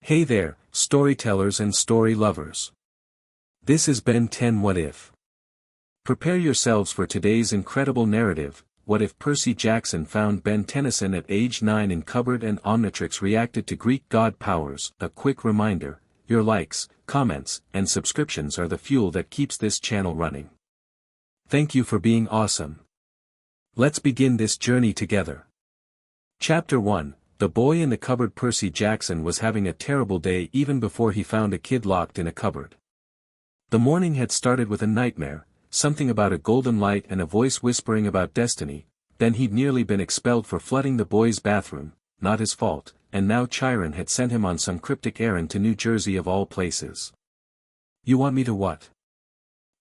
Hey there, storytellers and story lovers. This is Ben 10 What If. Prepare yourselves for today's incredible narrative. What if Percy Jackson found Ben Tennyson at age 9 in cupboard and Omnitrix reacted to Greek god powers? A quick reminder, your likes, comments, and subscriptions are the fuel that keeps this channel running. Thank you for being awesome. Let's begin this journey together. Chapter 1. The boy in the cupboard. Percy Jackson was having a terrible day even before he found a kid locked in a cupboard. The morning had started with a nightmare, something about a golden light and a voice whispering about destiny. Then he'd nearly been expelled for flooding the boy's bathroom, not his fault, and now Chiron had sent him on some cryptic errand to New Jersey of all places. "You want me to what?"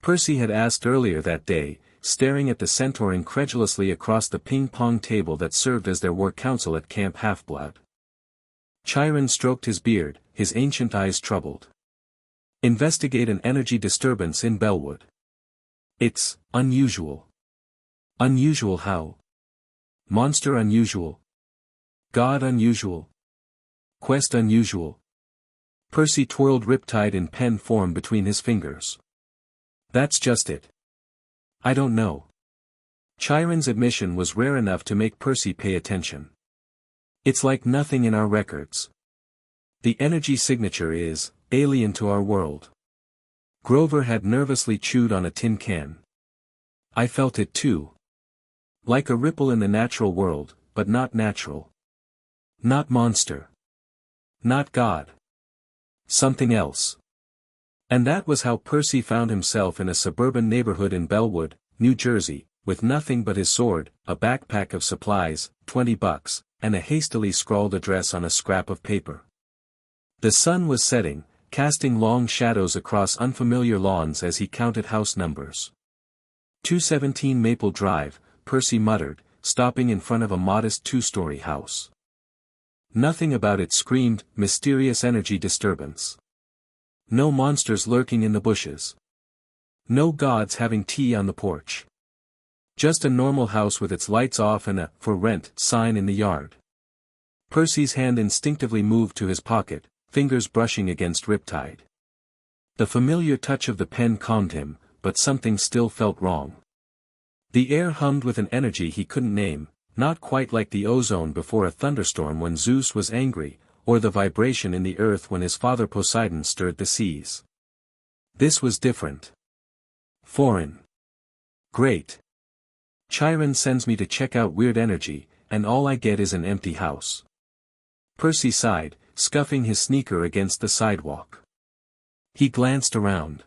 Percy had asked earlier that day, staring at the centaur incredulously across the ping-pong table that served as their war council at Camp Half-Blood. Chiron stroked his beard, his ancient eyes troubled. "Investigate an energy disturbance in Bellwood. It's unusual." "Unusual how?" "Monster unusual. God unusual. Quest unusual." Percy twirled Riptide in pen form between his fingers. "That's just it. I don't know." Chiron's admission was rare enough to make Percy pay attention. "It's like nothing in our records. The energy signature is alien to our world." Grover had nervously chewed on a tin can. "I felt it too. Like a ripple in the natural world, but not natural. Not monster. Not God. Something else." And that was how Percy found himself in a suburban neighborhood in Bellwood, New Jersey, with nothing but his sword, a backpack of supplies, $20, and a hastily scrawled address on a scrap of paper. The sun was setting, casting long shadows across unfamiliar lawns as he counted house numbers. 217 Maple Drive, Percy muttered, stopping in front of a modest two-story house. Nothing about it screamed mysterious energy disturbance. No monsters lurking in the bushes. No gods having tea on the porch. Just a normal house with its lights off and a "for rent" sign in the yard. Percy's hand instinctively moved to his pocket, fingers brushing against Riptide. The familiar touch of the pen calmed him, but something still felt wrong. The air hummed with an energy he couldn't name, not quite like the ozone before a thunderstorm when Zeus was angry, or the vibration in the earth when his father Poseidon stirred the seas. This was different. Foreign. Great. Chiron sends me to check out weird energy, and all I get is an empty house. Percy sighed, scuffing his sneaker against the sidewalk. He glanced around.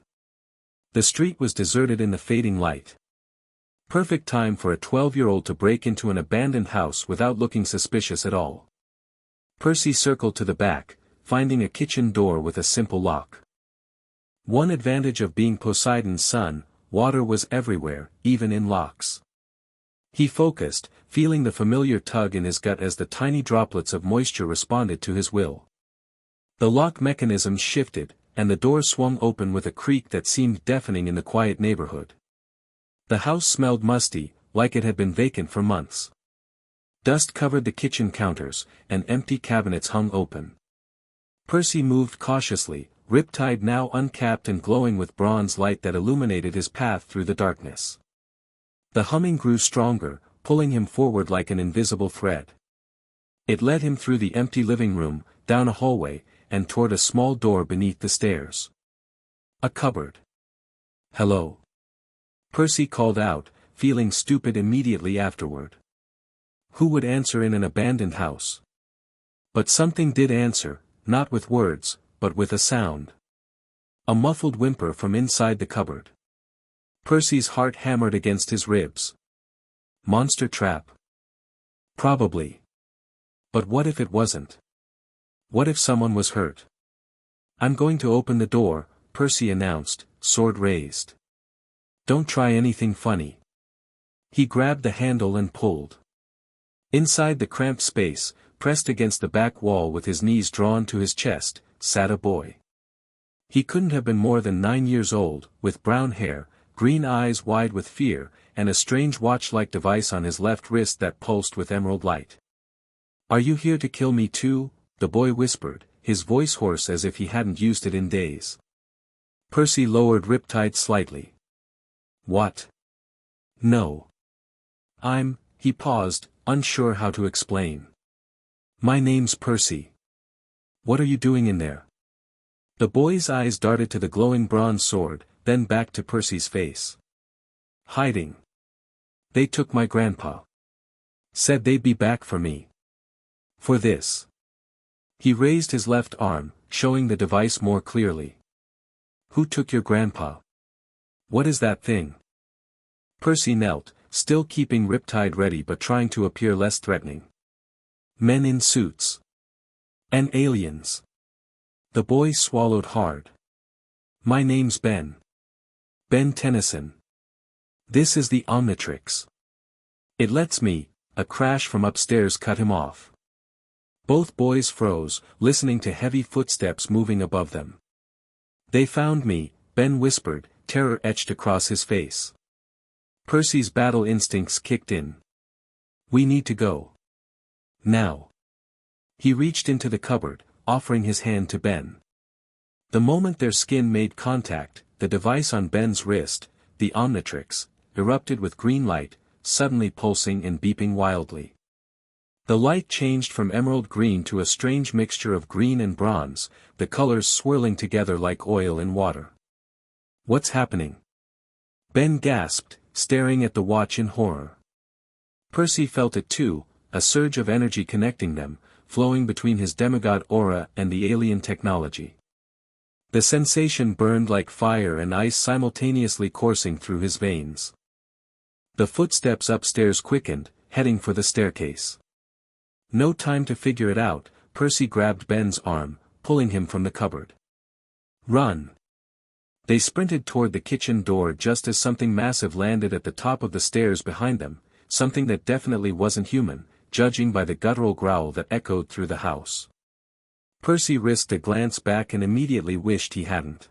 The street was deserted in the fading light. Perfect time for a 12-year-old to break into an abandoned house without looking suspicious at all. Percy circled to the back, finding a kitchen door with a simple lock. One advantage of being Poseidon's son, water was everywhere, even in locks. He focused, feeling the familiar tug in his gut as the tiny droplets of moisture responded to his will. The lock mechanism shifted, and the door swung open with a creak that seemed deafening in the quiet neighborhood. The house smelled musty, like it had been vacant for months. Dust covered the kitchen counters, and empty cabinets hung open. Percy moved cautiously, Riptide now uncapped and glowing with bronze light that illuminated his path through the darkness. The humming grew stronger, pulling him forward like an invisible thread. It led him through the empty living room, down a hallway, and toward a small door beneath the stairs. A cupboard. "Hello." Percy called out, feeling stupid immediately afterward. Who would answer in an abandoned house? But something did answer, not with words, but with a sound. A muffled whimper from inside the cupboard. Percy's heart hammered against his ribs. Monster trap? Probably. But what if it wasn't? What if someone was hurt? "I'm going to open the door," Percy announced, sword raised. "Don't try anything funny." He grabbed the handle and pulled. Inside the cramped space, pressed against the back wall with his knees drawn to his chest, sat a boy. He couldn't have been more than 9 years old, with brown hair, green eyes wide with fear, and a strange watch-like device on his left wrist that pulsed with emerald light. "Are you here to kill me too?" the boy whispered, his voice hoarse as if he hadn't used it in days. Percy lowered Riptide slightly. What? No. He paused, unsure how to explain. My name's Percy. What are you doing in there? The boy's eyes darted to the glowing bronze sword, then back to Percy's face. Hiding. They took my grandpa. Said they'd be back for me. For this. He raised his left arm, showing the device more clearly. Who took your grandpa? What is that thing? Percy knelt, still keeping Riptide ready but trying to appear less threatening. Men in suits. And aliens. The boy swallowed hard. My name's Ben. Ben Tennyson. This is the Omnitrix. It lets me. A crash from upstairs cut him off. Both boys froze, listening to heavy footsteps moving above them. They found me, Ben whispered, terror etched across his face. Percy's battle instincts kicked in. We need to go. Now. He reached into the cupboard, offering his hand to Ben. The moment their skin made contact, the device on Ben's wrist, the Omnitrix, erupted with green light, suddenly pulsing and beeping wildly. The light changed from emerald green to a strange mixture of green and bronze, the colors swirling together like oil in water. What's happening? Ben gasped, staring at the watch in horror. Percy felt it too, a surge of energy connecting them, flowing between his demigod aura and the alien technology. The sensation burned like fire and ice simultaneously coursing through his veins. The footsteps upstairs quickened, heading for the staircase. No time to figure it out, Percy grabbed Ben's arm, pulling him from the cupboard. Run! They sprinted toward the kitchen door just as something massive landed at the top of the stairs behind them, something that definitely wasn't human, judging by the guttural growl that echoed through the house. Percy risked a glance back and immediately wished he hadn't.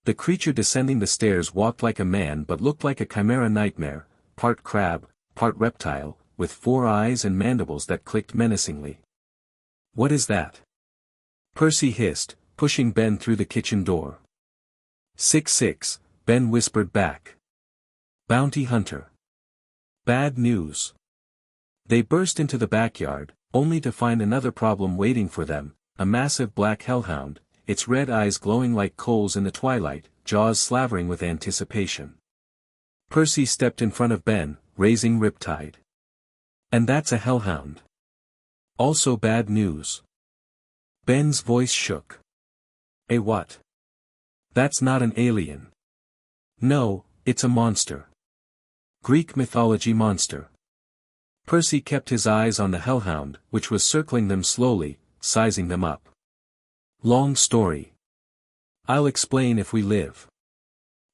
The creature descending the stairs walked like a man but looked like a chimera nightmare, part crab, part reptile, with 4 eyes and mandibles that clicked menacingly. What is that? Percy hissed, pushing Ben through the kitchen door. 6-6, Ben whispered back. Bounty hunter. Bad news. They burst into the backyard, only to find another problem waiting for them, a massive black hellhound, its red eyes glowing like coals in the twilight, jaws slavering with anticipation. Percy stepped in front of Ben, raising Riptide. And that's a hellhound. Also bad news. Ben's voice shook. A what? That's not an alien. No, it's a monster. Greek mythology monster. Percy kept his eyes on the hellhound, which was circling them slowly, sizing them up. Long story. I'll explain if we live.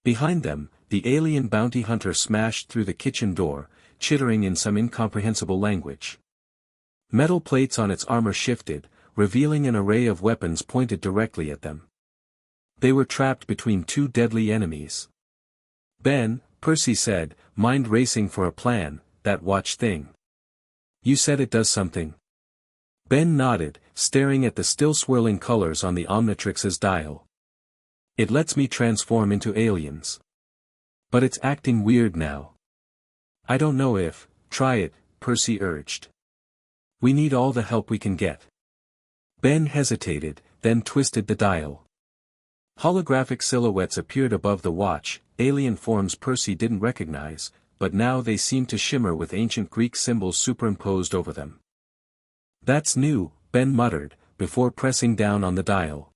Behind them, the alien bounty hunter smashed through the kitchen door, chittering in some incomprehensible language. Metal plates on its armor shifted, revealing an array of weapons pointed directly at them. They were trapped between 2 deadly enemies. Ben, Percy said, mind racing for a plan, that watch thing. You said it does something. Ben nodded, staring at the still swirling colors on the Omnitrix's dial. It lets me transform into aliens. But it's acting weird now. I don't know if, try it, Percy urged. We need all the help we can get. Ben hesitated, then twisted the dial. Holographic silhouettes appeared above the watch, alien forms Percy didn't recognize, but now they seemed to shimmer with ancient Greek symbols superimposed over them. That's new, Ben muttered, before pressing down on the dial.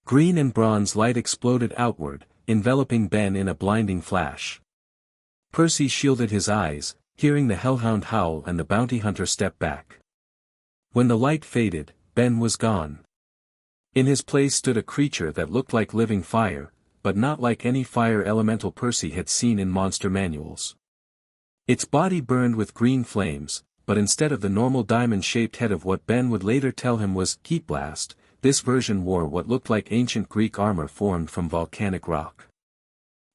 Green and bronze light exploded outward, enveloping Ben in a blinding flash. Percy shielded his eyes, hearing the hellhound howl and the bounty hunter step back. When the light faded, Ben was gone. In his place stood a creature that looked like living fire, but not like any fire elemental Percy had seen in monster manuals. Its body burned with green flames, but instead of the normal diamond-shaped head of what Ben would later tell him was heat blast, this version wore what looked like ancient Greek armor formed from volcanic rock.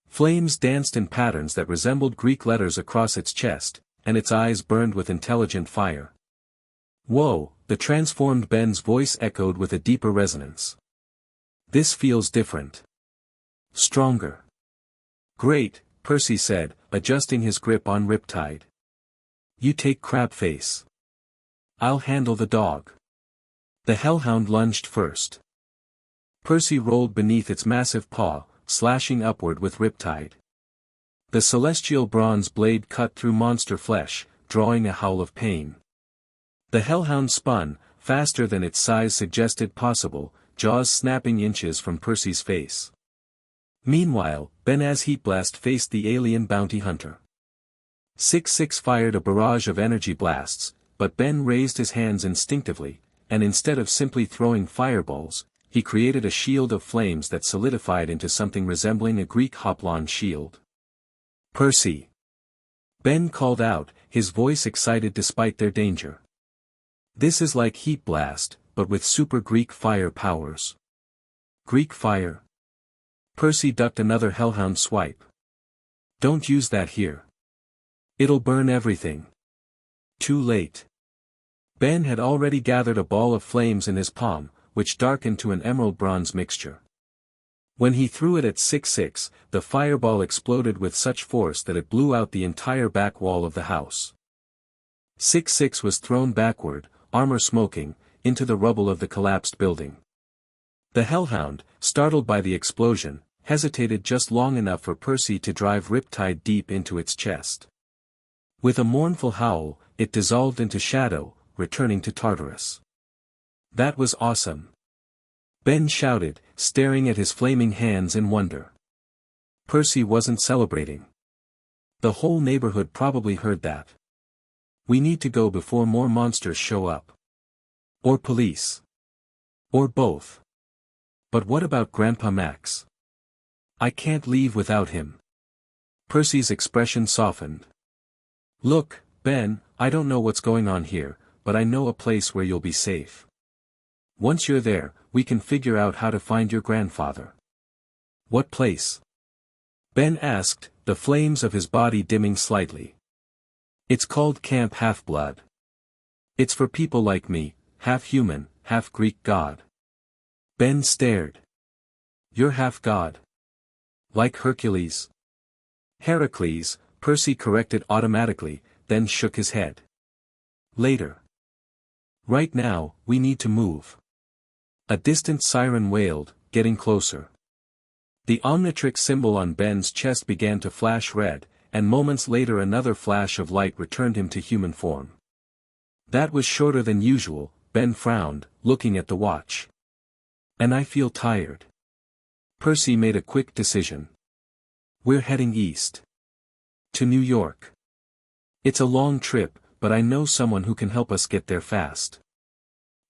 Flames danced in patterns that resembled Greek letters across its chest, and its eyes burned with intelligent fire. Whoa, The transformed Ben's voice echoed with a deeper resonance. This feels different. Stronger. Great, Percy said, adjusting his grip on Riptide. You take Crabface. I'll handle the dog. The hellhound lunged first. Percy rolled beneath its massive paw, slashing upward with Riptide. The celestial bronze blade cut through monster flesh, drawing a howl of pain. The hellhound spun, faster than its size suggested possible, jaws snapping inches from Percy's face. Meanwhile, Ben's heat blast faced the alien bounty hunter. 6-6 fired a barrage of energy blasts, but Ben raised his hands instinctively, and instead of simply throwing fireballs, he created a shield of flames that solidified into something resembling a Greek hoplon shield. Percy! Ben called out, his voice excited despite their danger. This is like Heat Blast, but with super Greek fire powers. Greek fire? Percy ducked another hellhound swipe. Don't use that here. It'll burn everything. Too late. Ben had already gathered a ball of flames in his palm, which darkened to an emerald bronze mixture. When he threw it at 6-6, the fireball exploded with such force that it blew out the entire back wall of the house. 6-6 was thrown backward, armor smoking, into the rubble of the collapsed building. The hellhound, startled by the explosion, hesitated just long enough for Percy to drive Riptide deep into its chest. With a mournful howl, it dissolved into shadow, returning to Tartarus. That was awesome. Ben shouted, staring at his flaming hands in wonder. Percy wasn't celebrating. The whole neighborhood probably heard that. We need to go before more monsters show up. Or police. Or both. But what about Grandpa Max? I can't leave without him. Percy's expression softened. Look, Ben, I don't know what's going on here, but I know a place where you'll be safe. Once you're there, we can figure out how to find your grandfather. What place? Ben asked, the flames of his body dimming slightly. It's called Camp Half-Blood. It's for people like me, half human, half Greek god. Ben stared. You're half god. Like Hercules? Heracles, Percy corrected automatically, then shook his head. Later. Right now, we need to move. A distant siren wailed, getting closer. The Omnitrix symbol on Ben's chest began to flash red, and moments later another flash of light returned him to human form. That was shorter than usual, Ben frowned, looking at the watch. And I feel tired. Percy made a quick decision. We're heading east. To New York. It's a long trip, but I know someone who can help us get there fast.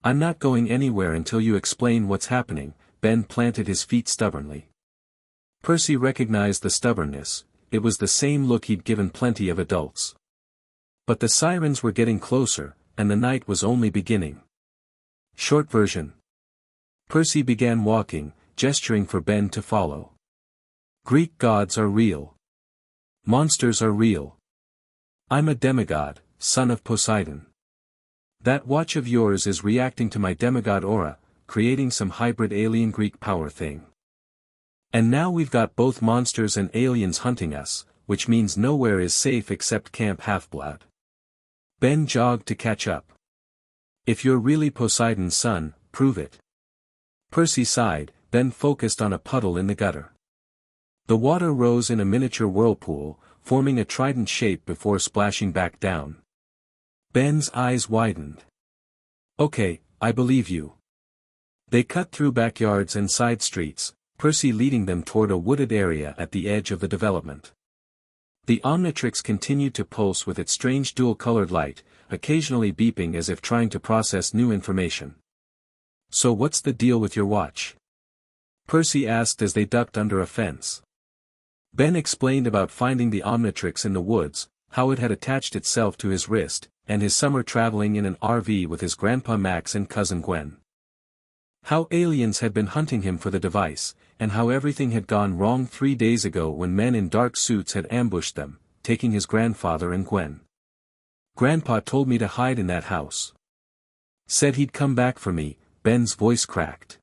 I'm not going anywhere until you explain what's happening, Ben planted his feet stubbornly. Percy recognized the stubbornness, it was the same look he'd given plenty of adults. But the sirens were getting closer, and the night was only beginning. Short version. Percy began walking, gesturing for Ben to follow. Greek gods are real. Monsters are real. I'm a demigod, son of Poseidon. That watch of yours is reacting to my demigod aura, creating some hybrid alien Greek power thing. And now we've got both monsters and aliens hunting us, which means nowhere is safe except Camp Half-Blood. Ben jogged to catch up. If you're really Poseidon's son, prove it. Percy sighed, then focused on a puddle in the gutter. The water rose in a miniature whirlpool, forming a trident shape before splashing back down. Ben's eyes widened. Okay, I believe you. They cut through backyards and side streets, Percy leading them toward a wooded area at the edge of the development. The Omnitrix continued to pulse with its strange dual-colored light, occasionally beeping as if trying to process new information. So what's the deal with your watch? Percy asked as they ducked under a fence. Ben explained about finding the Omnitrix in the woods, how it had attached itself to his wrist, and his summer traveling in an RV with his grandpa Max and cousin Gwen. How aliens had been hunting him for the device, and how everything had gone wrong 3 days ago when men in dark suits had ambushed them, taking his grandfather and Gwen. Grandpa told me to hide in that house. Said he'd come back for me, Ben's voice cracked.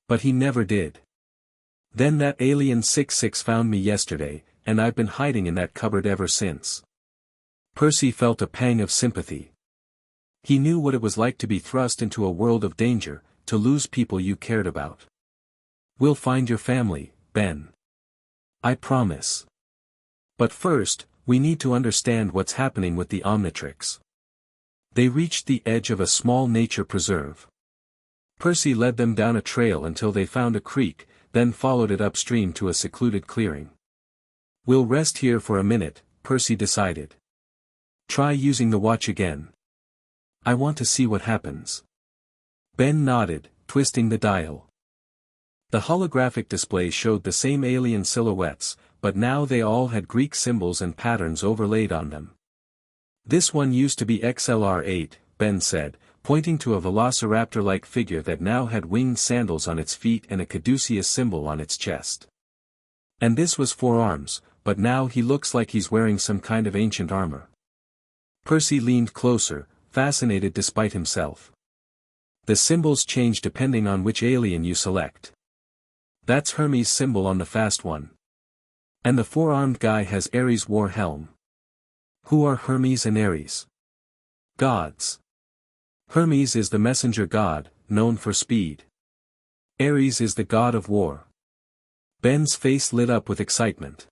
But he never did. Then that alien 6-6 found me yesterday, and I've been hiding in that cupboard ever since. Percy felt a pang of sympathy. He knew what it was like to be thrust into a world of danger, to lose people you cared about. We'll find your family, Ben. I promise. But first, we need to understand what's happening with the Omnitrix. They reached the edge of a small nature preserve. Percy led them down a trail until they found a creek, then followed it upstream to a secluded clearing. We'll rest here for a minute, Percy decided. Try using the watch again. I want to see what happens. Ben nodded, twisting the dial. The holographic display showed the same alien silhouettes, but now they all had Greek symbols and patterns overlaid on them. This one used to be XLR-8, Ben said, pointing to a velociraptor-like figure that now had winged sandals on its feet and a caduceus symbol on its chest. And this was 4 arms, but now he looks like he's wearing some kind of ancient armor. Percy leaned closer, fascinated despite himself. The symbols change depending on which alien you select. That's Hermes' symbol on the fast one. And the 4-armed guy has Ares' war helm. Who are Hermes and Ares? Gods. Hermes is the messenger god, known for speed. Ares is the god of war. Ben's face lit up with excitement.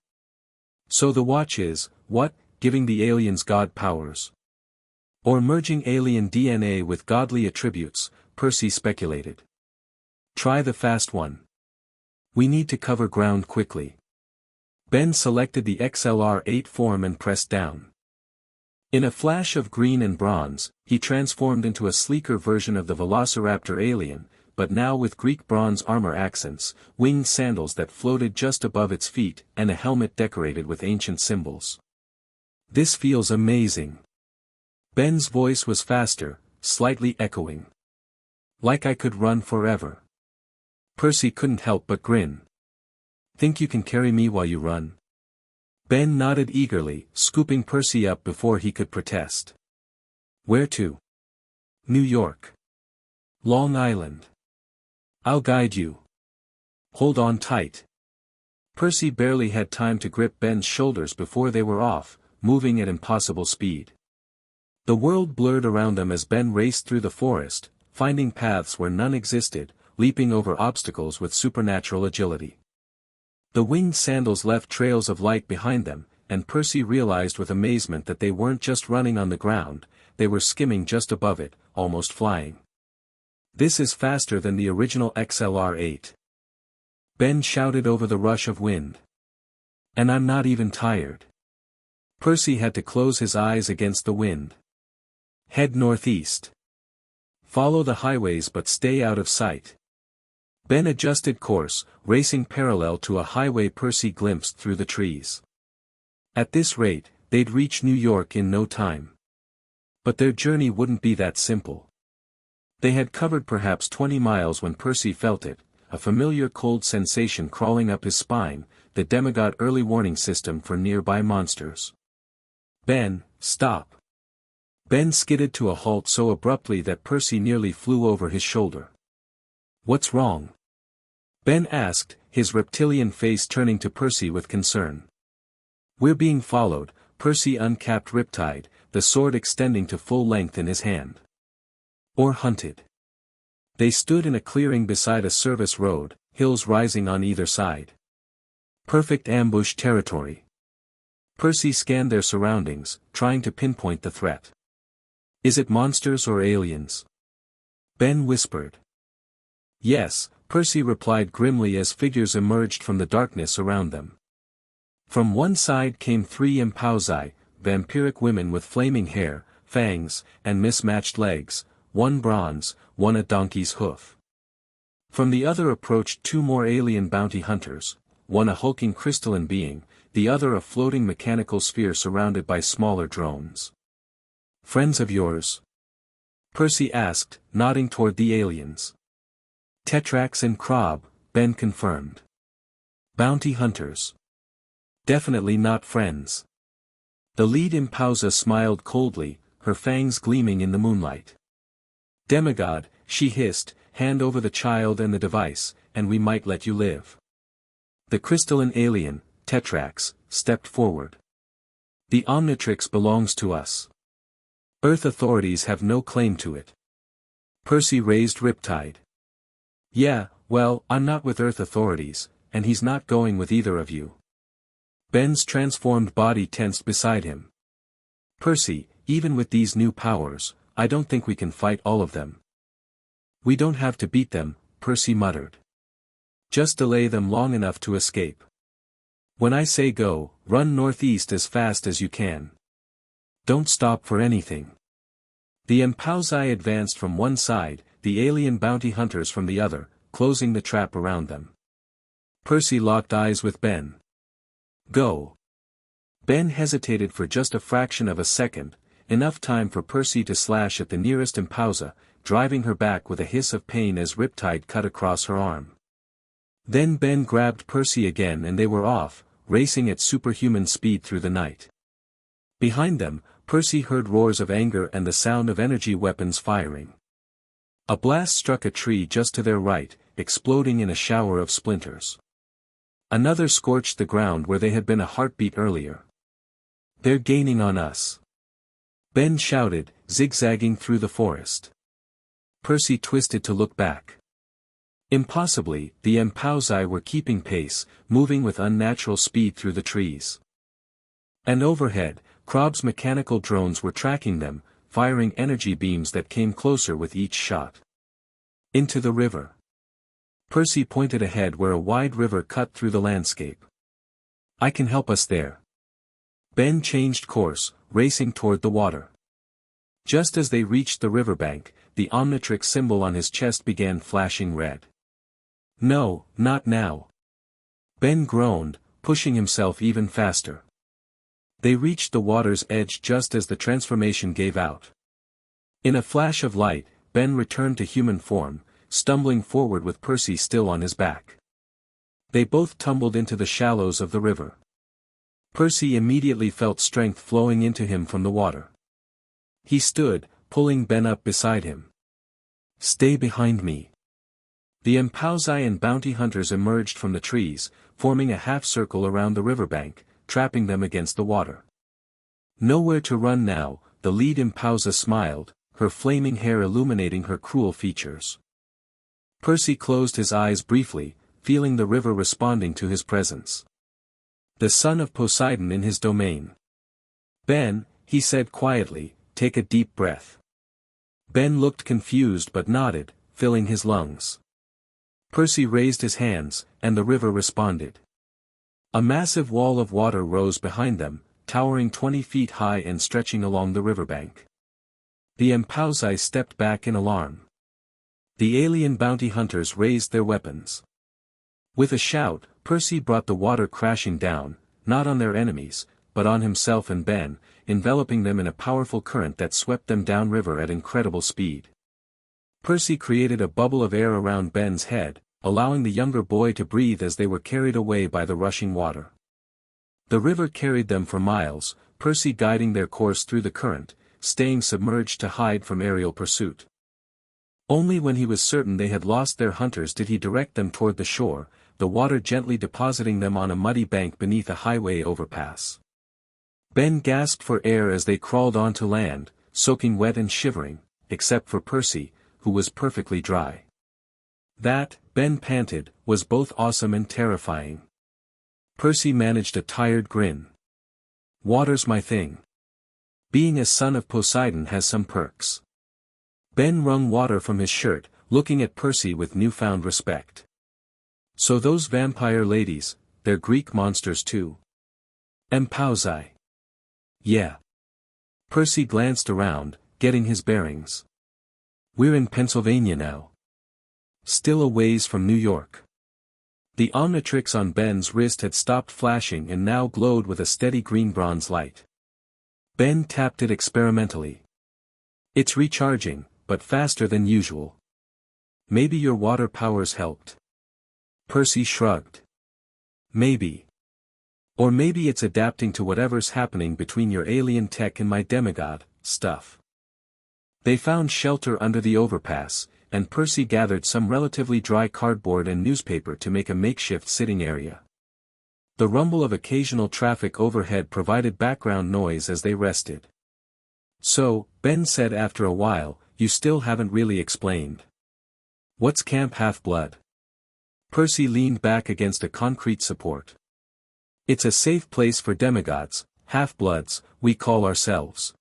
So the watch is, what, giving the aliens god powers? Or merging alien DNA with godly attributes, Percy speculated. Try the fast one. We need to cover ground quickly. Ben selected the XLR-8 form and pressed down. In a flash of green and bronze, he transformed into a sleeker version of the Velociraptor alien, but now with Greek bronze armor accents, winged sandals that floated just above its feet, and a helmet decorated with ancient symbols. This feels amazing. Ben's voice was faster, slightly echoing. Like I could run forever. Percy couldn't help but grin. Think you can carry me while you run? Ben nodded eagerly, scooping Percy up before he could protest. Where to? New York. Long Island. I'll guide you. Hold on tight. Percy barely had time to grip Ben's shoulders before they were off, moving at impossible speed. The world blurred around them as Ben raced through the forest, finding paths where none existed, leaping over obstacles with supernatural agility. The winged sandals left trails of light behind them, and Percy realized with amazement that they weren't just running on the ground, they were skimming just above it, almost flying. This is faster than the original XLR-8. Ben shouted over the rush of wind. And I'm not even tired. Percy had to close his eyes against the wind. Head northeast. Follow the highways but stay out of sight. Ben adjusted course, racing parallel to a highway Percy glimpsed through the trees. At this rate, they'd reach New York in no time. But their journey wouldn't be that simple. They had covered perhaps 20 miles when Percy felt it, a familiar cold sensation crawling up his spine, the demigod early warning system for nearby monsters. Ben, stop. Ben skidded to a halt so abruptly that Percy nearly flew over his shoulder. What's wrong? Ben asked, his reptilian face turning to Percy with concern. We're being followed, Percy uncapped Riptide, the sword extending to full length in his hand. Or hunted. They stood in a clearing beside a service road, hills rising on either side. Perfect ambush territory. Percy scanned their surroundings, trying to pinpoint the threat. Is it monsters or aliens? Ben whispered. Yes, Percy replied grimly as figures emerged from the darkness around them. From one side came 3 impausi, vampiric women with flaming hair, fangs, and mismatched legs, one bronze, one a donkey's hoof. From the other approached 2 more alien bounty hunters, one a hulking crystalline being, the other a floating mechanical sphere surrounded by smaller drones. Friends of yours? Percy asked, nodding toward the aliens. Tetrax and Krob, Ben confirmed. Bounty hunters. Definitely not friends. The lead impausa smiled coldly, her fangs gleaming in the moonlight. Demigod, she hissed, hand over the child and the device, and we might let you live. The crystalline alien, Tetrax, stepped forward. The Omnitrix belongs to us. Earth authorities have no claim to it. Percy raised Riptide. Yeah, well, I'm not with Earth authorities, and he's not going with either of you. Ben's transformed body tensed beside him. Percy, even with these new powers, I don't think we can fight all of them. We don't have to beat them, Percy muttered. Just delay them long enough to escape. When I say go, run northeast as fast as you can. Don't stop for anything. The Impausi advanced from one side, the alien bounty hunters from the other, closing the trap around them. Percy locked eyes with Ben. Go. Ben hesitated for just a fraction of a second, enough time for Percy to slash at the nearest Impausa, driving her back with a hiss of pain as Riptide cut across her arm. Then Ben grabbed Percy again and they were off, racing at superhuman speed through the night. Behind them, Percy heard roars of anger and the sound of energy weapons firing. A blast struck a tree just to their right, exploding in a shower of splinters. Another scorched the ground where they had been a heartbeat earlier. They're gaining on us. Ben shouted, zigzagging through the forest. Percy twisted to look back. Impossibly, the Impausi were keeping pace, moving with unnatural speed through the trees. And overhead, Krob's mechanical drones were tracking them, firing energy beams that came closer with each shot. Into the river. Percy pointed ahead where a wide river cut through the landscape. I can help us there. Ben changed course, racing toward the water. Just as they reached the riverbank, the Omnitrix symbol on his chest began flashing red. No, not now. Ben groaned, pushing himself even faster. They reached the water's edge just as the transformation gave out. In a flash of light, Ben returned to human form, stumbling forward with Percy still on his back. They both tumbled into the shallows of the river. Percy immediately felt strength flowing into him from the water. He stood, pulling Ben up beside him. Stay behind me. The Impausi and bounty hunters emerged from the trees, forming a half-circle around the riverbank, trapping them against the water. Nowhere to run now, the lead Impausa smiled, her flaming hair illuminating her cruel features. Percy closed his eyes briefly, feeling the river responding to his presence. The son of Poseidon in his domain. Ben, he said quietly, take a deep breath. Ben looked confused but nodded, filling his lungs. Percy raised his hands, and the river responded. A massive wall of water rose behind them, towering 20 feet high and stretching along the riverbank. The Impausi stepped back in alarm. The alien bounty hunters raised their weapons. With a shout, Percy brought the water crashing down, not on their enemies, but on himself and Ben, enveloping them in a powerful current that swept them downriver at incredible speed. Percy created a bubble of air around Ben's head, allowing the younger boy to breathe as they were carried away by the rushing water. The river carried them for miles, Percy guiding their course through the current, staying submerged to hide from aerial pursuit. Only when he was certain they had lost their hunters did he direct them toward the shore, the water gently depositing them on a muddy bank beneath a highway overpass. Ben gasped for air as they crawled onto land, soaking wet and shivering, except for Percy, who was perfectly dry. That, Ben panted, was both awesome and terrifying. Percy managed a tired grin. Water's my thing. Being a son of Poseidon has some perks. Ben wrung water from his shirt, looking at Percy with newfound respect. So those vampire ladies, they're Greek monsters too. Impausi. Yeah. Percy glanced around, getting his bearings. We're in Pennsylvania now. Still a ways from New York. The Omnitrix on Ben's wrist had stopped flashing and now glowed with a steady green-bronze light. Ben tapped it experimentally. It's recharging, but faster than usual. Maybe your water powers helped. Percy shrugged. Maybe. Or maybe it's adapting to whatever's happening between your alien tech and my demigod stuff. They found shelter under the overpass, and Percy gathered some relatively dry cardboard and newspaper to make a makeshift sitting area. The rumble of occasional traffic overhead provided background noise as they rested. "So," Ben said after a while, "you still haven't really explained. What's Camp Half-Blood?" Percy leaned back against a concrete support. "It's a safe place for demigods, half-bloods, we call ourselves.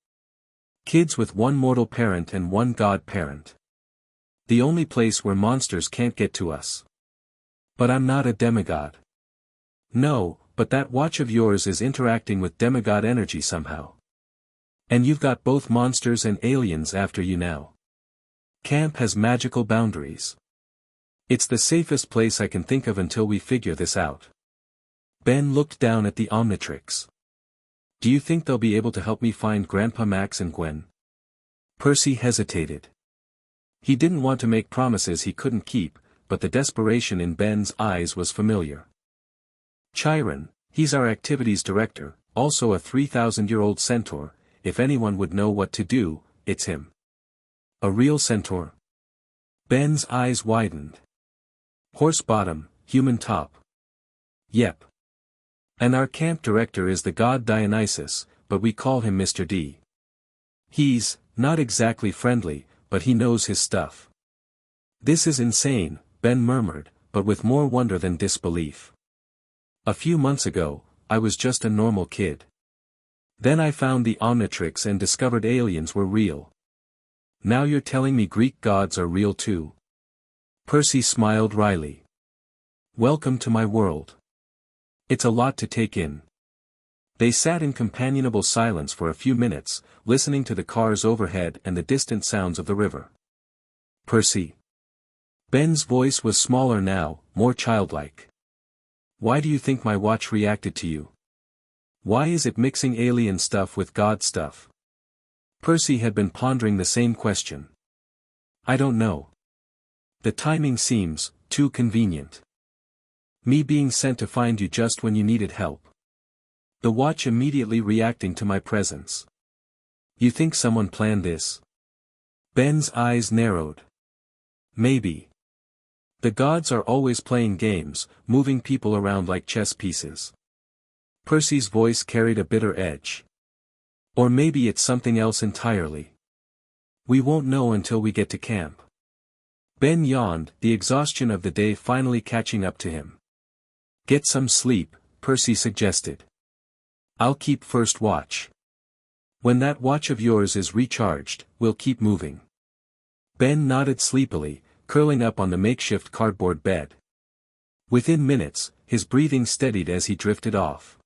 Kids with one mortal parent and one god parent. The only place where monsters can't get to us. But I'm not a demigod." "No, but that watch of yours is interacting with demigod energy somehow. And you've got both monsters and aliens after you now. Camp has magical boundaries. It's the safest place I can think of until we figure this out." Ben looked down at the Omnitrix. "Do you think they'll be able to help me find Grandpa Max and Gwen?" Percy hesitated. He didn't want to make promises he couldn't keep, but the desperation in Ben's eyes was familiar. "Chiron, he's our activities director, also a 3,000-year-old centaur. If anyone would know what to do, it's him." "A real centaur?" Ben's eyes widened. "Horse bottom, human top." "Yep. And our camp director is the god Dionysus, but we call him Mr. D. He's not exactly friendly, but he knows his stuff." "This is insane," Ben murmured, but with more wonder than disbelief. "A few months ago, I was just a normal kid. Then I found the Omnitrix and discovered aliens were real. Now you're telling me Greek gods are real too?" Percy smiled wryly. "Welcome to my world. It's a lot to take in." They sat in companionable silence for a few minutes, listening to the cars overhead and the distant sounds of the river. "Percy." Ben's voice was smaller now, more childlike. "Why do you think my watch reacted to you? Why is it mixing alien stuff with god stuff?" Percy had been pondering the same question. "I don't know. The timing seems too convenient. Me being sent to find you just when you needed help. The watch immediately reacting to my presence. You think someone planned this?" Ben's eyes narrowed. "Maybe. The gods are always playing games, moving people around like chess pieces." Percy's voice carried a bitter edge. "Or maybe it's something else entirely. We won't know until we get to camp." Ben yawned, the exhaustion of the day finally catching up to him. "Get some sleep," Percy suggested. "I'll keep first watch. When that watch of yours is recharged, we'll keep moving." Ben nodded sleepily, curling up on the makeshift cardboard bed. Within minutes, his breathing steadied as he drifted off.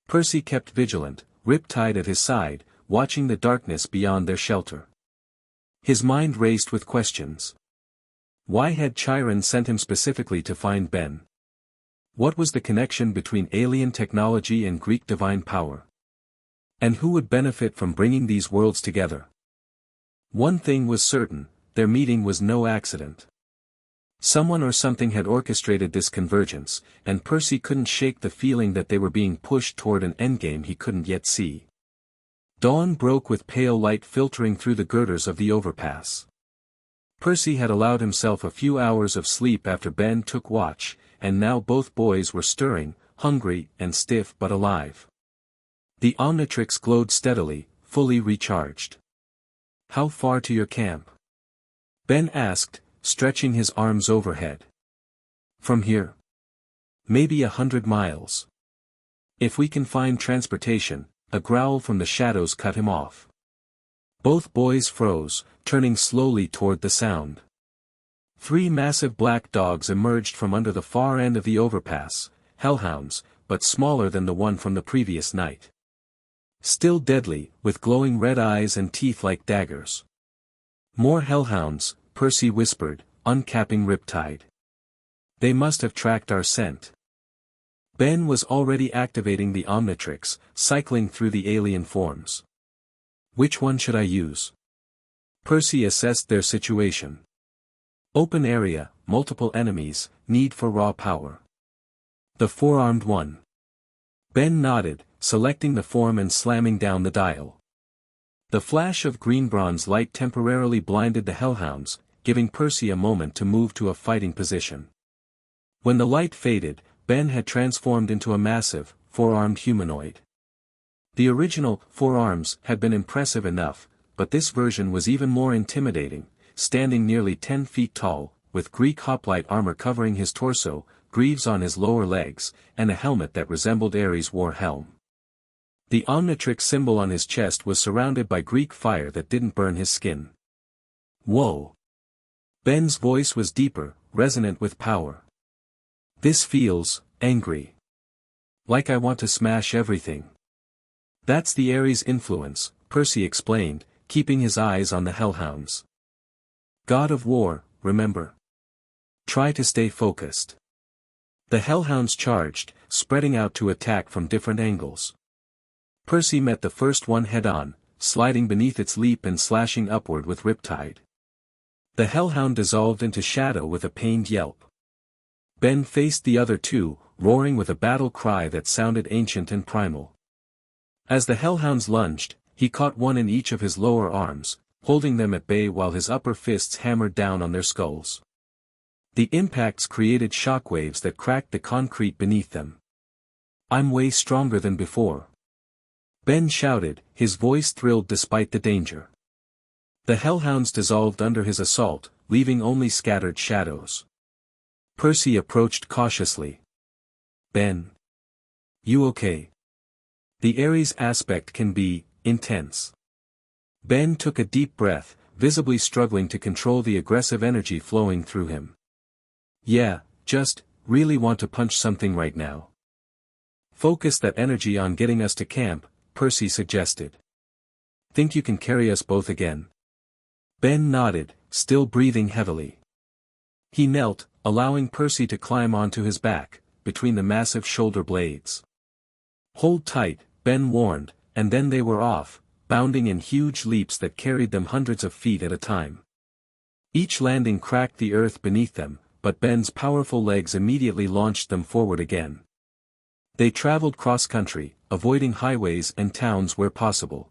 Percy kept vigilant, Riptide at his side, watching the darkness beyond their shelter. His mind raced with questions. Why had Chiron sent him specifically to find Ben? What was the connection between alien technology and Greek divine power? And who would benefit from bringing these worlds together? One thing was certain, their meeting was no accident. Someone or something had orchestrated this convergence, and Percy couldn't shake the feeling that they were being pushed toward an endgame he couldn't yet see. Dawn broke with pale light filtering through the girders of the overpass. Percy had allowed himself a few hours of sleep after Ben took watch, and now both boys were stirring, hungry and stiff but alive. The Omnitrix glowed steadily, fully recharged. "How far to your camp?" Ben asked, stretching his arms overhead. "From here? Maybe 100 miles. If we can find transportation." A growl from the shadows cut him off. Both boys froze, turning slowly toward the sound. 3 massive black dogs emerged from under the far end of the overpass, hellhounds, but smaller than the one from the previous night. Still deadly, with glowing red eyes and teeth like daggers. "More hellhounds," Percy whispered, uncapping Riptide. "They must have tracked our scent." Ben was already activating the Omnitrix, cycling through the alien forms. "Which one should I use?" Percy assessed their situation. Open area, multiple enemies, need for raw power. "The 4-armed one." Ben nodded, selecting the form and slamming down the dial. The flash of green bronze light temporarily blinded the hellhounds, giving Percy a moment to move to a fighting position. When the light faded, Ben had transformed into a massive, four-armed humanoid. The original, 4 arms, had been impressive enough, but this version was even more intimidating, standing nearly 10 feet tall, with Greek hoplite armor covering his torso, greaves on his lower legs, and a helmet that resembled Ares' war helm. The Omnitrix symbol on his chest was surrounded by Greek fire that didn't burn his skin. Whoa! Ben's voice was deeper, resonant with power. This feels angry. Like I want to smash everything. That's the Ares influence, Percy explained, keeping his eyes on the hellhounds. God of war, remember. Try to stay focused. The hellhounds charged, spreading out to attack from different angles. Percy met the first one head-on, sliding beneath its leap and slashing upward with riptide. The hellhound dissolved into shadow with a pained yelp. Ben faced the other two, roaring with a battle cry that sounded ancient and primal. As the hellhounds lunged, he caught one in each of his lower arms, holding them at bay while his upper fists hammered down on their skulls. The impacts created shockwaves that cracked the concrete beneath them. I'm way stronger than before. Ben shouted, his voice thrilled despite the danger. The hellhounds dissolved under his assault, leaving only scattered shadows. Percy approached cautiously. Ben. You okay? The Ares aspect can be intense. Ben took a deep breath, visibly struggling to control the aggressive energy flowing through him. Yeah, just, really want to punch something right now. Focus that energy on getting us to camp, Percy suggested. Think you can carry us both again? Ben nodded, still breathing heavily. He knelt, allowing Percy to climb onto his back, between the massive shoulder blades. Hold tight, Ben warned, and then they were off, bounding in huge leaps that carried them hundreds of feet at a time. Each landing cracked the earth beneath them, but Ben's powerful legs immediately launched them forward again. They traveled cross-country, avoiding highways and towns where possible.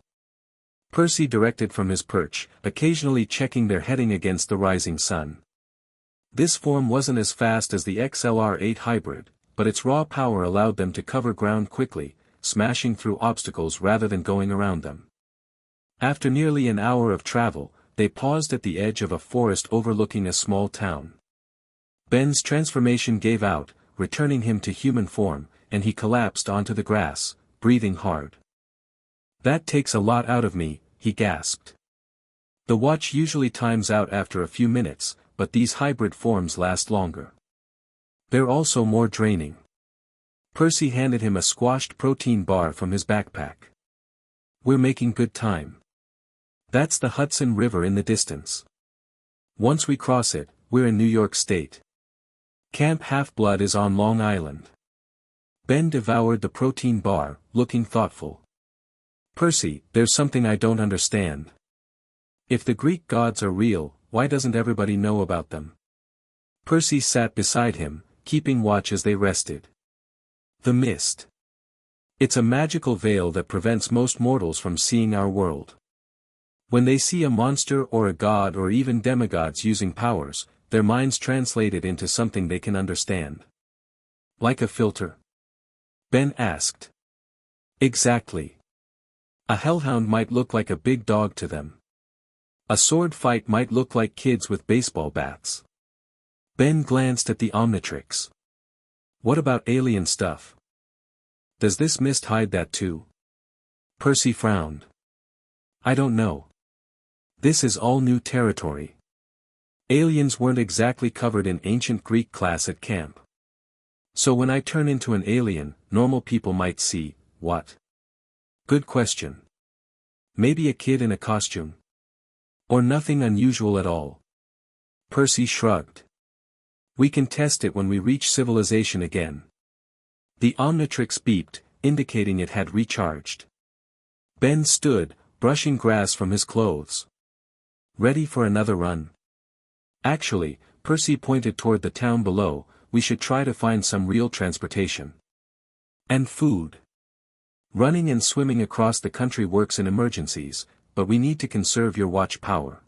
Percy directed from his perch, occasionally checking their heading against the rising sun. This form wasn't as fast as the XLR-8 hybrid, but its raw power allowed them to cover ground quickly, smashing through obstacles rather than going around them. After nearly an hour of travel, they paused at the edge of a forest overlooking a small town. Ben's transformation gave out, returning him to human form, and he collapsed onto the grass, breathing hard. That takes a lot out of me, he gasped. The watch usually times out after a few minutes, but these hybrid forms last longer. They're also more draining. Percy handed him a squashed protein bar from his backpack. We're making good time. That's the Hudson River in the distance. Once we cross it, we're in New York State. Camp Half-Blood is on Long Island. Ben devoured the protein bar, looking thoughtful. Percy, there's something I don't understand. If the Greek gods are real, why doesn't everybody know about them? Percy sat beside him, keeping watch as they rested. The mist. It's a magical veil that prevents most mortals from seeing our world. When they see a monster or a god or even demigods using powers, their minds translate it into something they can understand. Like a filter? Ben asked. Exactly. A hellhound might look like a big dog to them. A sword fight might look like kids with baseball bats. Ben glanced at the Omnitrix. What about alien stuff? Does this mist hide that too? Percy frowned. I don't know. This is all new territory. Aliens weren't exactly covered in ancient Greek class at camp. So when I turn into an alien, normal people might see, what? Good question. Maybe a kid in a costume? Or nothing unusual at all? Percy shrugged. We can test it when we reach civilization again. The Omnitrix beeped, indicating it had recharged. Ben stood, brushing grass from his clothes. Ready for another run? Actually, Percy pointed toward the town below, we should try to find some real transportation. And food. Running and swimming across the country works in emergencies, but we need to conserve your watch power.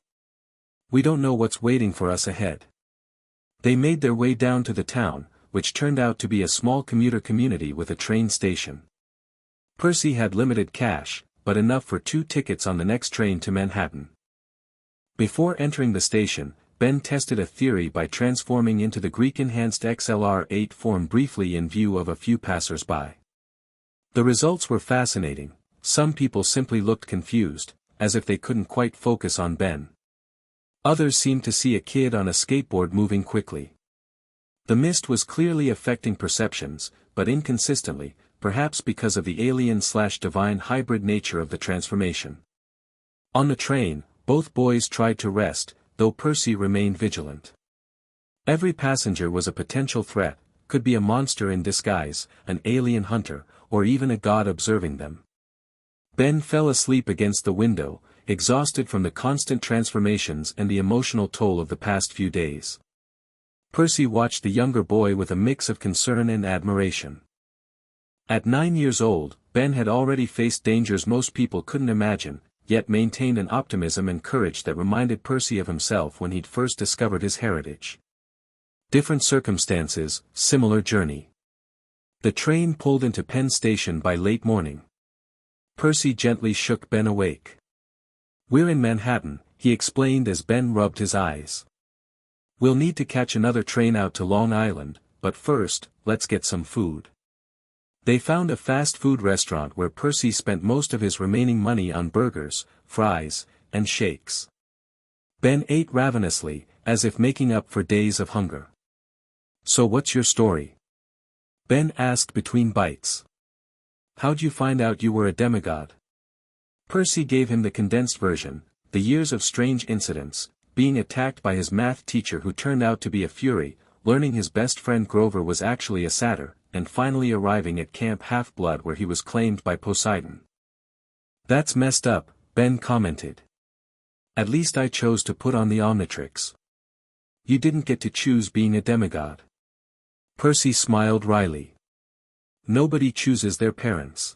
We don't know what's waiting for us ahead. They made their way down to the town, which turned out to be a small commuter community with a train station. Percy had limited cash, but enough for 2 tickets on the next train to Manhattan. Before entering the station, Ben tested a theory by transforming into the Greek-enhanced XLR-8 form briefly in view of a few passers-by. The results were fascinating. Some people simply looked confused, as if they couldn't quite focus on Ben. Others seemed to see a kid on a skateboard moving quickly. The mist was clearly affecting perceptions, but inconsistently, perhaps because of the alien/divine hybrid nature of the transformation. On the train, both boys tried to rest, though Percy remained vigilant. Every passenger was a potential threat, could be a monster in disguise, an alien hunter, or even a god observing them. Ben fell asleep against the window, exhausted from the constant transformations and the emotional toll of the past few days. Percy watched the younger boy with a mix of concern and admiration. At 9 years old, Ben had already faced dangers most people couldn't imagine, yet maintained an optimism and courage that reminded Percy of himself when he'd first discovered his heritage. Different circumstances, similar journey. The train pulled into Penn Station by late morning. Percy gently shook Ben awake. "We're in Manhattan," he explained as Ben rubbed his eyes. "We'll need to catch another train out to Long Island, but first, let's get some food." They found a fast food restaurant where Percy spent most of his remaining money on burgers, fries, and shakes. Ben ate ravenously, as if making up for days of hunger. "So what's your story?" Ben asked between bites. "How'd you find out you were a demigod?" Percy gave him the condensed version, the years of strange incidents, being attacked by his math teacher who turned out to be a fury, learning his best friend Grover was actually a satyr, and finally arriving at Camp Half-Blood where he was claimed by Poseidon. "That's messed up," Ben commented. "At least I chose to put on the Omnitrix. You didn't get to choose being a demigod." Percy smiled wryly. "Nobody chooses their parents.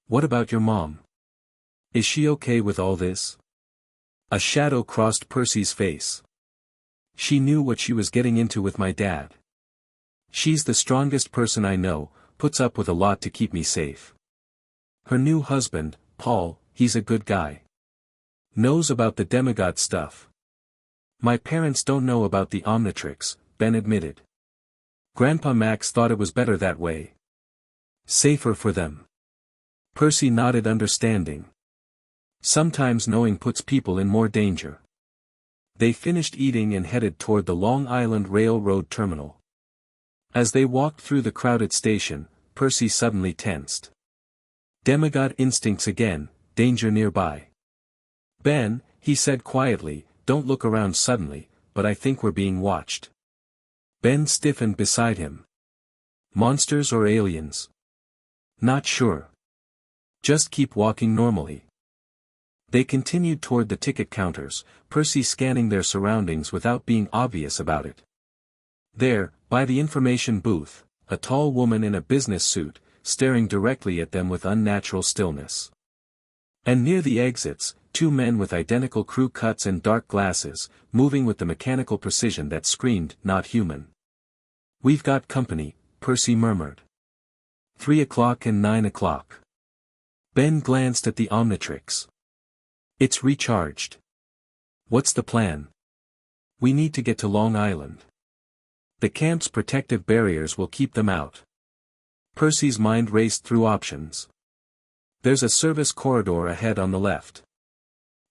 What about your mom? Is she okay with all this?" A shadow crossed Percy's face. "She knew what she was getting into with my dad. She's the strongest person I know, puts up with a lot to keep me safe. Her new husband, Paul, he's a good guy. Knows about the demigod stuff. My parents don't know about the Omnitrix," Ben admitted. "Grandpa Max thought it was better that way. Safer for them." Percy nodded understanding. "Sometimes knowing puts people in more danger." They finished eating and headed toward the Long Island Railroad terminal. As they walked through the crowded station, Percy suddenly tensed. Demigod instincts again, danger nearby. "Ben," he said quietly, "don't look around suddenly, but I think we're being watched." Ben stiffened beside him. "Monsters or aliens?" "Not sure. Just keep walking normally." They continued toward the ticket counters, Percy scanning their surroundings without being obvious about it. There, by the information booth, a tall woman in a business suit, staring directly at them with unnatural stillness. And near the exits, 2 men with identical crew cuts and dark glasses, moving with the mechanical precision that screamed, "Not human." "We've got company," Percy murmured. 3 o'clock and 9 o'clock. Ben glanced at the Omnitrix. "It's recharged." "What's the plan?" "We need to get to Long Island. The camp's protective barriers will keep them out." Percy's mind raced through options. "There's a service corridor ahead on the left.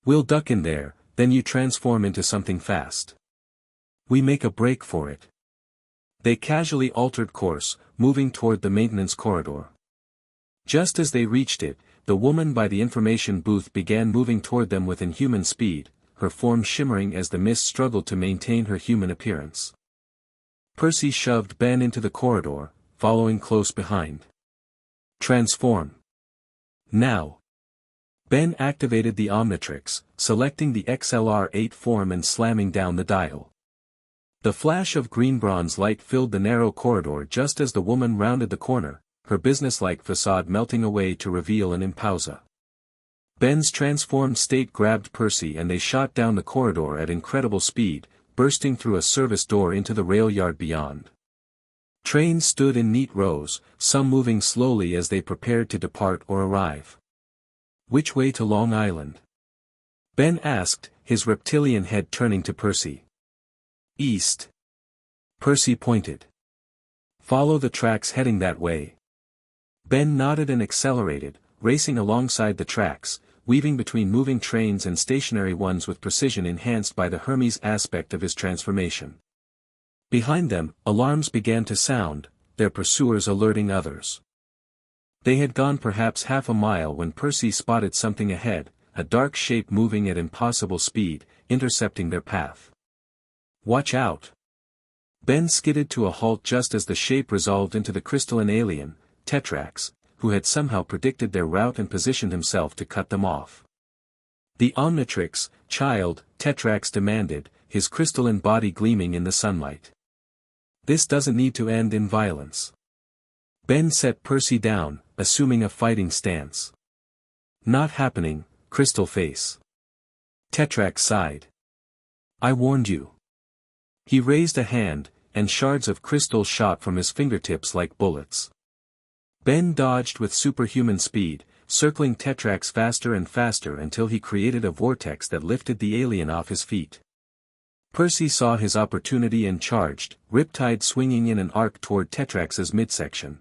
We'll duck in there, then you transform into something fast. We make a break for it." They casually altered course, moving toward the maintenance corridor. Just as they reached it, the woman by the information booth began moving toward them with inhuman speed, her form shimmering as the mist struggled to maintain her human appearance. Percy shoved Ben into the corridor, following close behind. "Transform. Now." Ben activated the Omnitrix, selecting the XLR-8 form and slamming down the dial. The flash of green bronze light filled the narrow corridor just as the woman rounded the corner, her businesslike facade melting away to reveal an impausa. Ben's transformed state grabbed Percy and they shot down the corridor at incredible speed, bursting through a service door into the rail yard beyond. Trains stood in neat rows, some moving slowly as they prepared to depart or arrive. "Which way to Long Island?" Ben asked, his reptilian head turning to Percy. "East." Percy pointed. "Follow the tracks heading that way." Ben nodded and accelerated, racing alongside the tracks, weaving between moving trains and stationary ones with precision enhanced by the Hermes aspect of his transformation. Behind them, alarms began to sound, their pursuers alerting others. They had gone perhaps half a mile when Percy spotted something ahead, a dark shape moving at impossible speed, intercepting their path. "Watch out!" Ben skidded to a halt just as the shape resolved into the crystalline alien, Tetrax, who had somehow predicted their route and positioned himself to cut them off. "The Omnitrix, child," Tetrax demanded, his crystalline body gleaming in the sunlight. "This doesn't need to end in violence." Ben set Percy down, assuming a fighting stance. "Not happening, Crystal Face." Tetrax sighed. "I warned you." He raised a hand, and shards of crystal shot from his fingertips like bullets. Ben dodged with superhuman speed, circling Tetrax faster and faster until he created a vortex that lifted the alien off his feet. Percy saw his opportunity and charged, riptide swinging in an arc toward Tetrax's midsection.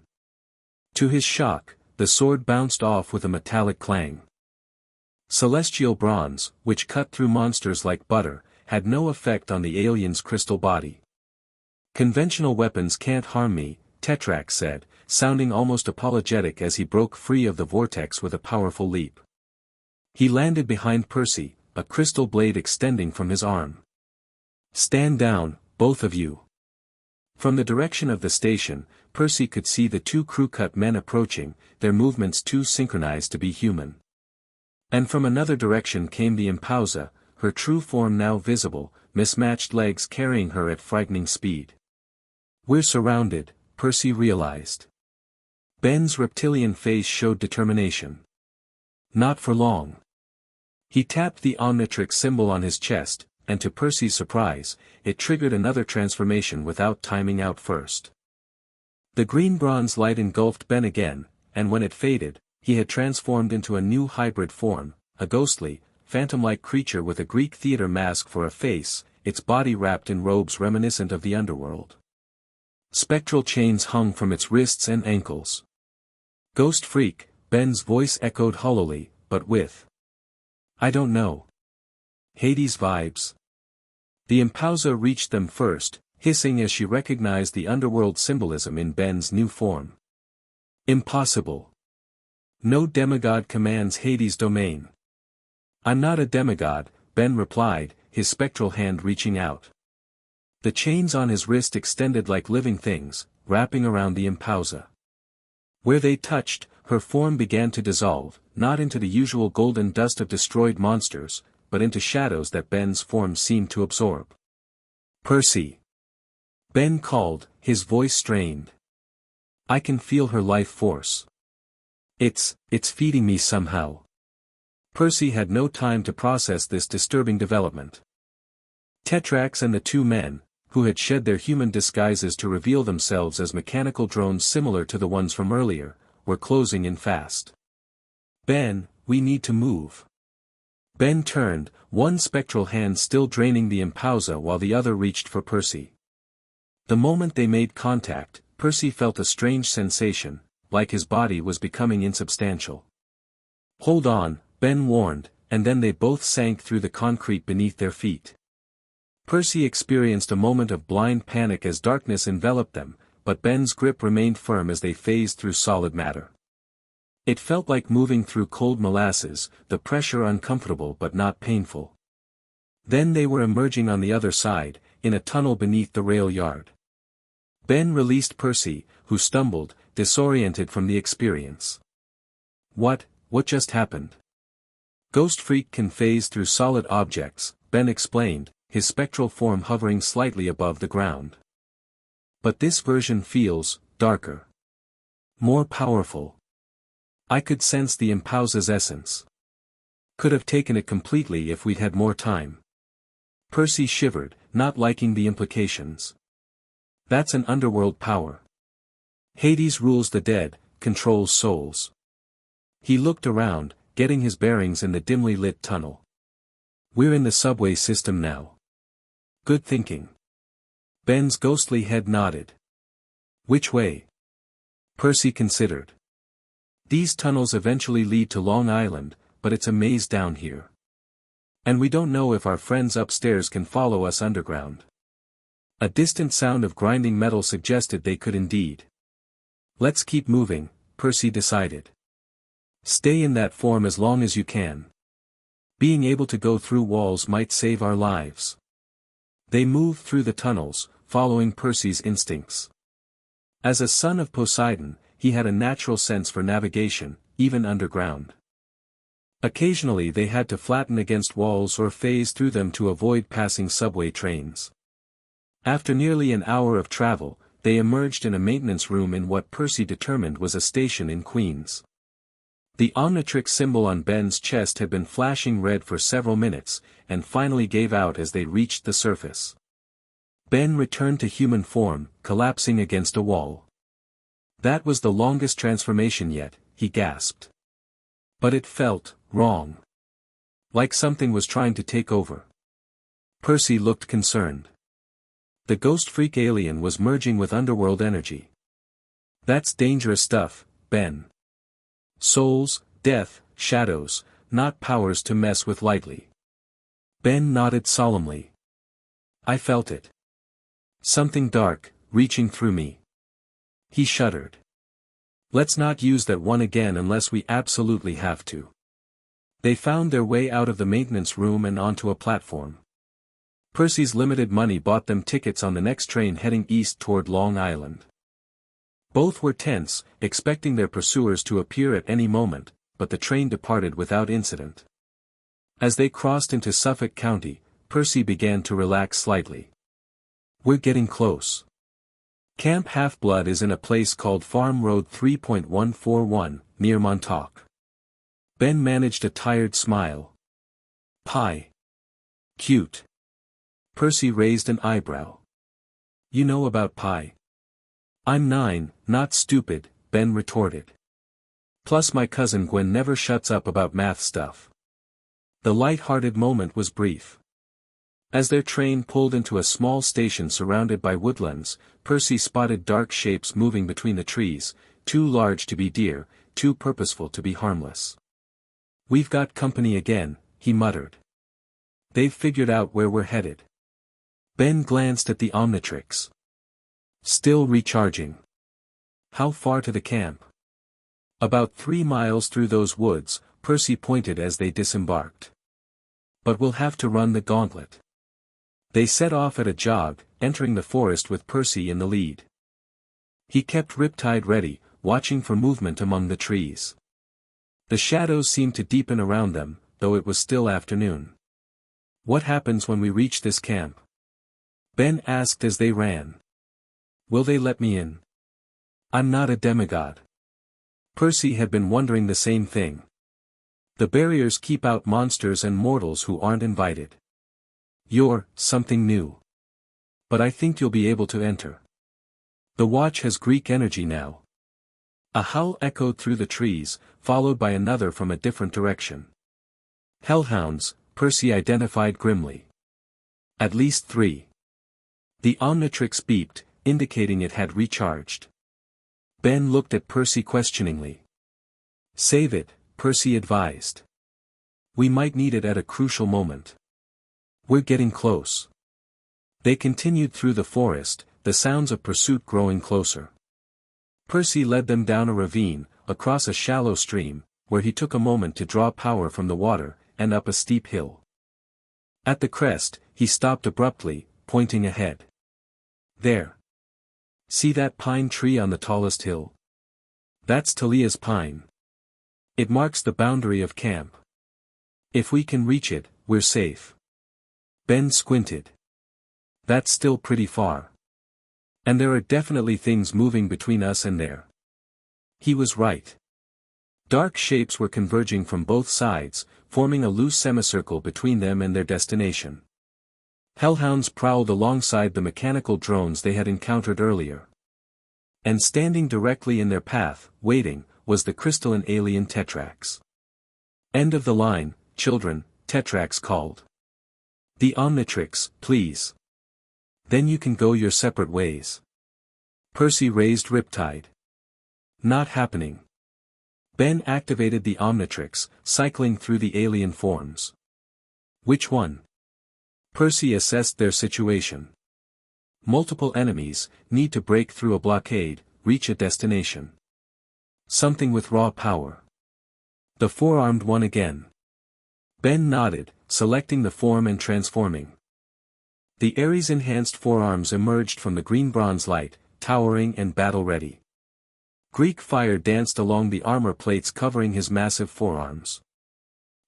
To his shock, the sword bounced off with a metallic clang. Celestial bronze, which cut through monsters like butter, had no effect on the alien's crystal body. "Conventional weapons can't harm me," Tetrax said, sounding almost apologetic as he broke free of the vortex with a powerful leap. He landed behind Percy, a crystal blade extending from his arm. "Stand down, both of you." From the direction of the station, Percy could see the two crew-cut men approaching, their movements too synchronized to be human. And from another direction came the Impausa, her true form now visible, mismatched legs carrying her at frightening speed. "We're surrounded," Percy realized. Ben's reptilian face showed determination. "Not for long." He tapped the Omnitrix symbol on his chest, and to Percy's surprise, it triggered another transformation without timing out first. The green bronze light engulfed Ben again, and when it faded, he had transformed into a new hybrid form, a ghostly, phantom-like creature with a Greek theater mask for a face, its body wrapped in robes reminiscent of the underworld. Spectral chains hung from its wrists and ankles. "Ghost freak," Ben's voice echoed hollowly, but with, "I don't know. Hades vibes." The Impausa reached them first, hissing as she recognized the underworld symbolism in Ben's new form. "Impossible. No demigod commands Hades' domain." "I'm not a demigod," Ben replied, his spectral hand reaching out. The chains on his wrist extended like living things, wrapping around the Impausa. Where they touched, her form began to dissolve, not into the usual golden dust of destroyed monsters, but into shadows that Ben's form seemed to absorb. "Percy!" Ben called, his voice strained. "I can feel her life force. It's feeding me somehow." Percy had no time to process this disturbing development. Tetrax and the two men, who had shed their human disguises to reveal themselves as mechanical drones similar to the ones from earlier, were closing in fast. "Ben, we need to move." Ben turned, one spectral hand still draining the Impausa while the other reached for Percy. The moment they made contact, Percy felt a strange sensation, like his body was becoming insubstantial. "Hold on," Ben warned, and then they both sank through the concrete beneath their feet. Percy experienced a moment of blind panic as darkness enveloped them, but Ben's grip remained firm as they phased through solid matter. It felt like moving through cold molasses, the pressure uncomfortable but not painful. Then they were emerging on the other side, in a tunnel beneath the rail yard. Ben released Percy, who stumbled, disoriented from the experience. What just happened?" "Ghost freak can phase through solid objects," Ben explained, his spectral form hovering slightly above the ground. "But this version feels darker. More powerful. I could sense the Impausa's essence." Could have taken it completely if we'd had more time. Percy shivered, not liking the implications. That's an underworld power. Hades rules the dead, controls souls. He looked around, getting his bearings in the dimly lit tunnel. We're in the subway system now. Good thinking. Ben's ghostly head nodded. Which way? Percy considered. These tunnels eventually lead to Long Island, but it's a maze down here. And we don't know if our friends upstairs can follow us underground. A distant sound of grinding metal suggested they could indeed. Let's keep moving, Percy decided. Stay in that form as long as you can. Being able to go through walls might save our lives. They moved through the tunnels, following Percy's instincts. As a son of Poseidon, he had a natural sense for navigation, even underground. Occasionally they had to flatten against walls or phase through them to avoid passing subway trains. After nearly an hour of travel, they emerged in a maintenance room in what Percy determined was a station in Queens. The Omnitrix symbol on Ben's chest had been flashing red for several minutes, and finally gave out as they reached the surface. Ben returned to human form, collapsing against a wall. That was the longest transformation yet, he gasped. But it felt wrong. Like something was trying to take over. Percy looked concerned. The ghost freak alien was merging with underworld energy. That's dangerous stuff, Ben. Souls, death, shadows, not powers to mess with lightly. Ben nodded solemnly. I felt it. Something dark, reaching through me. He shuddered. Let's not use that one again unless we absolutely have to. They found their way out of the maintenance room and onto a platform. Percy's limited money bought them tickets on the next train heading east toward Long Island. Both were tense, expecting their pursuers to appear at any moment, but the train departed without incident. As they crossed into Suffolk County, Percy began to relax slightly. We're getting close. Camp Half-Blood is in a place called Farm Road 3.141, near Montauk. Ben managed a tired smile. Pie. Cute. Percy raised an eyebrow. You know about pie? I'm 9, not stupid, Ben retorted. Plus my cousin Gwen never shuts up about math stuff. The light-hearted moment was brief. As their train pulled into a small station surrounded by woodlands, Percy spotted dark shapes moving between the trees, too large to be deer, too purposeful to be harmless. We've got company again, he muttered. They've figured out where we're headed. Ben glanced at the Omnitrix. Still recharging. How far to the camp? About 3 miles through those woods, Percy pointed as they disembarked. But we'll have to run the gauntlet. They set off at a jog, entering the forest with Percy in the lead. He kept Riptide ready, watching for movement among the trees. The shadows seemed to deepen around them, though it was still afternoon. What happens when we reach this camp? Ben asked as they ran. Will they let me in? I'm not a demigod. Percy had been wondering the same thing. The barriers keep out monsters and mortals who aren't invited. You're something new. But I think you'll be able to enter. The watch has Greek energy now. A howl echoed through the trees, followed by another from a different direction. Hellhounds, Percy identified grimly. At least 3. The Omnitrix beeped, indicating it had recharged. Ben looked at Percy questioningly. Save it, Percy advised. We might need it at a crucial moment. We're getting close. They continued through the forest, the sounds of pursuit growing closer. Percy led them down a ravine, across a shallow stream, where he took a moment to draw power from the water, and up a steep hill. At the crest, he stopped abruptly, pointing ahead. There. See that pine tree on the tallest hill? That's Talia's pine. It marks the boundary of camp. If we can reach it, we're safe. Ben squinted. That's still pretty far. And there are definitely things moving between us and there. He was right. Dark shapes were converging from both sides, forming a loose semicircle between them and their destination. Hellhounds prowled alongside the mechanical drones they had encountered earlier. And standing directly in their path, waiting, was the crystalline alien Tetrax. "End of the line, children," Tetrax called. "The Omnitrix, please. Then you can go your separate ways." Percy raised Riptide. "Not happening." Ben activated the Omnitrix, cycling through the alien forms. "Which one?" Percy assessed their situation. "Multiple enemies, need to break through a blockade, reach a destination. Something with raw power." "The four-armed one again." Ben nodded, selecting the form and transforming. The Ares-enhanced forearms emerged from the green bronze light, towering and battle-ready. Greek fire danced along the armor plates covering his massive forearms.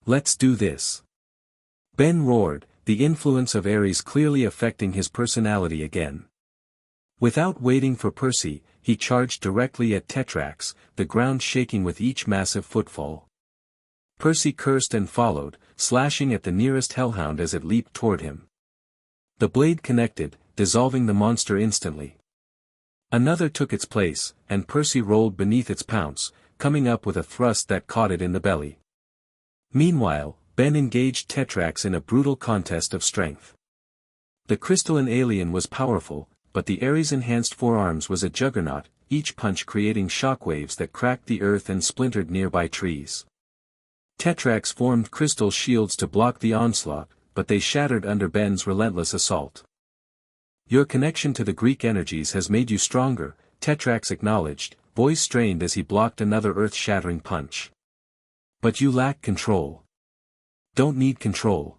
"Let's do this." Ben roared, the influence of Ares clearly affecting his personality again. Without waiting for Percy, he charged directly at Tetrax, the ground shaking with each massive footfall. Percy cursed and followed, slashing at the nearest hellhound as it leaped toward him. The blade connected, dissolving the monster instantly. Another took its place, and Percy rolled beneath its pounce, coming up with a thrust that caught it in the belly. Meanwhile, Ben engaged Tetrax in a brutal contest of strength. The crystalline alien was powerful, but the Ares-enhanced forearms was a juggernaut, each punch creating shockwaves that cracked the earth and splintered nearby trees. Tetrax formed crystal shields to block the onslaught, but they shattered under Ben's relentless assault. "Your connection to the Greek energies has made you stronger," Tetrax acknowledged, voice strained as he blocked another earth-shattering punch. "But you lack control." "Don't need control."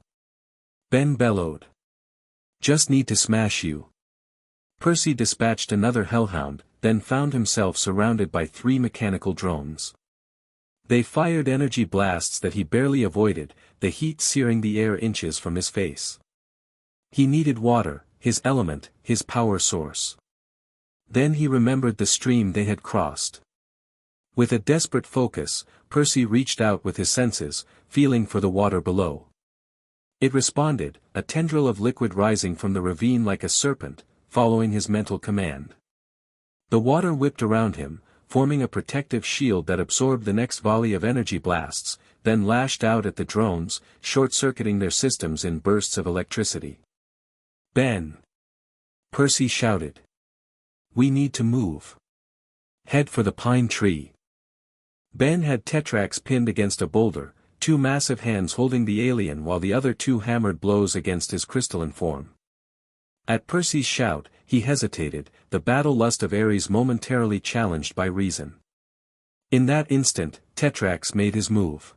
Ben bellowed. "Just need to smash you." Percy dispatched another hellhound, then found himself surrounded by 3 mechanical drones. They fired energy blasts that he barely avoided, the heat searing the air inches from his face. He needed water, his element, his power source. Then he remembered the stream they had crossed. With a desperate focus, Percy reached out with his senses, feeling for the water below. It responded, a tendril of liquid rising from the ravine like a serpent, following his mental command. The water whipped around him, forming a protective shield that absorbed the next volley of energy blasts, then lashed out at the drones, short-circuiting their systems in bursts of electricity. "Ben!" Percy shouted. "We need to move. Head for the pine tree." Ben had Tetrax pinned against a boulder, 2 massive hands holding the alien while the other 2 hammered blows against his crystalline form. At Percy's shout, he hesitated, the battle lust of Ares momentarily challenged by reason. In that instant, Tetrax made his move.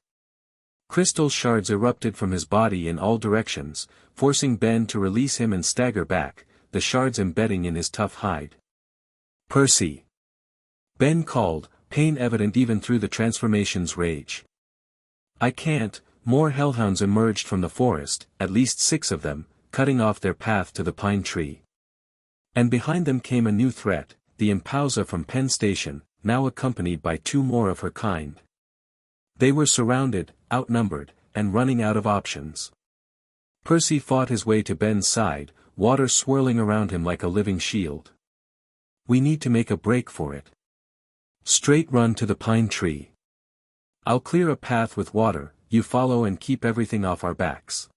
Crystal shards erupted from his body in all directions, forcing Ben to release him and stagger back, the shards embedding in his tough hide. "Percy!" Ben called, pain evident even through the transformation's rage. "I can't." More hellhounds emerged from the forest, at least 6 of them, cutting off their path to the pine tree. And behind them came a new threat, the Impausa from Penn Station, now accompanied by 2 more of her kind. They were surrounded, outnumbered, and running out of options. Percy fought his way to Ben's side, water swirling around him like a living shield. "We need to make a break for it. Straight run to the pine tree. I'll clear a path with water, you follow and keep everything off our backs."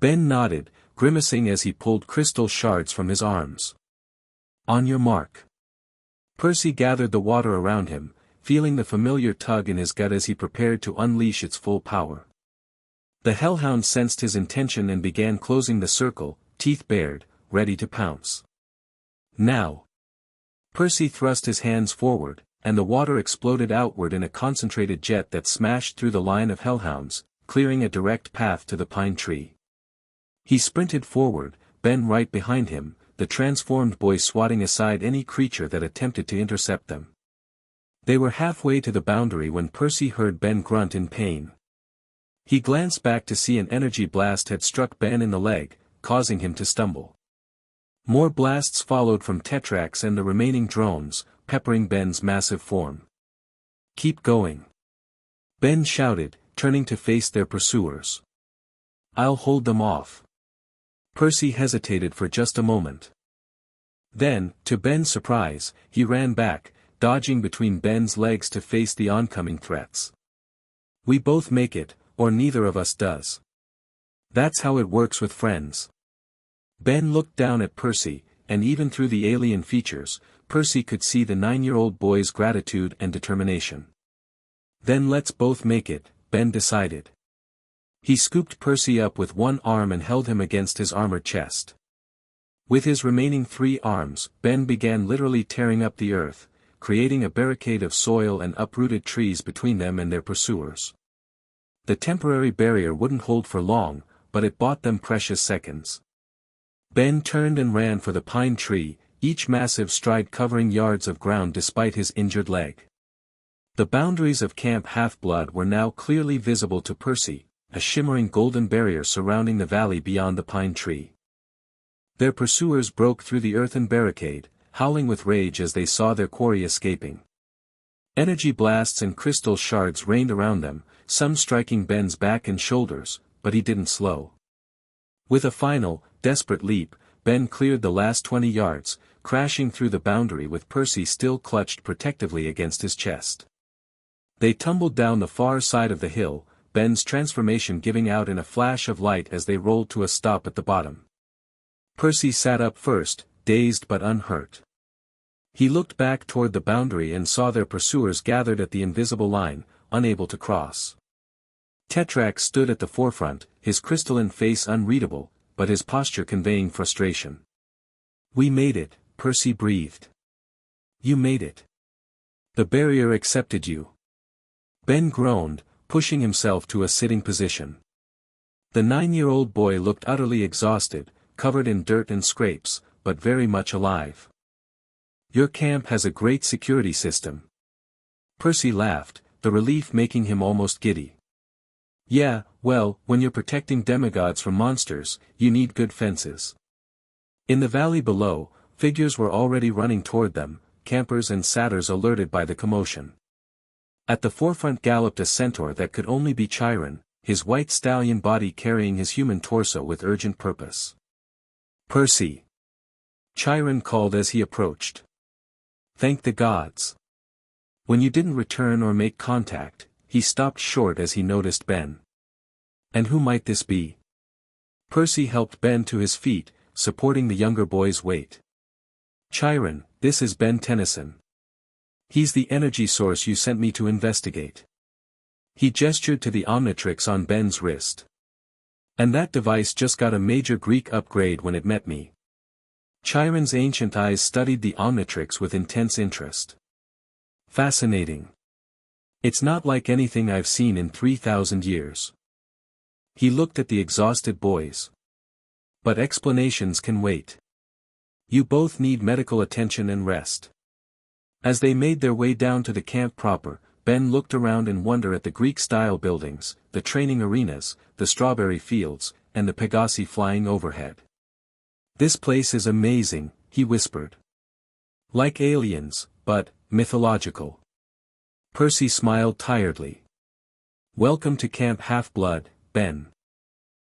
Ben nodded, grimacing as he pulled crystal shards from his arms. "On your mark." Percy gathered the water around him, feeling the familiar tug in his gut as he prepared to unleash its full power. The hellhound sensed his intention and began closing the circle, teeth bared, ready to pounce. "Now!" Percy thrust his hands forward, and the water exploded outward in a concentrated jet that smashed through the line of hellhounds, clearing a direct path to the pine tree. He sprinted forward, Ben right behind him, the transformed boy swatting aside any creature that attempted to intercept them. They were halfway to the boundary when Percy heard Ben grunt in pain. He glanced back to see an energy blast had struck Ben in the leg, causing him to stumble. More blasts followed from Tetrax and the remaining drones, peppering Ben's massive form. "Keep going!" Ben shouted, turning to face their pursuers. "I'll hold them off." Percy hesitated for just a moment. Then, to Ben's surprise, he ran back, dodging between Ben's legs to face the oncoming threats. "We both make it, or neither of us does. That's how it works with friends." Ben looked down at Percy, and even through the alien features, Percy could see the 9-year-old boy's gratitude and determination. "Then let's both make it," Ben decided. He scooped Percy up with one arm and held him against his armored chest. With his remaining 3 arms, Ben began literally tearing up the earth, creating a barricade of soil and uprooted trees between them and their pursuers. The temporary barrier wouldn't hold for long, but it bought them precious seconds. Ben turned and ran for the pine tree, each massive stride covering yards of ground despite his injured leg. The boundaries of Camp Half-Blood were now clearly visible to Percy, a shimmering golden barrier surrounding the valley beyond the pine tree. Their pursuers broke through the earthen barricade, howling with rage as they saw their quarry escaping. Energy blasts and crystal shards rained around them, some striking Ben's back and shoulders, but he didn't slow. With a final, desperate leap, Ben cleared the last 20 yards, crashing through the boundary with Percy still clutched protectively against his chest. They tumbled down the far side of the hill, Ben's transformation giving out in a flash of light as they rolled to a stop at the bottom. Percy sat up first, dazed but unhurt. He looked back toward the boundary and saw their pursuers gathered at the invisible line, unable to cross. Tetrax stood at the forefront, his crystalline face unreadable, but his posture conveying frustration. "We made it," Percy breathed. "You made it. The barrier accepted you." Ben groaned, pushing himself to a sitting position. The 9-year-old boy looked utterly exhausted, covered in dirt and scrapes, but very much alive. "Your camp has a great security system." Percy laughed, the relief making him almost giddy. "Yeah, well, when you're protecting demigods from monsters, you need good fences." In the valley below, figures were already running toward them, campers and satyrs alerted by the commotion. At the forefront galloped a centaur that could only be Chiron, his white stallion body carrying his human torso with urgent purpose. "Percy!" Chiron called as he approached. "Thank the gods." When you didn't return or make contact, he stopped short as he noticed Ben. "And who might this be?" Percy helped Ben to his feet, supporting the younger boy's weight. "Chiron, this is Ben Tennyson. He's the energy source you sent me to investigate." He gestured to the Omnitrix on Ben's wrist. "And that device just got a major Greek upgrade when it met me." Chiron's ancient eyes studied the Omnitrix with intense interest. "Fascinating. It's not like anything I've seen in 3,000 years." He looked at the exhausted boys. "But explanations can wait. You both need medical attention and rest." As they made their way down to the camp proper, Ben looked around in wonder at the Greek-style buildings, the training arenas, the strawberry fields, and the Pegasi flying overhead. "This place is amazing," he whispered. "Like aliens, but mythological." Percy smiled tiredly. "Welcome to Camp Half-Blood, Ben.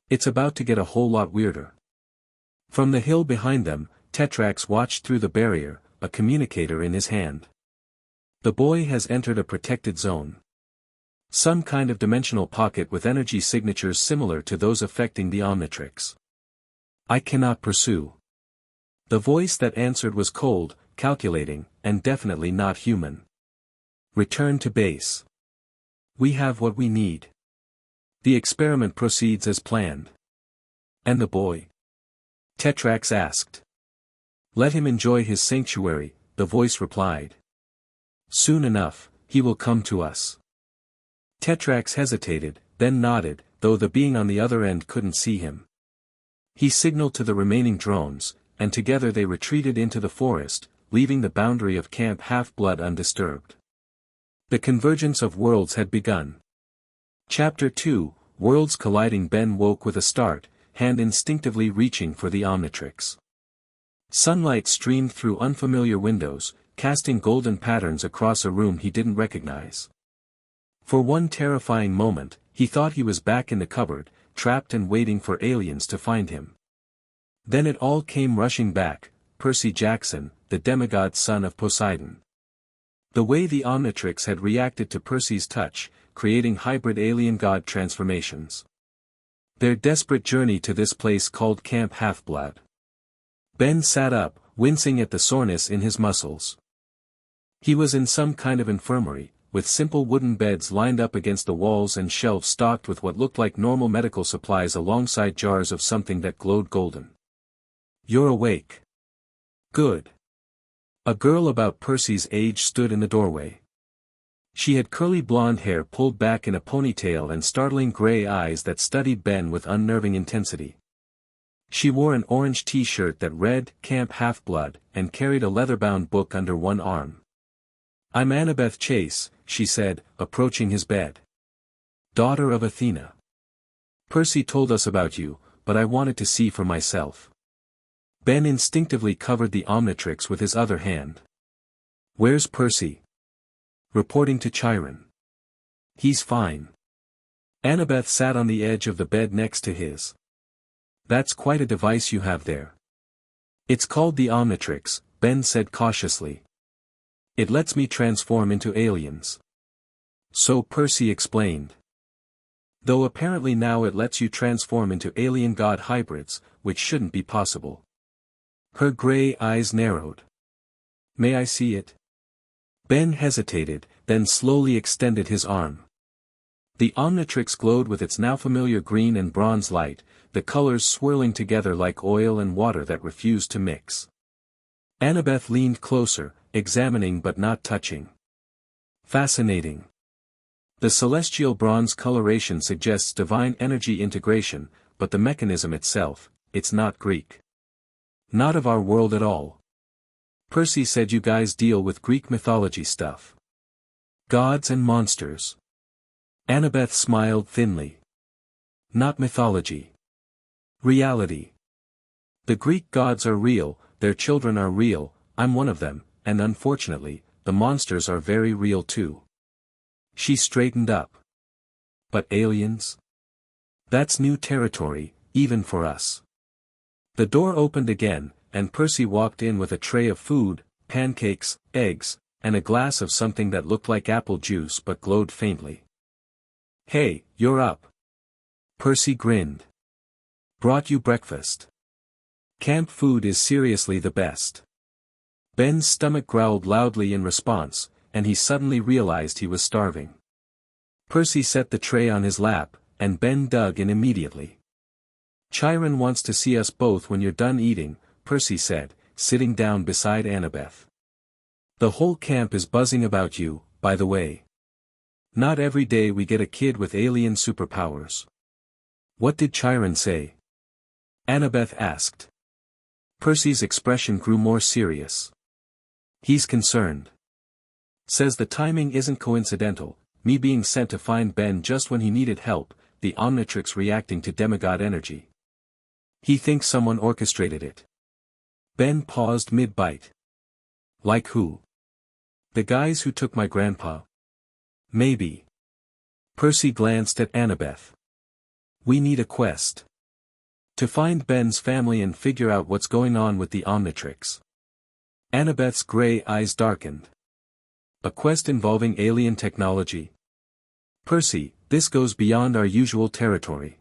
It's about to get a whole lot weirder." From the hill behind them, Tetrax watched through the barrier, a communicator in his hand. "The boy has entered a protected zone. Some kind of dimensional pocket with energy signatures similar to those affecting the Omnitrix. I cannot pursue." The voice that answered was cold, calculating, and definitely not human. "Return to base. We have what we need. The experiment proceeds as planned." "And the boy?" Tetrax asked. "Let him enjoy his sanctuary," the voice replied. "Soon enough, he will come to us." Tetrax hesitated, then nodded, though the being on the other end couldn't see him. He signaled to the remaining drones, and together they retreated into the forest, leaving the boundary of Camp Half-Blood undisturbed. The convergence of worlds had begun. Chapter 2, Worlds Colliding. Ben woke with a start, hand instinctively reaching for the Omnitrix. Sunlight streamed through unfamiliar windows, casting golden patterns across a room he didn't recognize. For one terrifying moment, he thought he was back in the cupboard, trapped and waiting for aliens to find him. Then it all came rushing back, Percy Jackson, the demigod son of Poseidon. The way the Omnitrix had reacted to Percy's touch, creating hybrid alien god transformations. Their desperate journey to this place called Camp Half-Blood. Ben sat up, wincing at the soreness in his muscles. He was in some kind of infirmary, with simple wooden beds lined up against the walls and shelves stocked with what looked like normal medical supplies alongside jars of something that glowed golden. "You're awake. Good." A girl about Percy's age stood in the doorway. She had curly blonde hair pulled back in a ponytail and startling gray eyes that studied Ben with unnerving intensity. She wore an orange t-shirt that read, "Camp Half-Blood," and carried a leather-bound book under one arm. "I'm Annabeth Chase," she said, approaching his bed. "Daughter of Athena. Percy told us about you, but I wanted to see for myself." Ben instinctively covered the Omnitrix with his other hand. "Where's Percy?" "Reporting to Chiron. He's fine." Annabeth sat on the edge of the bed next to his. "That's quite a device you have there." "It's called the Omnitrix," Ben said cautiously. "It lets me transform into aliens." "So Percy explained. Though apparently now it lets you transform into alien god hybrids, which shouldn't be possible." Her gray eyes narrowed. "May I see it?" Ben hesitated, then slowly extended his arm. The Omnitrix glowed with its now familiar green and bronze light, the colors swirling together like oil and water that refused to mix. Annabeth leaned closer, examining but not touching. "Fascinating. The celestial bronze coloration suggests divine energy integration, but the mechanism itself, it's not Greek. Not of our world at all. Percy said you guys deal with Greek mythology stuff. Gods and monsters." Annabeth smiled thinly. "Not mythology. Reality. The Greek gods are real, their children are real, I'm one of them, and unfortunately, the monsters are very real too." She straightened up. "But aliens? That's new territory, even for us." The door opened again, and Percy walked in with a tray of food, pancakes, eggs, and a glass of something that looked like apple juice but glowed faintly. "Hey, you're up." Percy grinned. "Brought you breakfast. Camp food is seriously the best." Ben's stomach growled loudly in response, and he suddenly realized he was starving. Percy set the tray on his lap, and Ben dug in immediately. "Chiron wants to see us both when you're done eating," Percy said, sitting down beside Annabeth. "The whole camp is buzzing about you, by the way. Not every day we get a kid with alien superpowers." "What did Chiron say?" Annabeth asked. Percy's expression grew more serious. "He's concerned. Says the timing isn't coincidental, me being sent to find Ben just when he needed help, the Omnitrix reacting to demigod energy. He thinks someone orchestrated it." Ben paused mid-bite. "Like who?" "The guys who took my grandpa." "Maybe." Percy glanced at Annabeth. "We need a quest. To find Ben's family and figure out what's going on with the Omnitrix." Annabeth's gray eyes darkened. "A quest involving alien technology? Percy, this goes beyond our usual territory.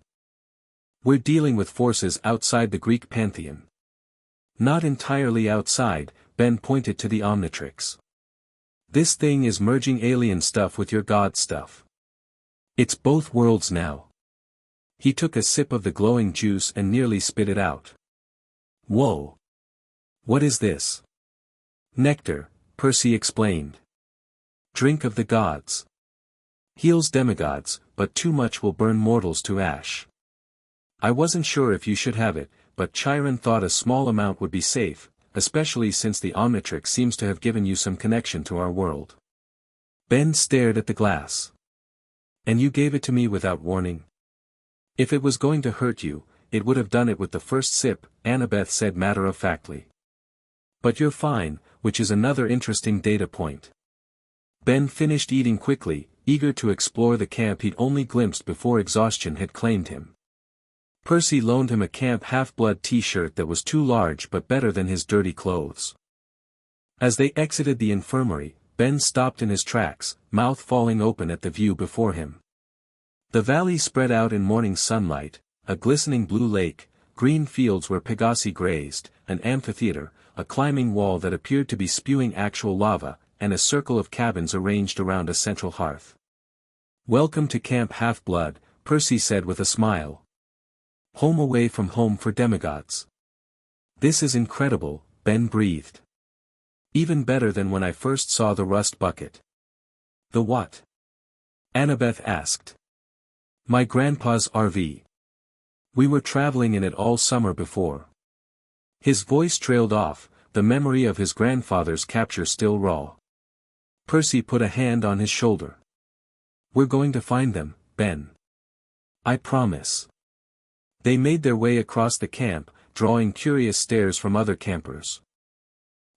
We're dealing with forces outside the Greek pantheon." "Not entirely outside," Ben pointed to the Omnitrix. "This thing is merging alien stuff with your god stuff. It's both worlds now." He took a sip of the glowing juice and nearly spit it out. "Whoa! What is this?" "Nectar," Percy explained. "Drink of the gods. Heals demigods, but too much will burn mortals to ash. I wasn't sure if you should have it, but Chiron thought a small amount would be safe, especially since the Omnitrix seems to have given you some connection to our world." Ben stared at the glass. "And you gave it to me without warning?" "If it was going to hurt you, it would have done it with the first sip," Annabeth said matter-of-factly. "But you're fine, which is another interesting data point." Ben finished eating quickly, eager to explore the camp he'd only glimpsed before exhaustion had claimed him. Percy loaned him a Camp Half-Blood t-shirt that was too large but better than his dirty clothes. As they exited the infirmary, Ben stopped in his tracks, mouth falling open at the view before him. The valley spread out in morning sunlight, a glistening blue lake, green fields where Pegasi grazed, an amphitheater, a climbing wall that appeared to be spewing actual lava, and a circle of cabins arranged around a central hearth. "Welcome to Camp Half-Blood," Percy said with a smile. "Home away from home for demigods." "This is incredible," Ben breathed. "Even better than when I first saw the rust bucket." "The what?" Annabeth asked. "My grandpa's RV. We were traveling in it all summer before." His voice trailed off, the memory of his grandfather's capture still raw. Percy put a hand on his shoulder. "We're going to find them, Ben. I promise." They made their way across the camp, drawing curious stares from other campers.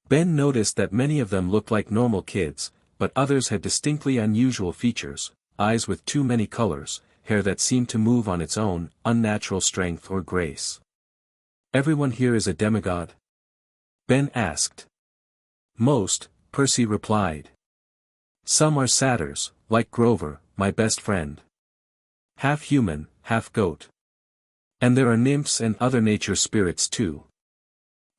Ben noticed that many of them looked like normal kids, but others had distinctly unusual features, eyes with too many colors, hair that seemed to move on its own, unnatural strength or grace. "Everyone here is a demigod?" Ben asked. "Most," Percy replied. "Some are satyrs, like Grover, my best friend. Half human, half goat. And there are nymphs and other nature spirits too."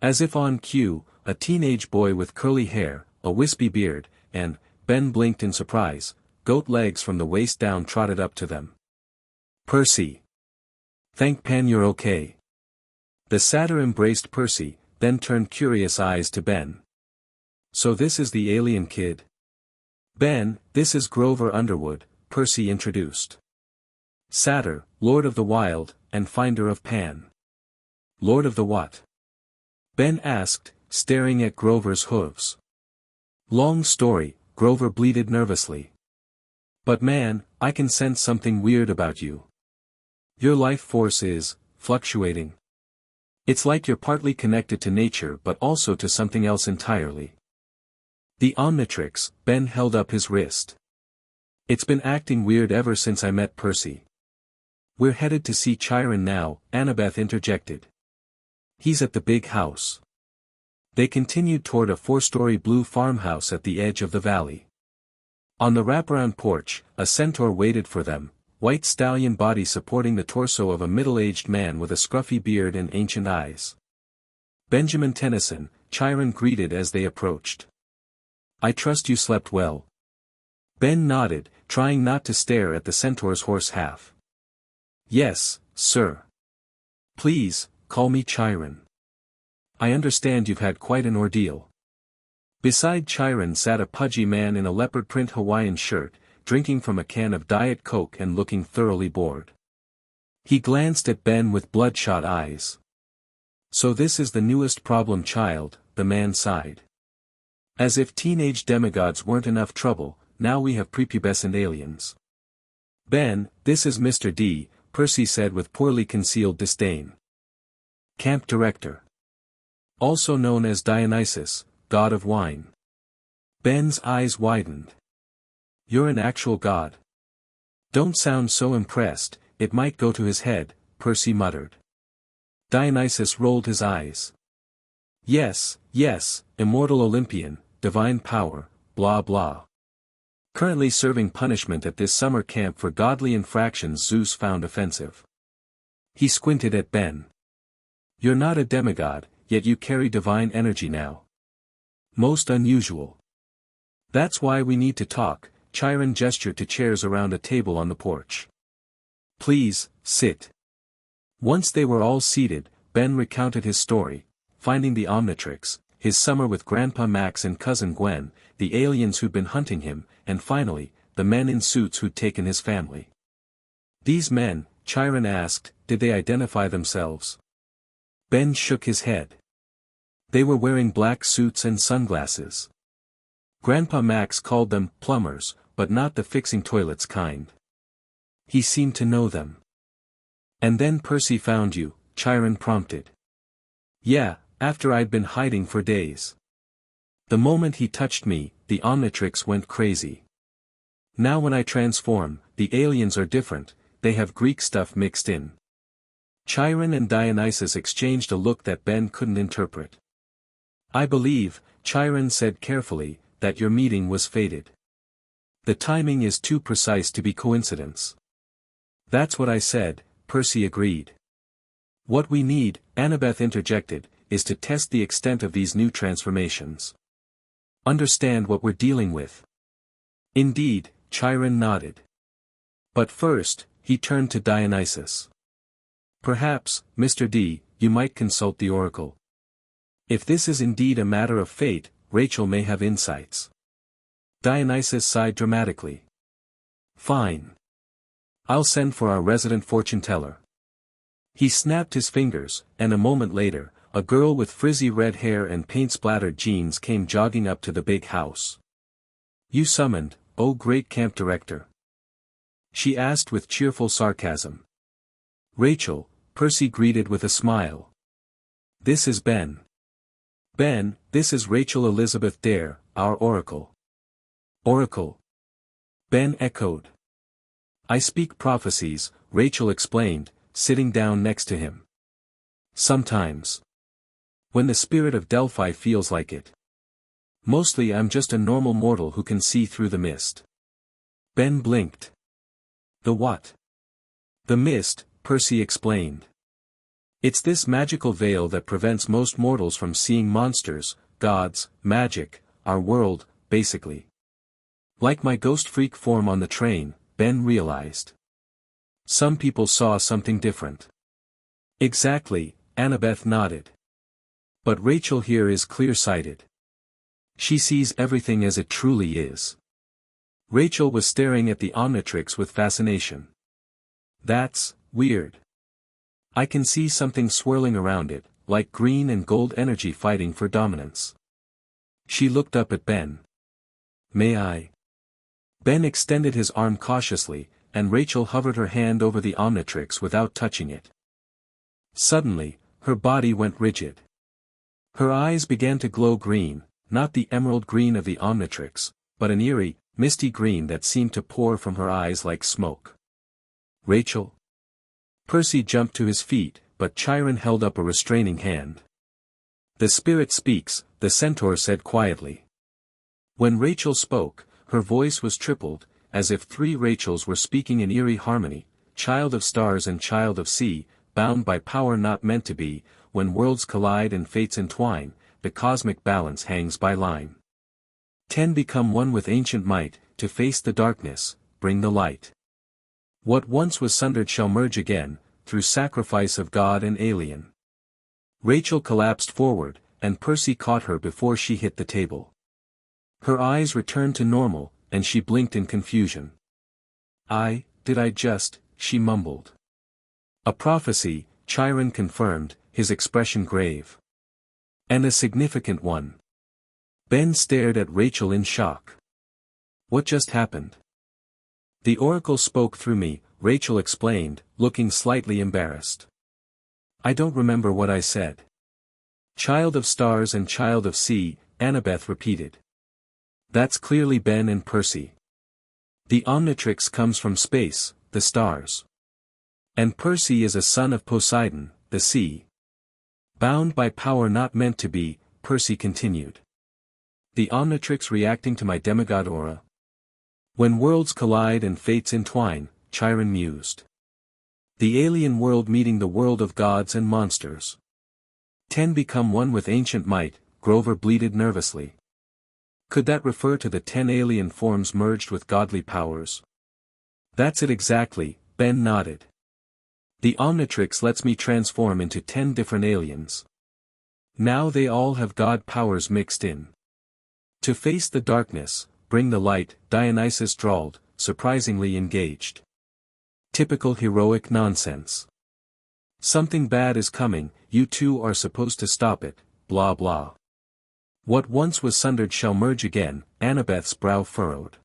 As if on cue, a teenage boy with curly hair, a wispy beard, and, Ben blinked in surprise, goat legs from the waist down trotted up to them. "Percy. Thank Pan you're okay." The satyr embraced Percy, then turned curious eyes to Ben. "So this is the alien kid?" "Ben, this is Grover Underwood," Percy introduced. "Satyr, Lord of the Wild, and finder of Pan." "Lord of the what?" Ben asked, staring at Grover's hooves. "Long story," Grover bleated nervously. "But man, I can sense something weird about you. Your life force is fluctuating. It's like you're partly connected to nature but also to something else entirely." "The Omnitrix," Ben held up his wrist. "It's been acting weird ever since I met Percy." "We're headed to see Chiron now," Annabeth interjected. "He's at the big house." They continued toward a 4-story blue farmhouse at the edge of the valley. On the wraparound porch, a centaur waited for them, white stallion body supporting the torso of a middle-aged man with a scruffy beard and ancient eyes. "Benjamin Tennyson," Chiron greeted as they approached. "I trust you slept well." Ben nodded, trying not to stare at the centaur's horse half. "Yes, sir. Please, call me Chiron. I understand you've had quite an ordeal." Beside Chiron sat a pudgy man in a leopard print Hawaiian shirt, drinking from a can of Diet Coke and looking thoroughly bored. He glanced at Ben with bloodshot eyes. "So this is the newest problem child," the man sighed. "As if teenage demigods weren't enough trouble, now we have prepubescent aliens." "Ben, this is Mr. D," Percy said with poorly concealed disdain. "Camp director. Also known as Dionysus, god of wine." Ben's eyes widened. "You're an actual god." "Don't sound so impressed, it might go to his head," Percy muttered. Dionysus rolled his eyes. Yes, immortal Olympian, divine power, blah blah. Currently serving punishment at this summer camp for godly infractions Zeus found offensive." He squinted at Ben. "You're not a demigod, yet you carry divine energy now. Most unusual. That's why we need to talk." Chiron gestured to chairs around a table on the porch. "Please, sit." Once they were all seated, Ben recounted his story, finding the Omnitrix, his summer with Grandpa Max and Cousin Gwen, the aliens who'd been hunting him, and finally, the men in suits who'd taken his family. "These men," Chiron asked, "did they identify themselves?" Ben shook his head. "They were wearing black suits and sunglasses. Grandpa Max called them plumbers, but not the fixing toilets kind. He seemed to know them." "And then Percy found you," Chiron prompted. "Yeah, after I'd been hiding for days. The moment he touched me, the Omnitrix went crazy. Now when I transform, the aliens are different, they have Greek stuff mixed in. Chiron and Dionysus exchanged a look that Ben couldn't interpret. I believe, Chiron said carefully, that your meeting was fated. The timing is too precise to be coincidence. That's what I said, Percy agreed. What we need, Annabeth interjected, is to test the extent of these new transformations. Understand what we're dealing with. Indeed, Chiron nodded. But first, he turned to Dionysus. Perhaps, Mr. D, you might consult the oracle. If this is indeed a matter of fate, Rachel may have insights. Dionysus sighed dramatically. Fine. I'll send for our resident fortune-teller. He snapped his fingers, and a moment later, a girl with frizzy red hair and paint-splattered jeans came jogging up to the big house. You summoned, oh great camp director? She asked with cheerful sarcasm. Rachel, Percy greeted with a smile. This is Ben. Ben, this is Rachel Elizabeth Dare, our oracle. Oracle? Ben echoed. I speak prophecies, Rachel explained, sitting down next to him. Sometimes. When the spirit of Delphi feels like it. Mostly I'm just a normal mortal who can see through the mist. Ben blinked. The what? The mist, Percy explained. It's this magical veil that prevents most mortals from seeing monsters, gods, magic, our world, basically. Like my ghost freak form on the train, Ben realized. Some people saw something different. Exactly, Annabeth nodded. But Rachel here is clear-sighted. She sees everything as it truly is. Rachel was staring at the Omnitrix with fascination. That's weird. I can see something swirling around it, like green and gold energy fighting for dominance. She looked up at Ben. May I? Ben extended his arm cautiously, and Rachel hovered her hand over the Omnitrix without touching it. Suddenly, her body went rigid. Her eyes began to glow green, not the emerald green of the Omnitrix, but an eerie, misty green that seemed to pour from her eyes like smoke. Rachel? Percy jumped to his feet, but Chiron held up a restraining hand. The spirit speaks, the centaur said quietly. When Rachel spoke, her voice was tripled, as if three Rachels were speaking in eerie harmony, child of stars and child of sea, bound by power not meant to be, when worlds collide and fates entwine, the cosmic balance hangs by line. 10 Become one with ancient might, to face the darkness, bring the light. What once was sundered shall merge again, through sacrifice of God and alien. Rachel collapsed forward, and Percy caught her before she hit the table. Her eyes returned to normal, and she blinked in confusion. She mumbled. A prophecy, Chiron confirmed, his expression grave. And a significant one. Ben stared at Rachel in shock. What just happened? The oracle spoke through me, Rachel explained, looking slightly embarrassed. I don't remember what I said. Child of stars and child of sea, Annabeth repeated. That's clearly Ben and Percy. The Omnitrix comes from space, the stars. And Percy is a son of Poseidon, the sea. Bound by power not meant to be, Percy continued. The Omnitrix reacting to my demigod aura. When worlds collide and fates entwine, Chiron mused. The alien world meeting the world of gods and monsters. 10 Become one with ancient might, Grover bleated nervously. Could that refer to the 10 alien forms merged with godly powers? That's it exactly, Ben nodded. The Omnitrix lets me transform into 10 different aliens. Now they all have god powers mixed in. To face the darkness, bring the light, Dionysus drawled, surprisingly engaged. Typical heroic nonsense. Something bad is coming, you two are supposed to stop it, blah blah. What once was sundered shall merge again, Annabeth's brow furrowed.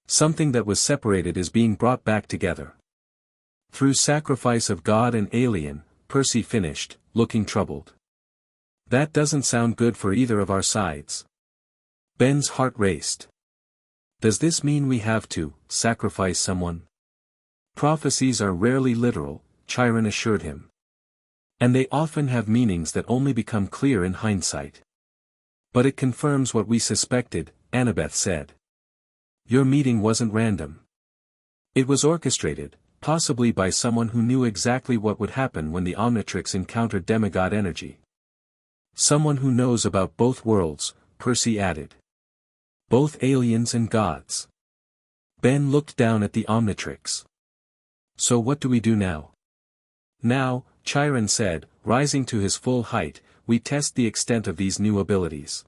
Something that was separated is being brought back together. Through sacrifice of God and alien, Percy finished, looking troubled. That doesn't sound good for either of our sides. Ben's heart raced. Does this mean we have to sacrifice someone? Prophecies are rarely literal, Chiron assured him. And they often have meanings that only become clear in hindsight. But it confirms what we suspected, Annabeth said. Your meeting wasn't random. It was orchestrated, possibly by someone who knew exactly what would happen when the Omnitrix encountered demigod energy. Someone who knows about both worlds, Percy added. Both aliens and gods. Ben looked down at the Omnitrix. So what do we do now? Now, Chiron said, rising to his full height, we test the extent of these new abilities.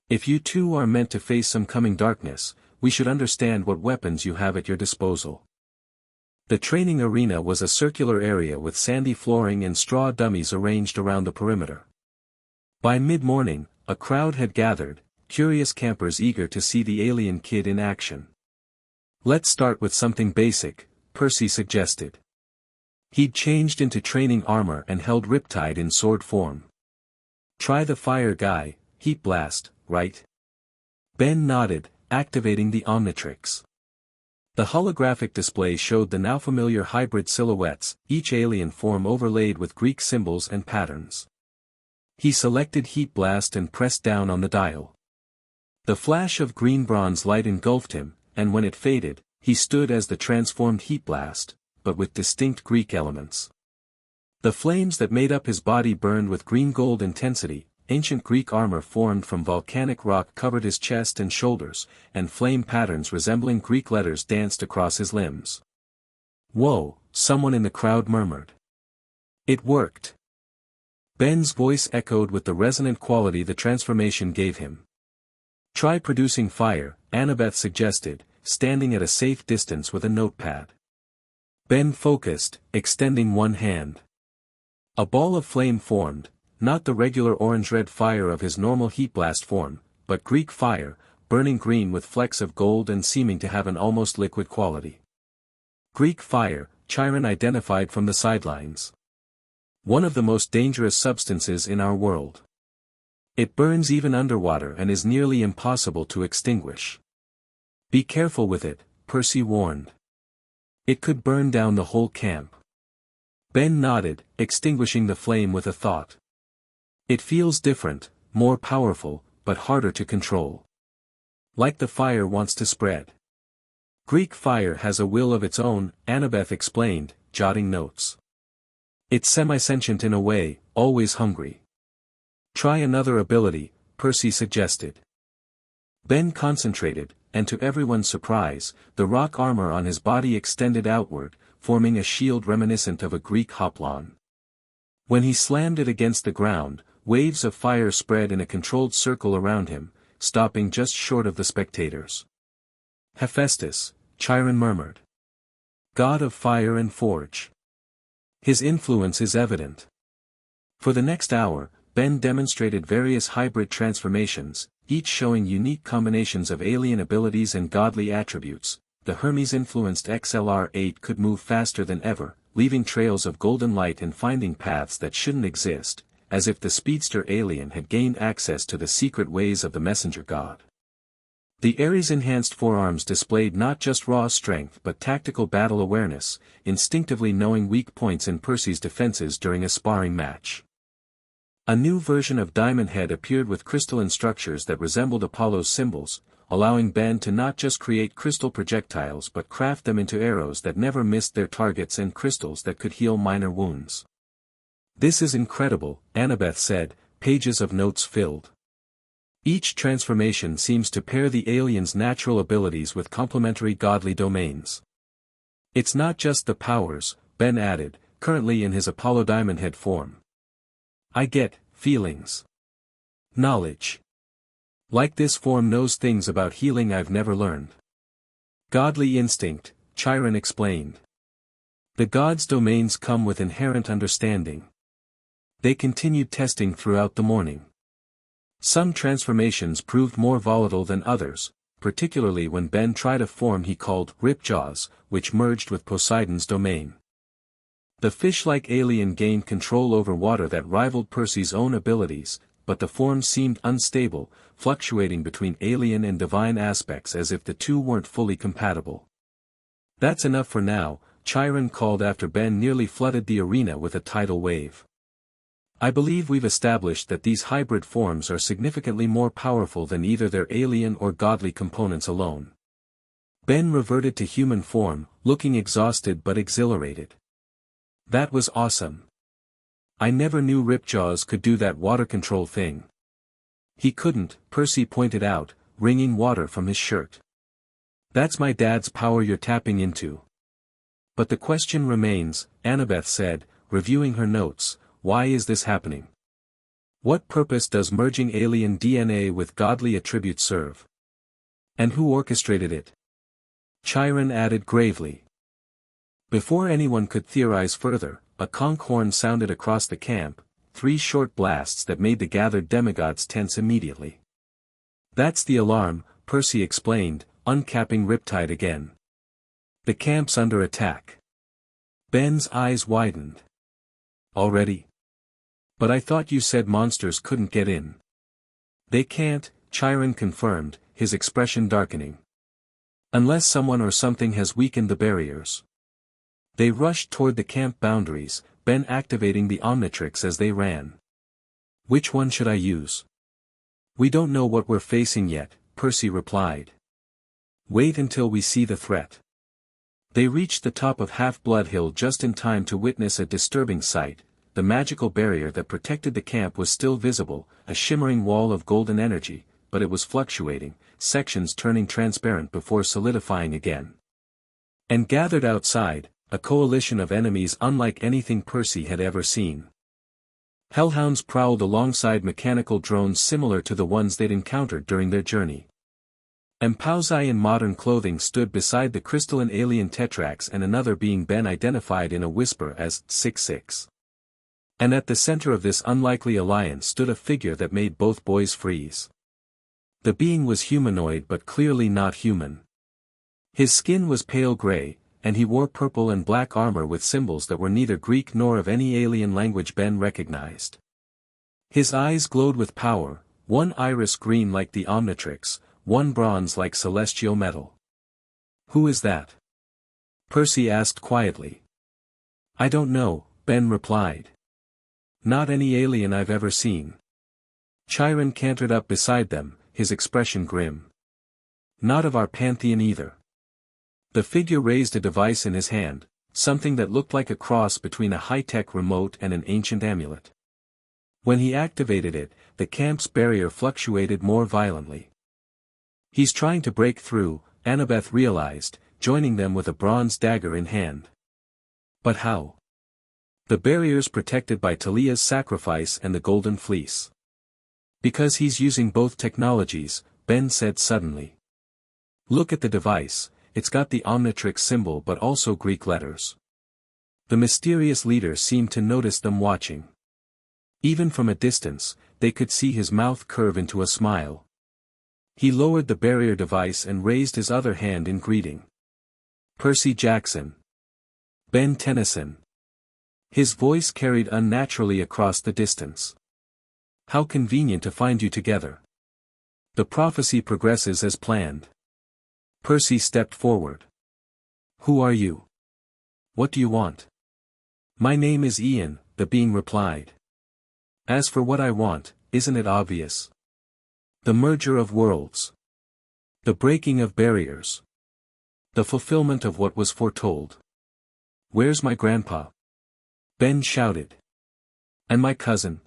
If you two are meant to face some coming darkness, we should understand what weapons you have at your disposal. The training arena was a circular area with sandy flooring and straw dummies arranged around the perimeter. By mid-morning, a crowd had gathered, curious campers eager to see the alien kid in action. Let's start with something basic, Percy suggested. He'd changed into training armor and held Riptide in sword form. Try the fire guy, heat blast, right? Ben nodded, activating the Omnitrix. The holographic display showed the now familiar hybrid silhouettes, each alien form overlaid with Greek symbols and patterns. He selected heat blast and pressed down on the dial. The flash of green bronze light engulfed him, and when it faded, he stood as the transformed heat blast, but with distinct Greek elements. The flames that made up his body burned with green-gold intensity, ancient Greek armor formed from volcanic rock covered his chest and shoulders, and flame patterns resembling Greek letters danced across his limbs. Whoa, someone in the crowd murmured. It worked. Ben's voice echoed with the resonant quality the transformation gave him. Try producing fire, Annabeth suggested, standing at a safe distance with a notepad. Ben focused, extending one hand. A ball of flame formed, not the regular orange-red fire of his normal heat blast form, but Greek fire, burning green with flecks of gold and seeming to have an almost liquid quality. Greek fire, Chiron identified from the sidelines. One of the most dangerous substances in our world. It burns even underwater and is nearly impossible to extinguish. Be careful with it, Percy warned. It could burn down the whole camp. Ben nodded, extinguishing the flame with a thought. It feels different, more powerful, but harder to control. Like the fire wants to spread. Greek fire has a will of its own, Annabeth explained, jotting notes. It's semi-sentient in a way, always hungry. Try another ability, Percy suggested. Ben concentrated, and to everyone's surprise, the rock armor on his body extended outward, forming a shield reminiscent of a Greek hoplon. When he slammed it against the ground, waves of fire spread in a controlled circle around him, stopping just short of the spectators. Hephaestus, Chiron murmured. God of fire and forge. His influence is evident. For the next hour, Ben demonstrated various hybrid transformations, each showing unique combinations of alien abilities and godly attributes. The Hermes-influenced XLR-8 could move faster than ever, leaving trails of golden light and finding paths that shouldn't exist, as if the speedster alien had gained access to the secret ways of the messenger god. The Ares-enhanced forearms displayed not just raw strength but tactical battle awareness, instinctively knowing weak points in Percy's defenses during a sparring match. A new version of Diamond Head appeared with crystalline structures that resembled Apollo's symbols, allowing Ben to not just create crystal projectiles but craft them into arrows that never missed their targets and crystals that could heal minor wounds. This is incredible, Annabeth said, pages of notes filled. Each transformation seems to pair the alien's natural abilities with complementary godly domains. It's not just the powers, Ben added, currently in his Apollo Diamond Head form. I get feelings. Knowledge. Like this form knows things about healing I've never learned. Godly instinct, Chiron explained. The gods' domains come with inherent understanding. They continued testing throughout the morning. Some transformations proved more volatile than others, particularly when Ben tried a form he called Ripjaws, which merged with Poseidon's domain. The fish-like alien gained control over water that rivaled Percy's own abilities, but the forms seemed unstable, fluctuating between alien and divine aspects as if the two weren't fully compatible. "That's enough for now," Chiron called after Ben nearly flooded the arena with a tidal wave. "I believe we've established that these hybrid forms are significantly more powerful than either their alien or godly components alone." Ben reverted to human form, looking exhausted but exhilarated. "That was awesome. I never knew Ripjaws could do that water control thing." "He couldn't," Percy pointed out, wringing water from his shirt. "That's my dad's power you're tapping into." "But the question remains," Annabeth said, reviewing her notes, "why is this happening? What purpose does merging alien DNA with godly attributes serve? And who orchestrated it?" Chiron added gravely. Before anyone could theorize further, a conch horn sounded across the camp, 3 short blasts that made the gathered demigods tense immediately. "That's the alarm," Percy explained, uncapping Riptide again. "The camp's under attack." Ben's eyes widened. "Already? But I thought you said monsters couldn't get in." "They can't," Chiron confirmed, his expression darkening. "Unless someone or something has weakened the barriers." They rushed toward the camp boundaries, Ben activating the Omnitrix as they ran. "Which one should I use?" "We don't know what we're facing yet," Percy replied. "Wait until we see the threat." They reached the top of Half-Blood Hill just in time to witness a disturbing sight. The magical barrier that protected the camp was still visible, a shimmering wall of golden energy, but it was fluctuating, sections turning transparent before solidifying again. And gathered outside, a coalition of enemies unlike anything Percy had ever seen. Hellhounds prowled alongside mechanical drones similar to the ones they'd encountered during their journey. Mpauzai in modern clothing stood beside the crystalline alien Tetrax, and another being Ben identified in a whisper as 66. And at the center of this unlikely alliance stood a figure that made both boys freeze. The being was humanoid but clearly not human. His skin was pale gray, and he wore purple and black armor with symbols that were neither Greek nor of any alien language Ben recognized. His eyes glowed with power, one iris green like the Omnitrix, one bronze like celestial metal. "Who is that?" Percy asked quietly. "I don't know," Ben replied. "Not any alien I've ever seen." Chiron cantered up beside them, his expression grim. "Not of our pantheon either." The figure raised a device in his hand, something that looked like a cross between a high-tech remote and an ancient amulet. When he activated it, the camp's barrier fluctuated more violently. "He's trying to break through," Annabeth realized, joining them with a bronze dagger in hand. "But how?" "The barrier's protected by Talia's sacrifice and the Golden Fleece." "Because he's using both technologies," Ben said suddenly. "Look at the device. It's got the Omnitrix symbol but also Greek letters." The mysterious leader seemed to notice them watching. Even from a distance, they could see his mouth curve into a smile. He lowered the barrier device and raised his other hand in greeting. "Percy Jackson. Ben Tennyson." His voice carried unnaturally across the distance. "How convenient to find you together. The prophecy progresses as planned." Percy stepped forward. "Who are you? What do you want?" "My name is Ian," the being replied. "As for what I want, isn't it obvious? The merger of worlds. The breaking of barriers. The fulfillment of what was foretold. Where's my grandpa?" Ben shouted. "And my cousin?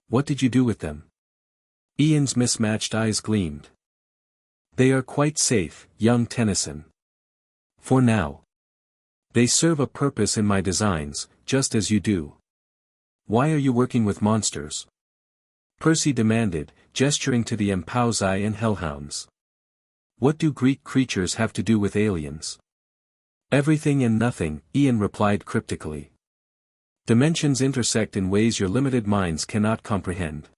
What did you do with them?" Ian's mismatched eyes gleamed. "They are quite safe, young Tennyson. For now. They serve a purpose in my designs, just as you do." "Why are you working with monsters?" Percy demanded, gesturing to the Mpauzai and Hellhounds. "What do Greek creatures have to do with aliens?" "Everything and nothing," Ian replied cryptically. "Dimensions intersect in ways your limited minds cannot comprehend.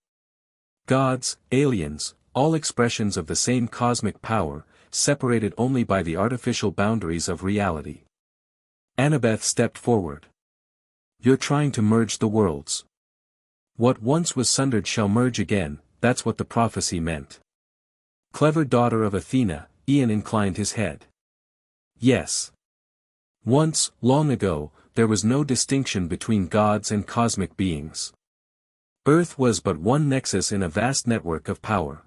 Gods, aliens, all expressions of the same cosmic power, separated only by the artificial boundaries of reality." Annabeth stepped forward. "You're trying to merge the worlds." What once was sundered shall merge again, that's what the prophecy meant. Clever daughter of Athena, Ian inclined his head. Yes. Once, long ago, there was no distinction between gods and cosmic beings. Earth was but one nexus in a vast network of power.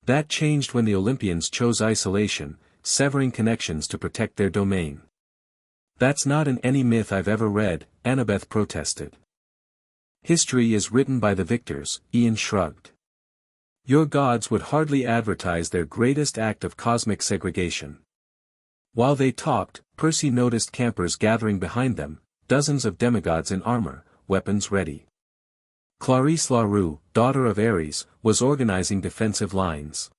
That changed when the Olympians chose isolation, severing connections to protect their domain. That's not in any myth I've ever read, Annabeth protested. History is written by the victors, Ian shrugged. Your gods would hardly advertise their greatest act of cosmic segregation. While they talked, Percy noticed campers gathering behind them, dozens of demigods in armor, weapons ready. Clarisse Larue, daughter of Ares, was organizing defensive lines.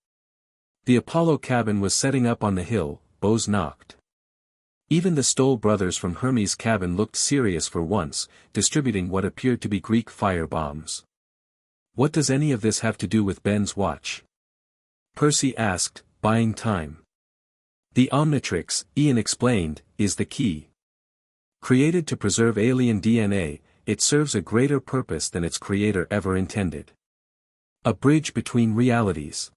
The Apollo cabin was setting up on the hill, bows knocked. Even the Stoll brothers from Hermes' cabin looked serious for once, distributing what appeared to be Greek fire bombs. What does any of this have to do with Ben's watch? Percy asked, buying time. The Omnitrix, Ian explained, is the key. Created to preserve alien DNA, it serves a greater purpose than its creator ever intended. A bridge between realities.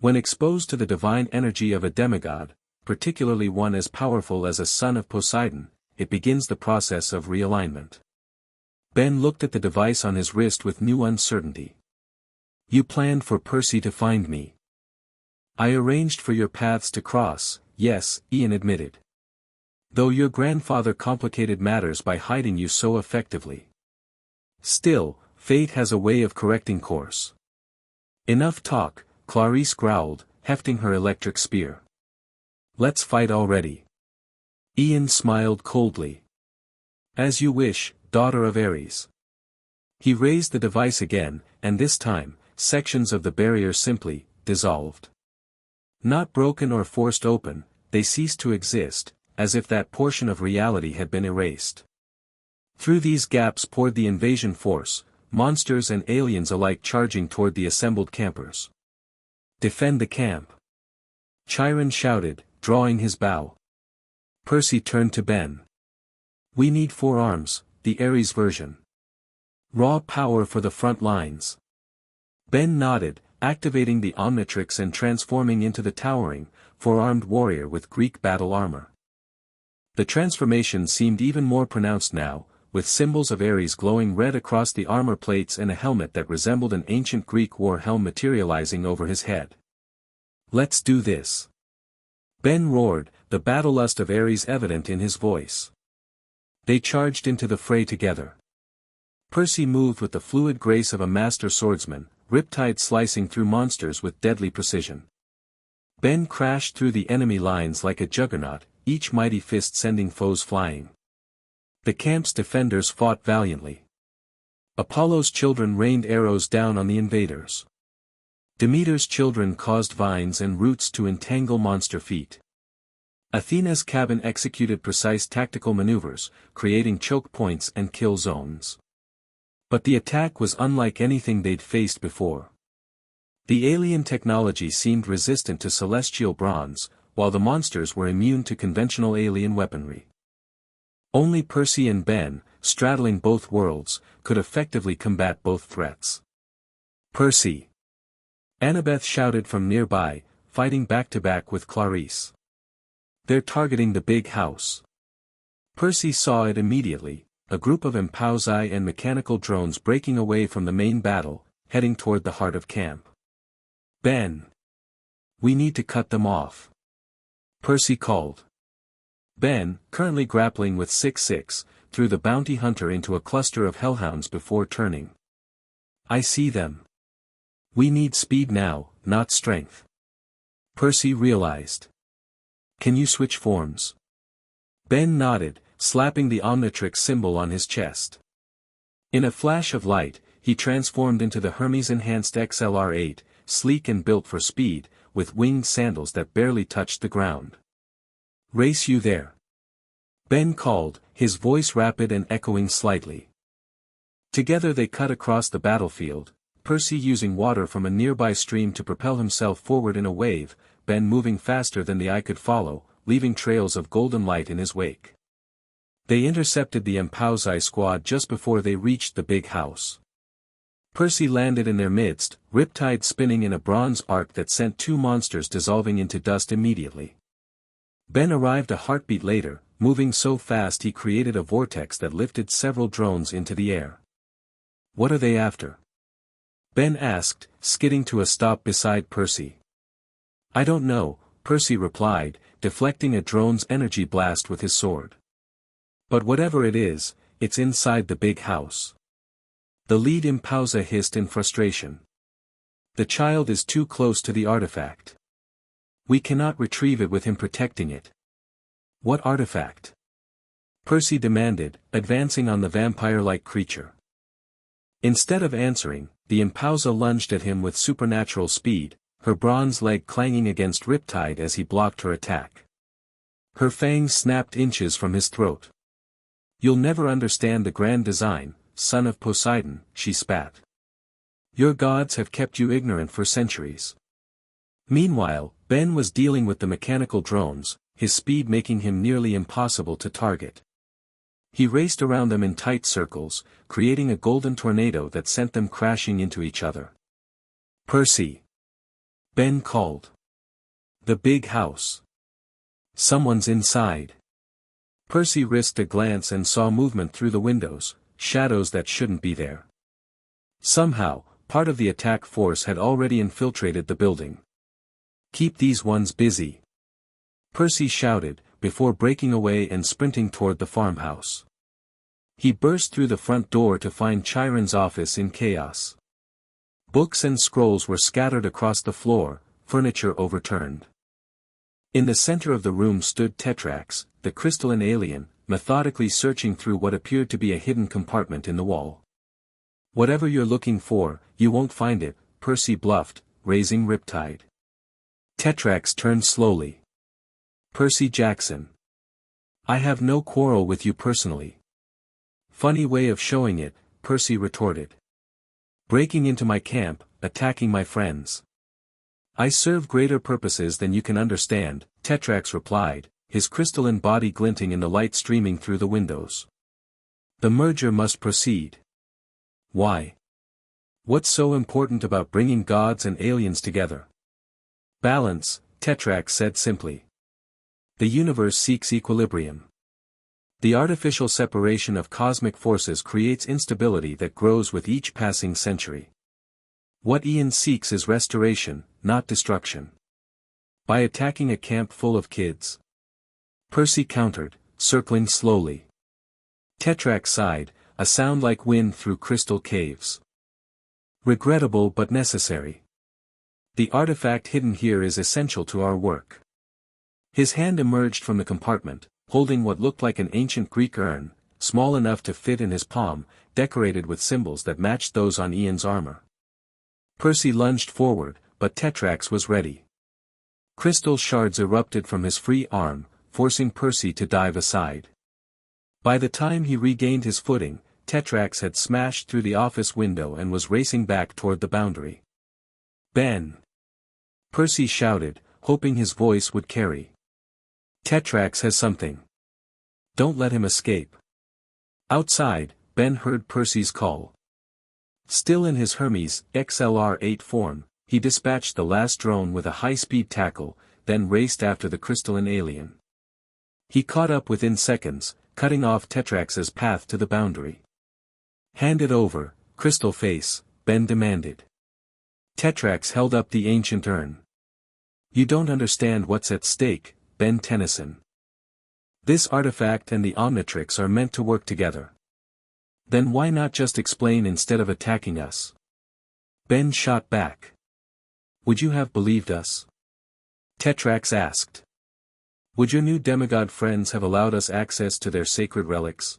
When exposed to the divine energy of a demigod, particularly one as powerful as a son of Poseidon, it begins the process of realignment. Ben looked at the device on his wrist with new uncertainty. You planned for Percy to find me. I arranged for your paths to cross, yes, Ian admitted. Though your grandfather complicated matters by hiding you so effectively. Still, fate has a way of correcting course. Enough talk, Clarisse growled, hefting her electric spear. Let's fight already. Ian smiled coldly. As you wish, daughter of Ares. He raised the device again, and this time, sections of the barrier simply dissolved. Not broken or forced open, they ceased to exist, as if that portion of reality had been erased. Through these gaps poured the invasion force, monsters and aliens alike charging toward the assembled campers. Defend the camp. Chiron shouted, drawing his bow. Percy turned to Ben. We need 4 arms, the Ares version. Raw power for the front lines. Ben nodded, activating the Omnitrix and transforming into the towering, 4-armed warrior with Greek battle armor. The transformation seemed even more pronounced now, with symbols of Ares glowing red across the armor plates and a helmet that resembled an ancient Greek war helm materializing over his head. Let's do this. Ben roared, the battlelust of Ares evident in his voice. They charged into the fray together. Percy moved with the fluid grace of a master swordsman, riptide slicing through monsters with deadly precision. Ben crashed through the enemy lines like a juggernaut, each mighty fist sending foes flying. The camp's defenders fought valiantly. Apollo's children rained arrows down on the invaders. Demeter's children caused vines and roots to entangle monster feet. Athena's cabin executed precise tactical maneuvers, creating choke points and kill zones. But the attack was unlike anything they'd faced before. The alien technology seemed resistant to celestial bronze, while the monsters were immune to conventional alien weaponry. Only Percy and Ben, straddling both worlds, could effectively combat both threats. Percy! Annabeth shouted from nearby, fighting back-to-back with Clarisse. They're targeting the big house. Percy saw it immediately, a group of impausi and mechanical drones breaking away from the main battle, heading toward the heart of camp. Ben! We need to cut them off. Percy called. Ben, currently grappling with 6-6, threw the bounty hunter into a cluster of hellhounds before turning. I see them. We need speed now, not strength. Percy realized. Can you switch forms? Ben nodded, slapping the Omnitrix symbol on his chest. In a flash of light, he transformed into the Hermes-enhanced XLR-8, sleek and built for speed, with winged sandals that barely touched the ground. Race you there. Ben called, his voice rapid and echoing slightly. Together they cut across the battlefield, Percy using water from a nearby stream to propel himself forward in a wave, Ben moving faster than the eye could follow, leaving trails of golden light in his wake. They intercepted the Impausi squad just before they reached the big house. Percy landed in their midst, Riptide spinning in a bronze arc that sent two monsters dissolving into dust immediately. Ben arrived a heartbeat later, moving so fast he created a vortex that lifted several drones into the air. "What are they after?" Ben asked, skidding to a stop beside Percy. "I don't know," Percy replied, deflecting a drone's energy blast with his sword. "But whatever it is, it's inside the big house." The lead Impausa hissed in frustration. "The child is too close to the artifact. We cannot retrieve it with him protecting it." "What artifact?" Percy demanded, advancing on the vampire-like creature. Instead of answering, the Impausa lunged at him with supernatural speed, her bronze leg clanging against Riptide as he blocked her attack. Her fangs snapped inches from his throat. "You'll never understand the grand design, son of Poseidon," she spat. "Your gods have kept you ignorant for centuries." Meanwhile, Ben was dealing with the mechanical drones, his speed making him nearly impossible to target. He raced around them in tight circles, creating a golden tornado that sent them crashing into each other. "Percy!" Ben called. "The big house. Someone's inside." Percy risked a glance and saw movement through the windows, shadows that shouldn't be there. Somehow, part of the attack force had already infiltrated the building. "Keep these ones busy," Percy shouted, before breaking away and sprinting toward the farmhouse. He burst through the front door to find Chiron's office in chaos. Books and scrolls were scattered across the floor, furniture overturned. In the center of the room stood Tetrax, the crystalline alien, methodically searching through what appeared to be a hidden compartment in the wall. "Whatever you're looking for, you won't find it," Percy bluffed, raising Riptide. Tetrax turned slowly. "Percy Jackson. I have no quarrel with you personally." "Funny way of showing it," Percy retorted. "Breaking into my camp, attacking my friends." "I serve greater purposes than you can understand," Tetrax replied, his crystalline body glinting in the light streaming through the windows. "The merger must proceed." "Why? What's so important about bringing gods and aliens together?" "Balance," Tetrax said simply. "The universe seeks equilibrium. The artificial separation of cosmic forces creates instability that grows with each passing century. What Ian seeks is restoration, not destruction." "By attacking a camp full of kids?" Percy countered, circling slowly. Tetrax sighed, a sound like wind through crystal caves. "Regrettable but necessary. The artifact hidden here is essential to our work." His hand emerged from the compartment, holding what looked like an ancient Greek urn, small enough to fit in his palm, decorated with symbols that matched those on Ian's armor. Percy lunged forward, but Tetrax was ready. Crystal shards erupted from his free arm, forcing Percy to dive aside. By the time he regained his footing, Tetrax had smashed through the office window and was racing back toward the boundary. "Ben!" Percy shouted, hoping his voice would carry. "Tetrax has something. Don't let him escape." Outside, Ben heard Percy's call. Still in his Hermes XLR-8 form, he dispatched the last drone with a high-speed tackle, then raced after the crystalline alien. He caught up within seconds, cutting off Tetrax's path to the boundary. "Hand it over, Crystal Face," Ben demanded. Tetrax held up the ancient urn. "You don't understand what's at stake, Ben Tennyson. This artifact and the Omnitrix are meant to work together. Then why not just explain instead of attacking us?" Ben shot back. "Would you have believed us?" Tetrax asked. "Would your new demigod friends have allowed us access to their sacred relics?"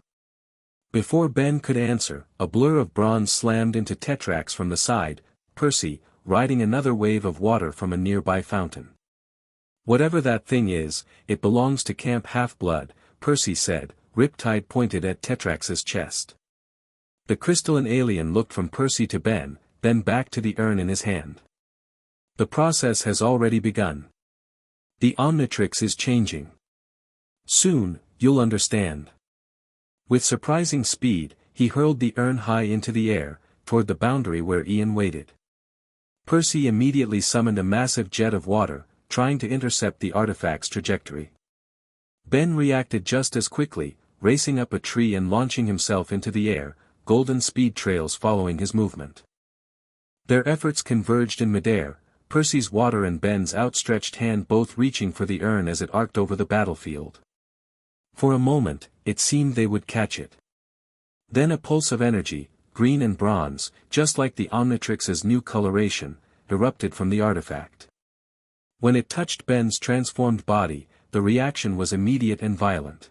Before Ben could answer, a blur of bronze slammed into Tetrax from the side, Percy, riding another wave of water from a nearby fountain. "Whatever that thing is, it belongs to Camp Half-Blood," Percy said, Riptide pointed at Tetrax's chest. The crystalline alien looked from Percy to Ben, then back to the urn in his hand. "The process has already begun. The Omnitrix is changing. Soon, you'll understand." With surprising speed, he hurled the urn high into the air, toward the boundary where Ian waited. Percy immediately summoned a massive jet of water, trying to intercept the artifact's trajectory. Ben reacted just as quickly, racing up a tree and launching himself into the air, golden speed trails following his movement. Their efforts converged in midair, Percy's water and Ben's outstretched hand both reaching for the urn as it arced over the battlefield. For a moment, it seemed they would catch it. Then a pulse of energy, green and bronze, just like the Omnitrix's new coloration, erupted from the artifact. When it touched Ben's transformed body, the reaction was immediate and violent.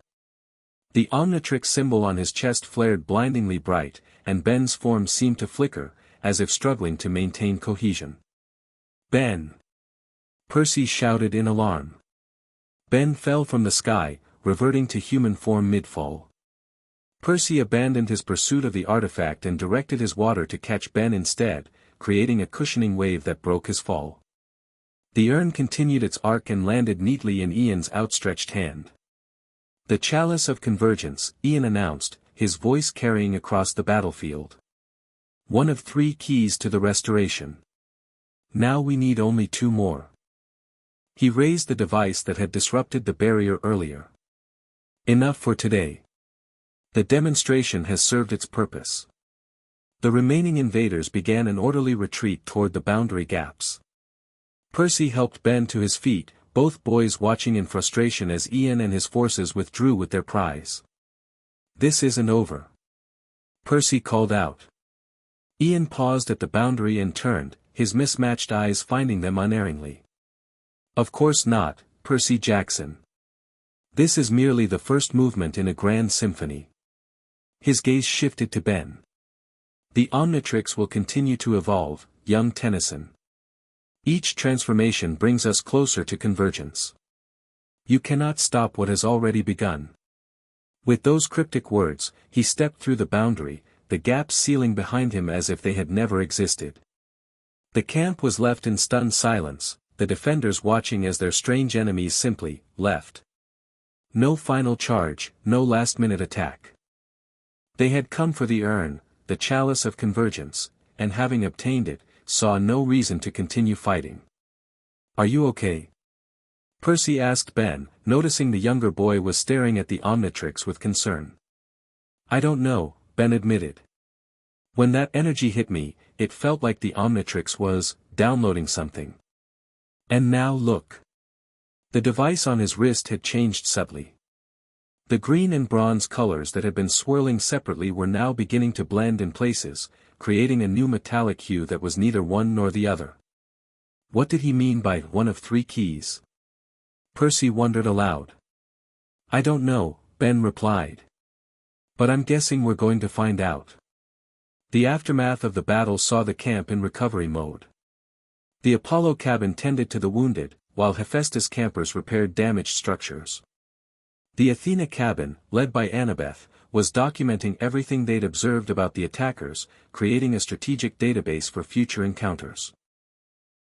The Omnitrix symbol on his chest flared blindingly bright, and Ben's form seemed to flicker, as if struggling to maintain cohesion. "Ben!" Percy shouted in alarm. Ben fell from the sky, reverting to human form mid-fall. Percy abandoned his pursuit of the artifact and directed his water to catch Ben instead, creating a cushioning wave that broke his fall. The urn continued its arc and landed neatly in Ian's outstretched hand. "The Chalice of Convergence," Ian announced, his voice carrying across the battlefield. "One of 3 keys to the restoration. Now we need only 2 more." He raised the device that had disrupted the barrier earlier. "Enough for today. The demonstration has served its purpose." The remaining invaders began an orderly retreat toward the boundary gaps. Percy helped Ben to his feet, both boys watching in frustration as Ian and his forces withdrew with their prize. "This isn't over," Percy called out. Ian paused at the boundary and turned, his mismatched eyes finding them unerringly. "Of course not, Percy Jackson. This is merely the first movement in a grand symphony." His gaze shifted to Ben. "The Omnitrix will continue to evolve, young Tennyson. Each transformation brings us closer to convergence. You cannot stop what has already begun." With those cryptic words, he stepped through the boundary, the gaps sealing behind him as if they had never existed. The camp was left in stunned silence, the defenders watching as their strange enemies simply left. No final charge, no last-minute attack. They had come for the urn, the Chalice of Convergence, and having obtained it, saw no reason to continue fighting. "Are you okay?" Percy asked Ben, noticing the younger boy was staring at the Omnitrix with concern. "I don't know," Ben admitted. "When that energy hit me, it felt like the Omnitrix was downloading something. And now look." The device on his wrist had changed subtly. The green and bronze colors that had been swirling separately were now beginning to blend in places, creating a new metallic hue that was neither one nor the other. What did he mean by "one of 3 keys"? Percy wondered aloud. "I don't know," Ben replied. "But I'm guessing we're going to find out." The aftermath of the battle saw the camp in recovery mode. The Apollo cabin tended to the wounded, while Hephaestus campers repaired damaged structures. The Athena cabin, led by Annabeth, was documenting everything they'd observed about the attackers, creating a strategic database for future encounters.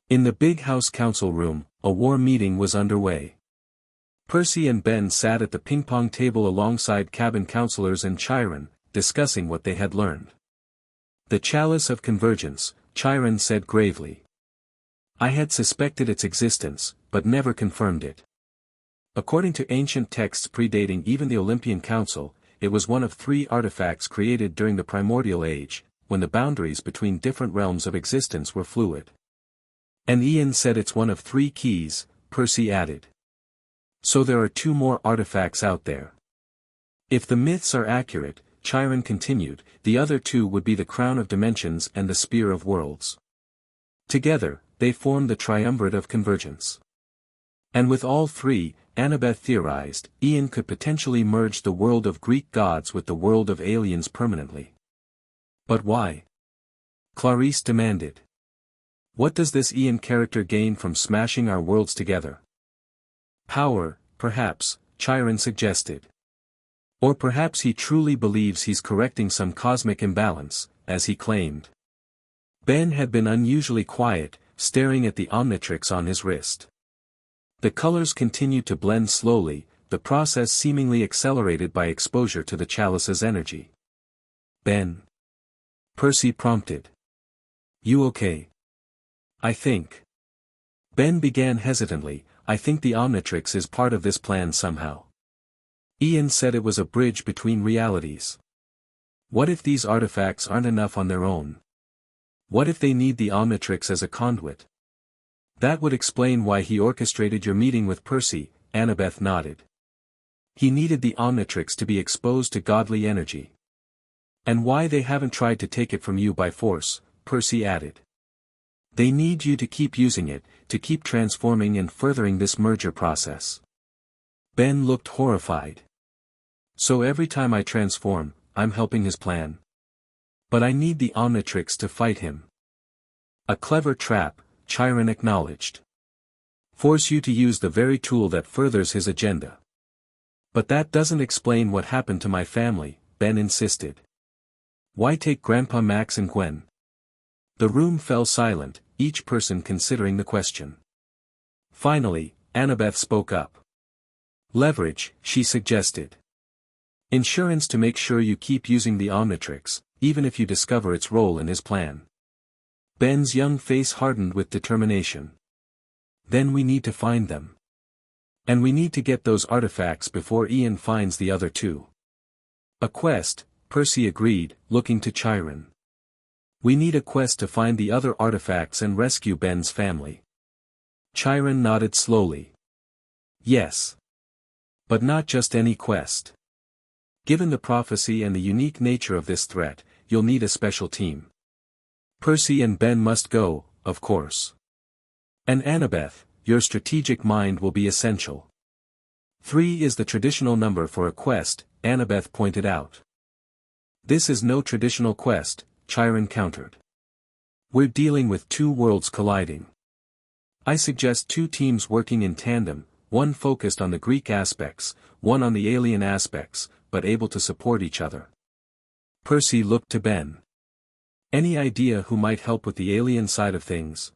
In the big house council room, a war meeting was underway. Percy and Ben sat at the ping-pong table alongside cabin counselors and Chiron, discussing what they had learned. "The Chalice of Convergence," Chiron said gravely. "I had suspected its existence, but never confirmed it. According to ancient texts predating even the Olympian Council, it was one of 3 artifacts created during the Primordial Age, when the boundaries between different realms of existence were fluid." "And Ian said it's one of 3 keys," Percy added. "So there are 2 more artifacts out there." "If the myths are accurate," Chiron continued, "the other 2 would be the Crown of Dimensions and the Spear of Worlds. Together, they form the Triumvirate of Convergence. And with all 3, Annabeth theorized, Ian could potentially merge the world of Greek gods with the world of aliens permanently." "But why?" Clarice demanded. "What does this Ian character gain from smashing our worlds together?" "Power, perhaps," Chiron suggested. "Or perhaps he truly believes he's correcting some cosmic imbalance, as he claimed." Ben had been unusually quiet, staring at the Omnitrix on his wrist. The colors continued to blend slowly, the process seemingly accelerated by exposure to the chalice's energy. "Ben." Percy prompted. You okay? I think. Ben began hesitantly, I think the Omnitrix is part of this plan somehow. Ian said it was a bridge between realities. What if these artifacts aren't enough on their own? What if they need the Omnitrix as a conduit? That would explain why he orchestrated your meeting with Percy, Annabeth nodded. He needed the Omnitrix to be exposed to godly energy. And why they haven't tried to take it from you by force, Percy added. They need you to keep using it, to keep transforming and furthering this merger process. Ben looked horrified. So every time I transform, I'm helping his plan. But I need the Omnitrix to fight him. A clever trap, Chiron acknowledged. Force you to use the very tool that furthers his agenda. But that doesn't explain what happened to my family, Ben insisted. Why take Grandpa Max and Gwen? The room fell silent, each person considering the question. Finally, Annabeth spoke up. Leverage, she suggested. Insurance to make sure you keep using the Omnitrix, even if you discover its role in his plan. Ben's young face hardened with determination. Then we need to find them. And we need to get those artifacts before Ian finds the other two. A quest, Percy agreed, looking to Chiron. We need a quest to find the other artifacts and rescue Ben's family. Chiron nodded slowly. Yes. But not just any quest. Given the prophecy and the unique nature of this threat, you'll need a special team. Percy and Ben must go, of course. And Annabeth, your strategic mind will be essential. 3 is the traditional number for a quest, Annabeth pointed out. This is no traditional quest, Chiron countered. We're dealing with two worlds colliding. I suggest 2 teams working in tandem, one focused on the Greek aspects, one on the alien aspects, but able to support each other. Percy looked to Ben. Any idea who might help with the alien side of things?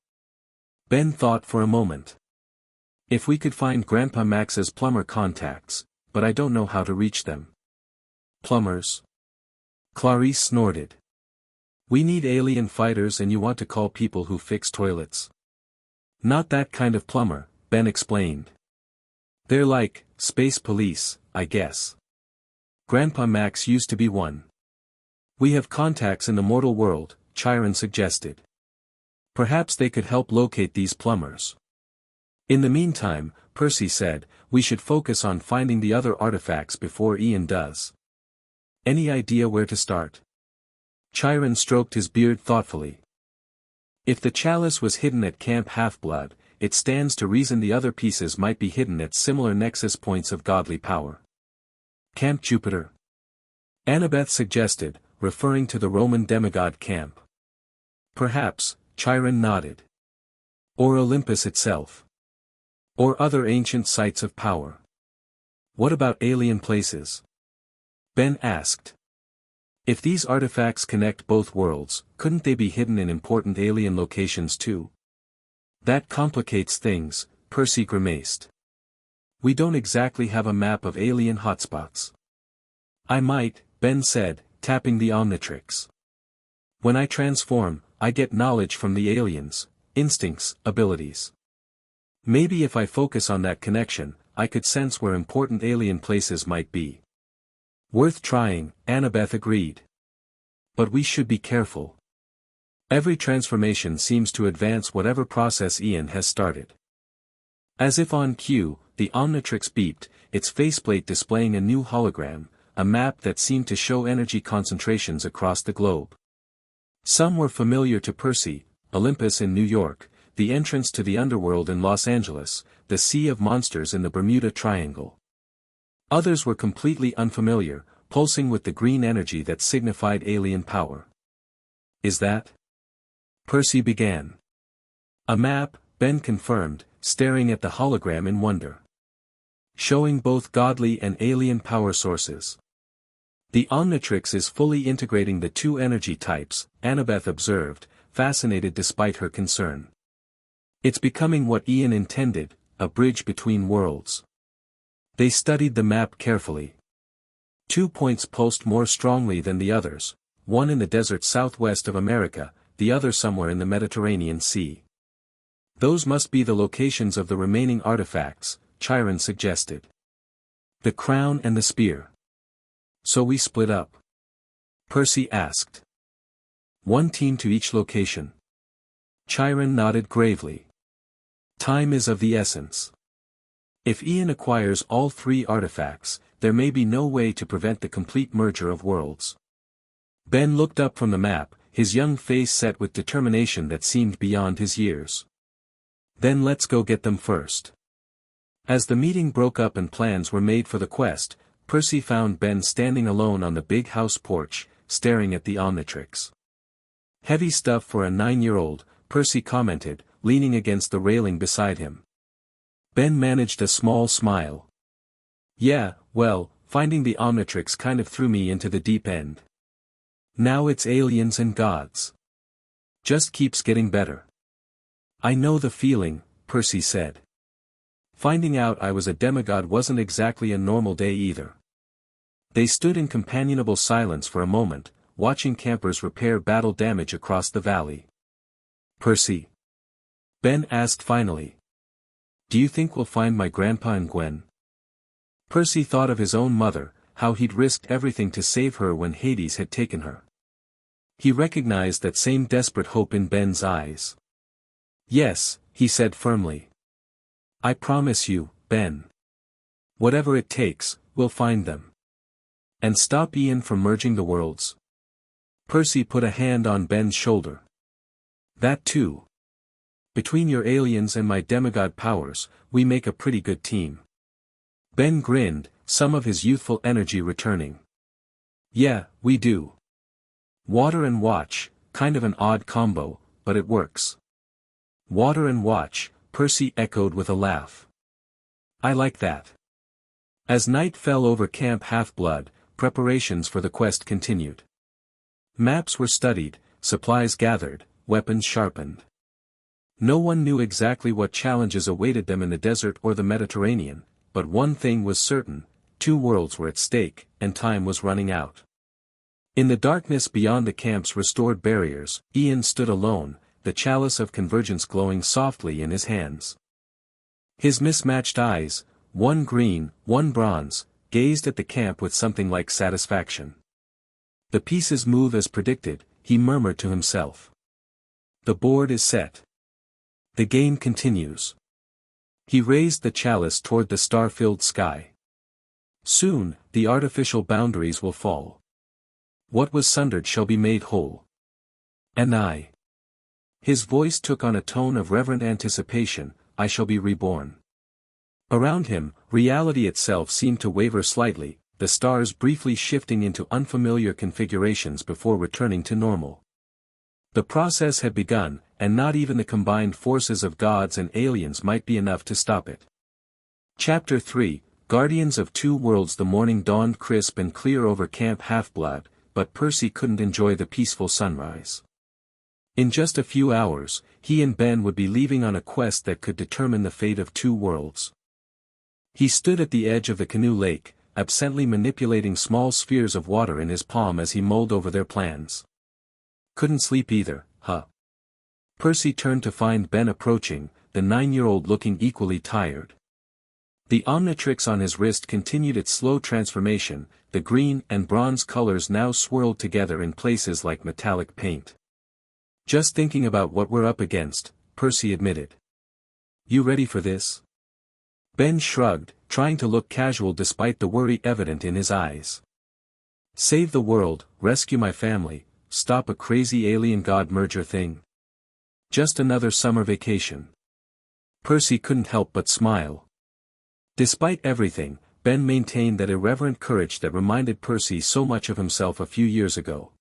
Ben thought for a moment. If we could find Grandpa Max's plumber contacts, but I don't know how to reach them. Plumbers? Clarice snorted. We need alien fighters and you want to call people who fix toilets. Not that kind of plumber, Ben explained. They're like, space police, I guess. Grandpa Max used to be one. We have contacts in the mortal world, Chiron suggested. Perhaps they could help locate these plumbers. In the meantime, Percy said, we should focus on finding the other artifacts before Ian does. Any idea where to start? Chiron stroked his beard thoughtfully. If the chalice was hidden at Camp Half-Blood, it stands to reason the other pieces might be hidden at similar nexus points of godly power. Camp Jupiter? Annabeth suggested, referring to the Roman demigod camp. Perhaps, Chiron nodded. Or Olympus itself. Or other ancient sites of power. What about alien places? Ben asked. If these artifacts connect both worlds, couldn't they be hidden in important alien locations too? That complicates things, Percy grimaced. We don't exactly have a map of alien hotspots. I might, Ben said, tapping the Omnitrix. When I transform, I get knowledge from the aliens, instincts, abilities. Maybe if I focus on that connection, I could sense where important alien places might be. Worth trying, Annabeth agreed. But we should be careful. Every transformation seems to advance whatever process Ian has started. As if on cue, the Omnitrix beeped, its faceplate displaying a new hologram, a map that seemed to show energy concentrations across the globe. Some were familiar to Percy, Olympus in New York, the entrance to the underworld in Los Angeles, the Sea of Monsters in the Bermuda Triangle. Others were completely unfamiliar, pulsing with the green energy that signified alien power. Is that? Percy began. A map, Ben confirmed, staring at the hologram in wonder. Showing both godly and alien power sources. The Omnitrix is fully integrating the 2 energy types, Annabeth observed, fascinated despite her concern. It's becoming what Ian intended, a bridge between worlds. They studied the map carefully. 2 points pulsed more strongly than the others, one in the desert southwest of America, the other somewhere in the Mediterranean Sea. Those must be the locations of the remaining artifacts, Chiron suggested. The crown and the spear. So we split up? Percy asked. One team to each location. Chiron nodded gravely. Time is of the essence. If Ian acquires all 3 artifacts, there may be no way to prevent the complete merger of worlds. Ben looked up from the map, his young face set with determination that seemed beyond his years. Then let's go get them first. As the meeting broke up and plans were made for the quest, Percy found Ben standing alone on the big house porch, staring at the Omnitrix. Heavy stuff for a 9-year-old, Percy commented, leaning against the railing beside him. Ben managed a small smile. Yeah, well, finding the Omnitrix kind of threw me into the deep end. Now it's aliens and gods. Just keeps getting better. I know the feeling, Percy said. Finding out I was a demigod wasn't exactly a normal day either. They stood in companionable silence for a moment, watching campers repair battle damage across the valley. Percy? Ben asked finally. Do you think we'll find my grandpa and Gwen? Percy thought of his own mother, how he'd risked everything to save her when Hades had taken her. He recognized that same desperate hope in Ben's eyes. Yes, he said firmly. I promise you, Ben. Whatever it takes, we'll find them. And stop Ian from merging the worlds. Percy put a hand on Ben's shoulder. That too. Between your aliens and my demigod powers, we make a pretty good team. Ben grinned, some of his youthful energy returning. Yeah, we do. Water and watch, kind of an odd combo, but it works. Water and watch, Percy echoed with a laugh. I like that. As night fell over Camp Half-Blood, preparations for the quest continued. Maps were studied, supplies gathered, weapons sharpened. No one knew exactly what challenges awaited them in the desert or the Mediterranean, but one thing was certain, 2 worlds were at stake, and time was running out. In the darkness beyond the camp's restored barriers, Ian stood alone, the chalice of convergence glowing softly in his hands. His mismatched eyes, one green, one bronze, gazed at the camp with something like satisfaction. The pieces move as predicted, he murmured to himself. The board is set. The game continues. He raised the chalice toward the star-filled sky. Soon, the artificial boundaries will fall. What was sundered shall be made whole. And I. His voice took on a tone of reverent anticipation, I shall be reborn. Around him, reality itself seemed to waver slightly, the stars briefly shifting into unfamiliar configurations before returning to normal. The process had begun, and not even the combined forces of gods and aliens might be enough to stop it. Chapter 3, Guardians of 2 Worlds. The morning dawned crisp and clear over Camp Half-Blood, but Percy couldn't enjoy the peaceful sunrise. In just a few hours, he and Ben would be leaving on a quest that could determine the fate of 2 worlds. He stood at the edge of the canoe lake, absently manipulating small spheres of water in his palm as he mulled over their plans. Couldn't sleep either, huh? Percy turned to find Ben approaching, the 9-year-old looking equally tired. The Omnitrix on his wrist continued its slow transformation, the green and bronze colors now swirled together in places like metallic paint. Just thinking about what we're up against, Percy admitted. You ready for this? Ben shrugged, trying to look casual despite the worry evident in his eyes. Save the world, rescue my family, stop a crazy alien god merger thing. Just another summer vacation. Percy couldn't help but smile. Despite everything, Ben maintained that irreverent courage that reminded Percy so much of himself a few years ago.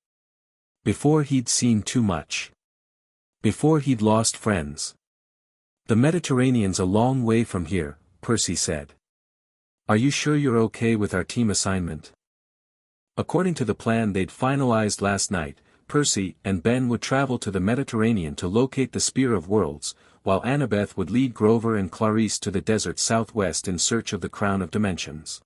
Before he'd seen too much. Before he'd lost friends. The Mediterranean's a long way from here, Percy said. Are you sure you're okay with our team assignment? According to the plan they'd finalized last night, Percy and Ben would travel to the Mediterranean to locate the Spear of Worlds, while Annabeth would lead Grover and Clarice to the desert southwest in search of the Crown of Dimensions.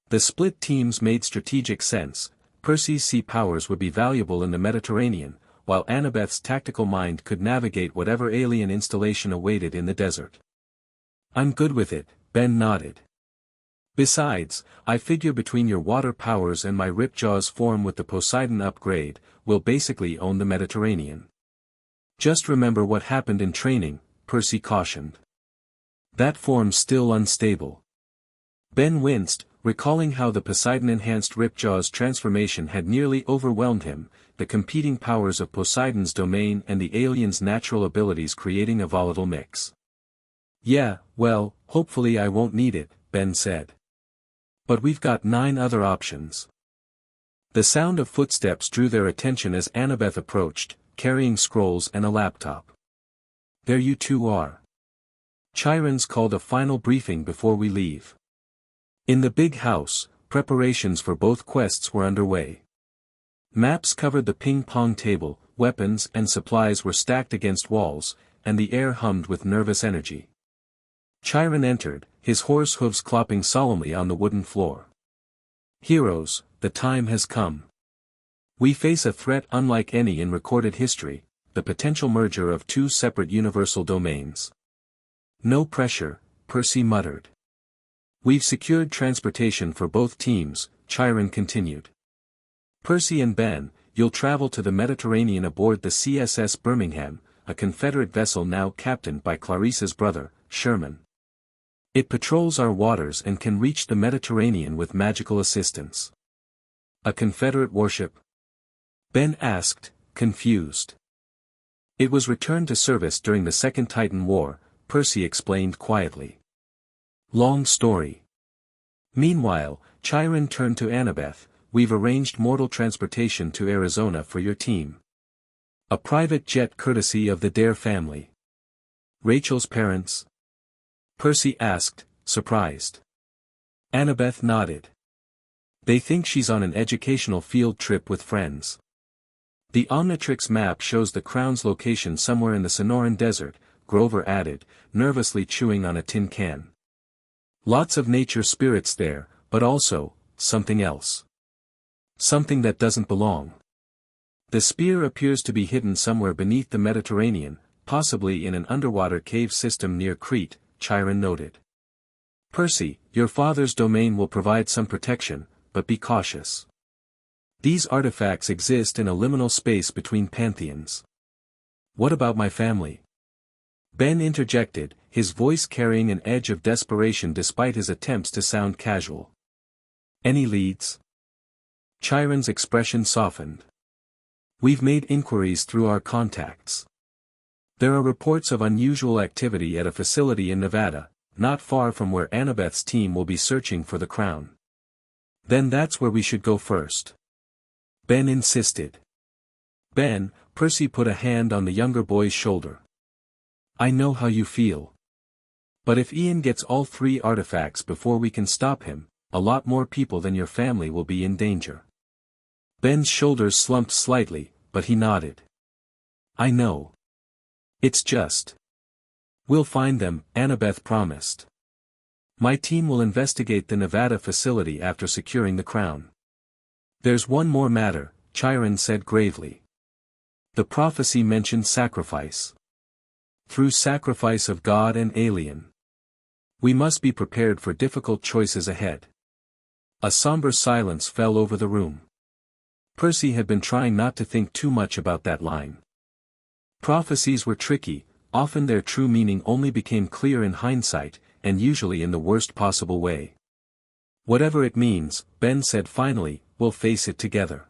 The split teams made strategic sense. Percy's sea powers would be valuable in the Mediterranean, while Annabeth's tactical mind could navigate whatever alien installation awaited in the desert. I'm good with it, Ben nodded. Besides, I figure between your water powers and my Ripjaw's form with the Poseidon upgrade, we'll basically own the Mediterranean. Just remember what happened in training, Percy cautioned. That form's still unstable. Ben winced, recalling how the Poseidon-enhanced Ripjaw's transformation had nearly overwhelmed him, the competing powers of Poseidon's domain and the alien's natural abilities creating a volatile mix. Yeah, well, hopefully I won't need it, Ben said. But we've got 9 other options. The sound of footsteps drew their attention as Annabeth approached, carrying scrolls and a laptop. There you two are. Chiron's called a final briefing before we leave. In the big house, preparations for both quests were underway. Maps covered the ping-pong table, weapons and supplies were stacked against walls, and the air hummed with nervous energy. Chiron entered, his horse hooves clopping solemnly on the wooden floor. Heroes, the time has come. We face a threat unlike any in recorded history, the potential merger of 2 separate universal domains. No pressure, Percy muttered. We've secured transportation for both teams, Chiron continued. Percy and Ben, you'll travel to the Mediterranean aboard the CSS Birmingham, a Confederate vessel now captained by Clarice's brother, Sherman. It patrols our waters and can reach the Mediterranean with magical assistance. A Confederate warship? Ben asked, confused. It was returned to service during the Second Titan War, Percy explained quietly. Long story. Meanwhile, Chiron turned to Annabeth, we've arranged mortal transportation to Arizona for your team. A private jet courtesy of the Dare family. Rachel's parents? Percy asked, surprised. Annabeth nodded. They think she's on an educational field trip with friends. The Omnitrix map shows the Crown's location somewhere in the Sonoran Desert, Grover added, nervously chewing on a tin can. Lots of nature spirits there, but also, something else. Something that doesn't belong. The spear appears to be hidden somewhere beneath the Mediterranean, possibly in an underwater cave system near Crete, Chiron noted. Percy, your father's domain will provide some protection, but be cautious. These artifacts exist in a liminal space between pantheons. What about my family? Ben interjected, his voice carrying an edge of desperation despite his attempts to sound casual. Any leads? Chiron's expression softened. We've made inquiries through our contacts. There are reports of unusual activity at a facility in Nevada, not far from where Annabeth's team will be searching for the Crown. Then that's where we should go first. Ben insisted. Ben, Percy put a hand on the younger boy's shoulder. I know how you feel. But if Ian gets all 3 artifacts before we can stop him, a lot more people than your family will be in danger. Ben's shoulders slumped slightly, but he nodded. I know. It's just. We'll find them, Annabeth promised. My team will investigate the Nevada facility after securing the Crown. There's one more matter, Chiron said gravely. The prophecy mentioned sacrifice. Through sacrifice of God and alien. We must be prepared for difficult choices ahead. A somber silence fell over the room. Percy had been trying not to think too much about that line. Prophecies were tricky, often their true meaning only became clear in hindsight, and usually in the worst possible way. Whatever it means, Ben said finally, we'll face it together.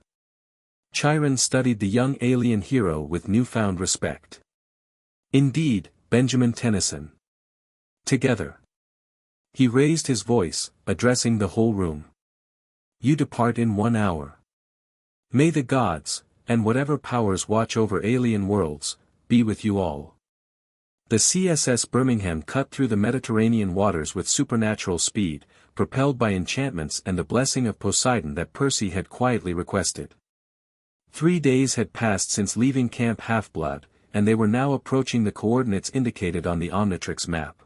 Chiron studied the young alien hero with newfound respect. Indeed, Benjamin Tennyson. Together. He raised his voice, addressing the whole room. You depart in 1 hour. May the gods, and whatever powers watch over alien worlds, be with you all. The CSS Birmingham cut through the Mediterranean waters with supernatural speed, propelled by enchantments and the blessing of Poseidon that Percy had quietly requested. 3 days had passed since leaving Camp Half-Blood, and they were now approaching the coordinates indicated on the Omnitrix map.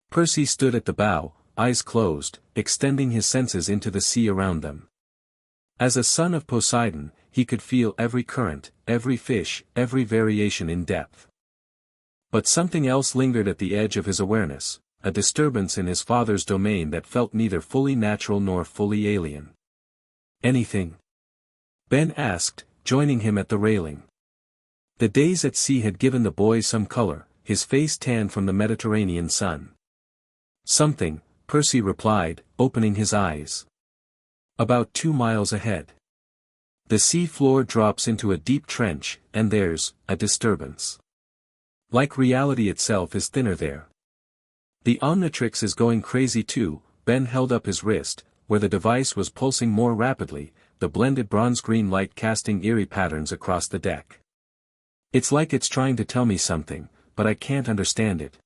Percy stood at the bow, eyes closed, extending his senses into the sea around them. As a son of Poseidon, he could feel every current, every fish, every variation in depth. But something else lingered at the edge of his awareness, a disturbance in his father's domain that felt neither fully natural nor fully alien. "Anything?" Ben asked, joining him at the railing. The days at sea had given the boy some color, his face tanned from the Mediterranean sun. "Something," Percy replied, opening his eyes. "About 2 miles ahead. The sea floor drops into a deep trench, and there's a disturbance. Like reality itself is thinner there. The Omnitrix is going crazy too." Ben held up his wrist, where the device was pulsing more rapidly, the blended bronze-green light casting eerie patterns across the deck. "It's like it's trying to tell me something, but I can't understand it."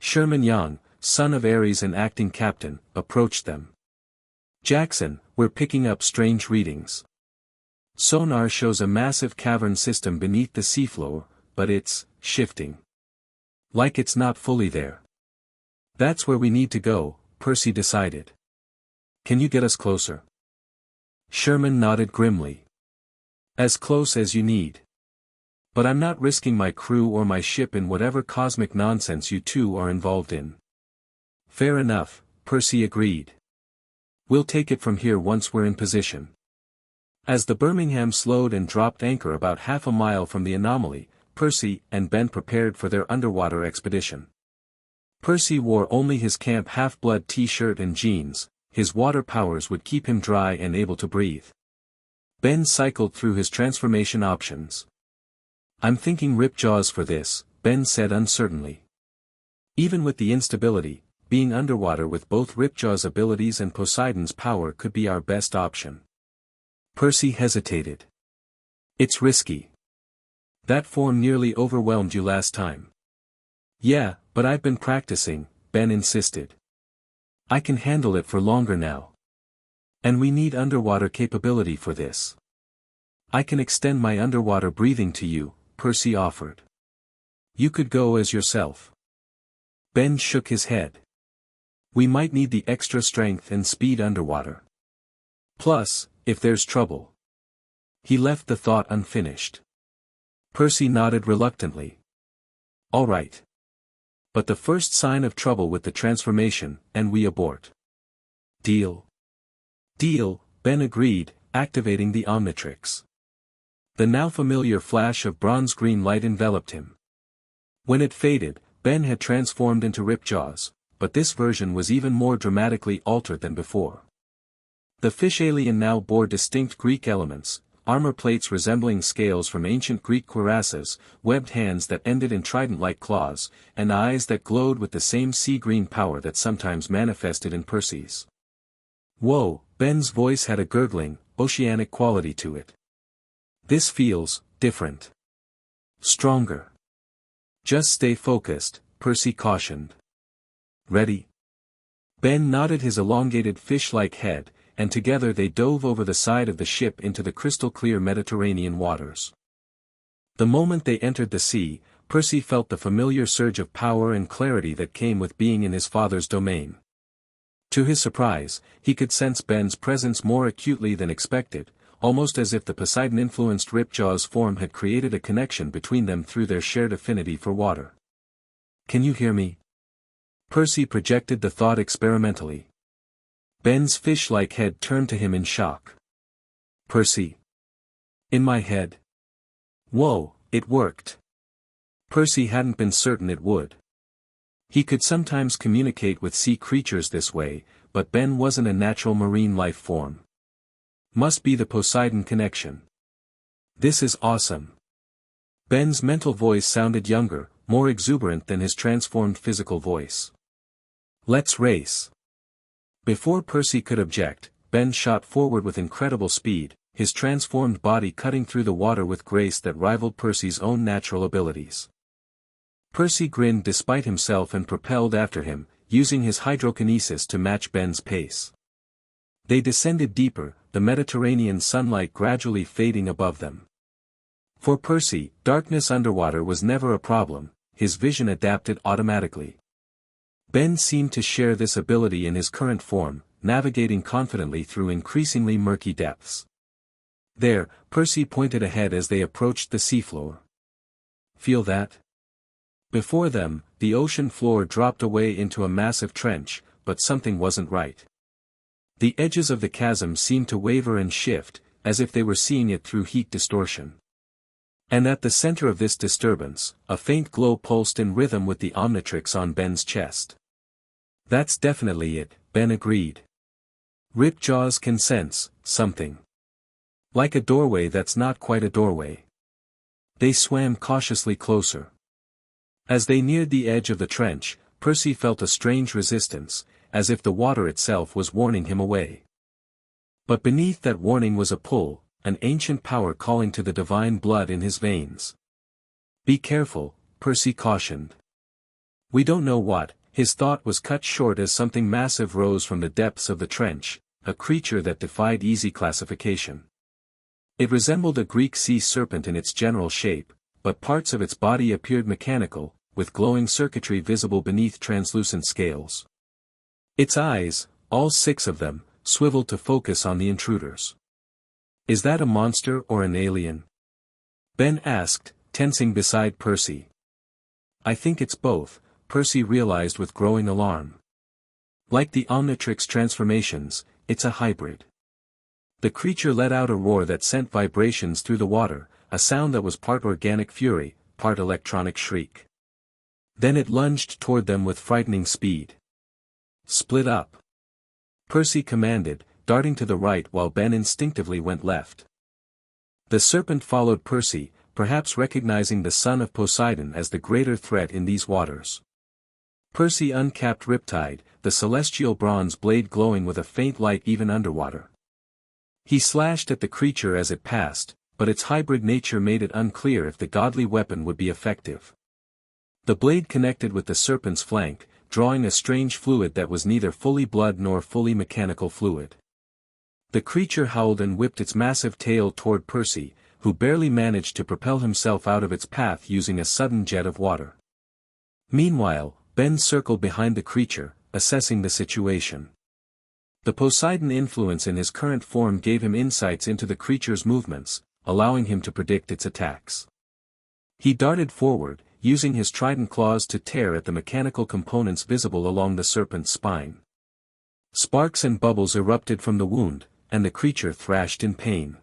Sherman Young, son of Ares and acting captain, approached them. "Jackson, we're picking up strange readings. Sonar shows a massive cavern system beneath the seafloor, but it's shifting. Like it's not fully there." "That's where we need to go," Percy decided. "Can you get us closer?" Sherman nodded grimly. "As close as you need. But I'm not risking my crew or my ship in whatever cosmic nonsense you two are involved in." "Fair enough," Percy agreed. "We'll take it from here once we're in position." As the Birmingham slowed and dropped anchor about half a mile from the anomaly, Percy and Ben prepared for their underwater expedition. Percy wore only his camp Half-Blood t-shirt and jeans. His water powers would keep him dry and able to breathe. Ben cycled through his transformation options. "I'm thinking Ripjaws for this," Ben said uncertainly. Even with the instability, being underwater with both Ripjaw's abilities and Poseidon's power could be our best option. Percy hesitated. "It's risky. That form nearly overwhelmed you last time." "Yeah, but I've been practicing," Ben insisted. "I can handle it for longer now. And we need underwater capability for this." "I can extend my underwater breathing to you," Percy offered. "You could go as yourself." Ben shook his head. "We might need the extra strength and speed underwater. Plus, if there's trouble." He left the thought unfinished. Percy nodded reluctantly. "All right. But the first sign of trouble with the transformation, and we abort." "Deal." "Deal," Ben agreed, activating the Omnitrix. The now familiar flash of bronze-green light enveloped him. When it faded, Ben had transformed into Ripjaws, but this version was even more dramatically altered than before. The fish alien now bore distinct Greek elements, armor plates resembling scales from ancient Greek cuirasses, webbed hands that ended in trident-like claws, and eyes that glowed with the same sea-green power that sometimes manifested in Percy's. "Whoa," Ben's voice had a gurgling, oceanic quality to it. "This feels different. Stronger." "Just stay focused," Percy cautioned. "Ready?" Ben nodded his elongated fish-like head, and together they dove over the side of the ship into the crystal-clear Mediterranean waters. The moment they entered the sea, Percy felt the familiar surge of power and clarity that came with being in his father's domain. To his surprise, he could sense Ben's presence more acutely than expected, almost as if the Poseidon-influenced Ripjaw's form had created a connection between them through their shared affinity for water. "Can you hear me?" Percy projected the thought experimentally. Ben's fish-like head turned to him in shock. "Percy." "In my head." Whoa, it worked. Percy hadn't been certain it would. He could sometimes communicate with sea creatures this way, but Ben wasn't a natural marine life form. Must be the Poseidon connection. "This is awesome." Ben's mental voice sounded younger, more exuberant than his transformed physical voice. "Let's race." Before Percy could object, Ben shot forward with incredible speed, his transformed body cutting through the water with grace that rivaled Percy's own natural abilities. Percy grinned despite himself and propelled after him, using his hydrokinesis to match Ben's pace. They descended deeper, the Mediterranean sunlight gradually fading above them. For Percy, darkness underwater was never a problem, his vision adapted automatically. Ben seemed to share this ability in his current form, navigating confidently through increasingly murky depths. There, Percy pointed ahead as they approached the seafloor. Feel that? Before them, the ocean floor dropped away into a massive trench, but something wasn't right. The edges of the chasm seemed to waver and shift, as if they were seeing it through heat distortion. And at the center of this disturbance, a faint glow pulsed in rhythm with the Omnitrix on Ben's chest. That's definitely it, Ben agreed. Ripjaw's can sense something. Like a doorway that's not quite a doorway. They swam cautiously closer. As they neared the edge of the trench, Percy felt a strange resistance, as if the water itself was warning him away. But beneath that warning was a pull, an ancient power calling to the divine blood in his veins. Be careful, Percy cautioned. We don't know what. His thought was cut short as something massive rose from the depths of the trench, a creature that defied easy classification. It resembled a Greek sea serpent in its general shape, but parts of its body appeared mechanical, with glowing circuitry visible beneath translucent scales. Its eyes, all 6 of them, swiveled to focus on the intruders. Is that a monster or an alien? Ben asked, tensing beside Percy. I think it's both, Percy realized with growing alarm. Like the Omnitrix transformations, it's a hybrid. The creature let out a roar that sent vibrations through the water, a sound that was part organic fury, part electronic shriek. Then it lunged toward them with frightening speed. Split up. Percy commanded, darting to the right while Ben instinctively went left. The serpent followed Percy, perhaps recognizing the son of Poseidon as the greater threat in these waters. Percy uncapped Riptide, the celestial bronze blade glowing with a faint light even underwater. He slashed at the creature as it passed, but its hybrid nature made it unclear if the godly weapon would be effective. The blade connected with the serpent's flank, drawing a strange fluid that was neither fully blood nor fully mechanical fluid. The creature howled and whipped its massive tail toward Percy, who barely managed to propel himself out of its path using a sudden jet of water. Meanwhile, Ben circled behind the creature, assessing the situation. The Poseidon influence in his current form gave him insights into the creature's movements, allowing him to predict its attacks. He darted forward, using his trident claws to tear at the mechanical components visible along the serpent's spine. Sparks and bubbles erupted from the wound, and the creature thrashed in pain.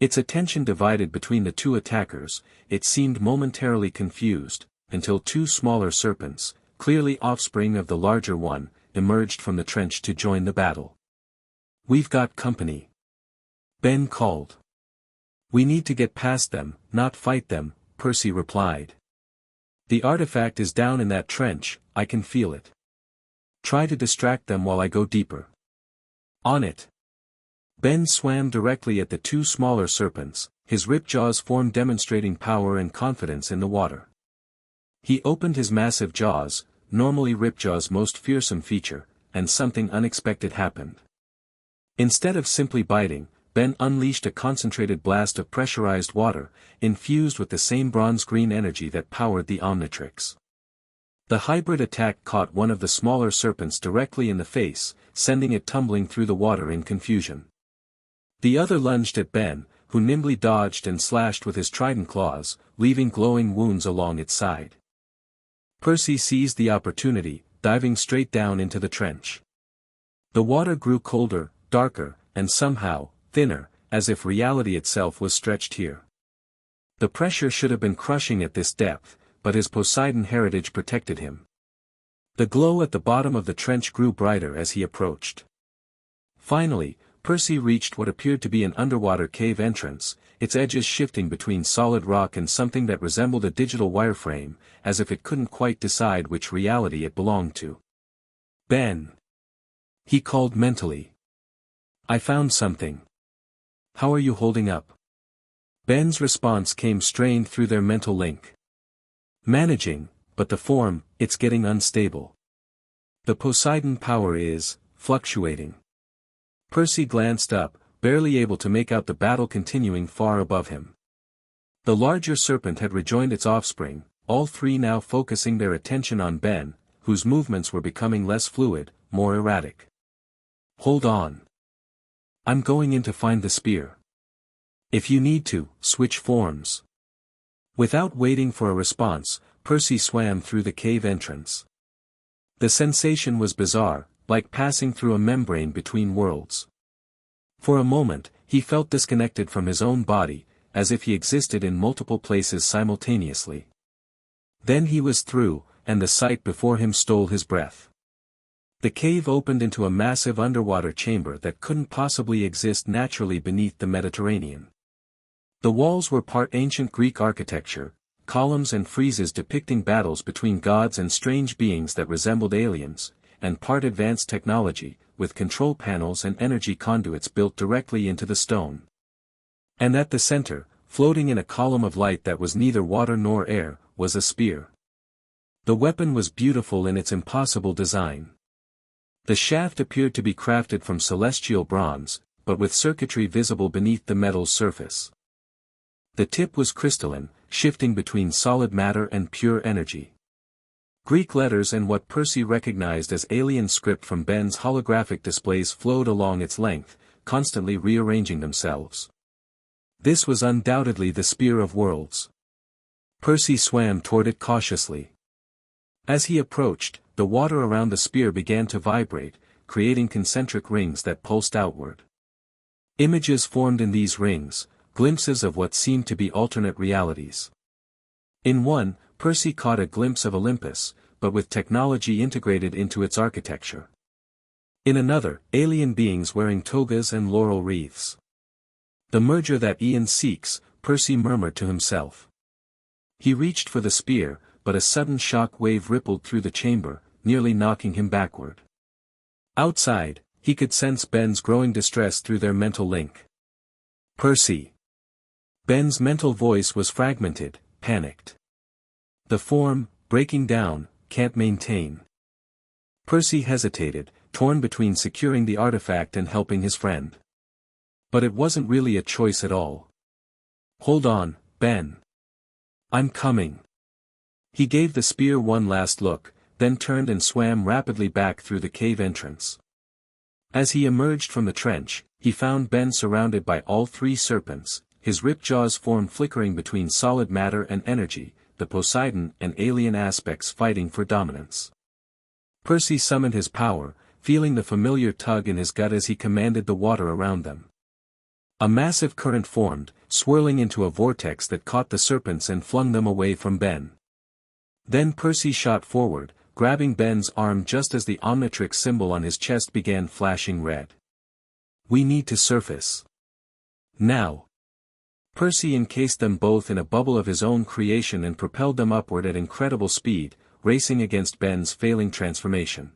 Its attention divided between the 2 attackers, it seemed momentarily confused, until 2 smaller serpents, clearly offspring of the larger one, emerged from the trench to join the battle. We've got company. Ben called. We need to get past them, not fight them, Percy replied. The artifact is down in that trench, I can feel it. Try to distract them while I go deeper. On it. Ben swam directly at the 2 smaller serpents, his ripjaws form demonstrating power and confidence in the water. He opened his massive jaws, normally Ripjaw's most fearsome feature, and something unexpected happened. Instead of simply biting, Ben unleashed a concentrated blast of pressurized water, infused with the same bronze-green energy that powered the Omnitrix. The hybrid attack caught one of the smaller serpents directly in the face, sending it tumbling through the water in confusion. The other lunged at Ben, who nimbly dodged and slashed with his trident claws, leaving glowing wounds along its side. Percy seized the opportunity, diving straight down into the trench. The water grew colder, darker, and somehow, thinner, as if reality itself was stretched here. The pressure should have been crushing at this depth, but his Poseidon heritage protected him. The glow at the bottom of the trench grew brighter as he approached. Finally, Percy reached what appeared to be an underwater cave entrance, its edges shifting between solid rock and something that resembled a digital wireframe, as if it couldn't quite decide which reality it belonged to. Ben. He called mentally. I found something. How are you holding up? Ben's response came strained through their mental link. Managing, but the form, it's getting unstable. The Poseidon power is fluctuating. Percy glanced up, barely able to make out the battle continuing far above him. The larger serpent had rejoined its offspring, all 3 now focusing their attention on Ben, whose movements were becoming less fluid, more erratic. Hold on. I'm going in to find the spear. If you need to, switch forms. Without waiting for a response, Percy swam through the cave entrance. The sensation was bizarre, like passing through a membrane between worlds. For a moment, he felt disconnected from his own body, as if he existed in multiple places simultaneously. Then he was through, and the sight before him stole his breath. The cave opened into a massive underwater chamber that couldn't possibly exist naturally beneath the Mediterranean. The walls were part ancient Greek architecture, columns and friezes depicting battles between gods and strange beings that resembled aliens, and part advanced technology, with control panels and energy conduits built directly into the stone. And at the center, floating in a column of light that was neither water nor air, was a spear. The weapon was beautiful in its impossible design. The shaft appeared to be crafted from celestial bronze, but with circuitry visible beneath the metal's surface. The tip was crystalline, shifting between solid matter and pure energy. Greek letters and what Percy recognized as alien script from Ben's holographic displays flowed along its length, constantly rearranging themselves. This was undoubtedly the Spear of Worlds. Percy swam toward it cautiously. As he approached, the water around the spear began to vibrate, creating concentric rings that pulsed outward. Images formed in these rings, glimpses of what seemed to be alternate realities. In one, Percy caught a glimpse of Olympus, but with technology integrated into its architecture. In another, alien beings wearing togas and laurel wreaths. The merger that Ian seeks, Percy murmured to himself. He reached for the spear, but a sudden shock wave rippled through the chamber, nearly knocking him backward. Outside, he could sense Ben's growing distress through their mental link. Percy. Ben's mental voice was fragmented, panicked. The form, breaking down, can't maintain. Percy hesitated, torn between securing the artifact and helping his friend. But it wasn't really a choice at all. Hold on, Ben. I'm coming. He gave the spear one last look, then turned and swam rapidly back through the cave entrance. As he emerged from the trench, he found Ben surrounded by all three serpents, his ripjaws form flickering between solid matter and energy, the Poseidon and alien aspects fighting for dominance. Percy summoned his power, feeling the familiar tug in his gut as he commanded the water around them. A massive current formed, swirling into a vortex that caught the serpents and flung them away from Ben. Then Percy shot forward, grabbing Ben's arm just as the Omnitrix symbol on his chest began flashing red. We need to surface. Now. Percy encased them both in a bubble of his own creation and propelled them upward at incredible speed, racing against Ben's failing transformation.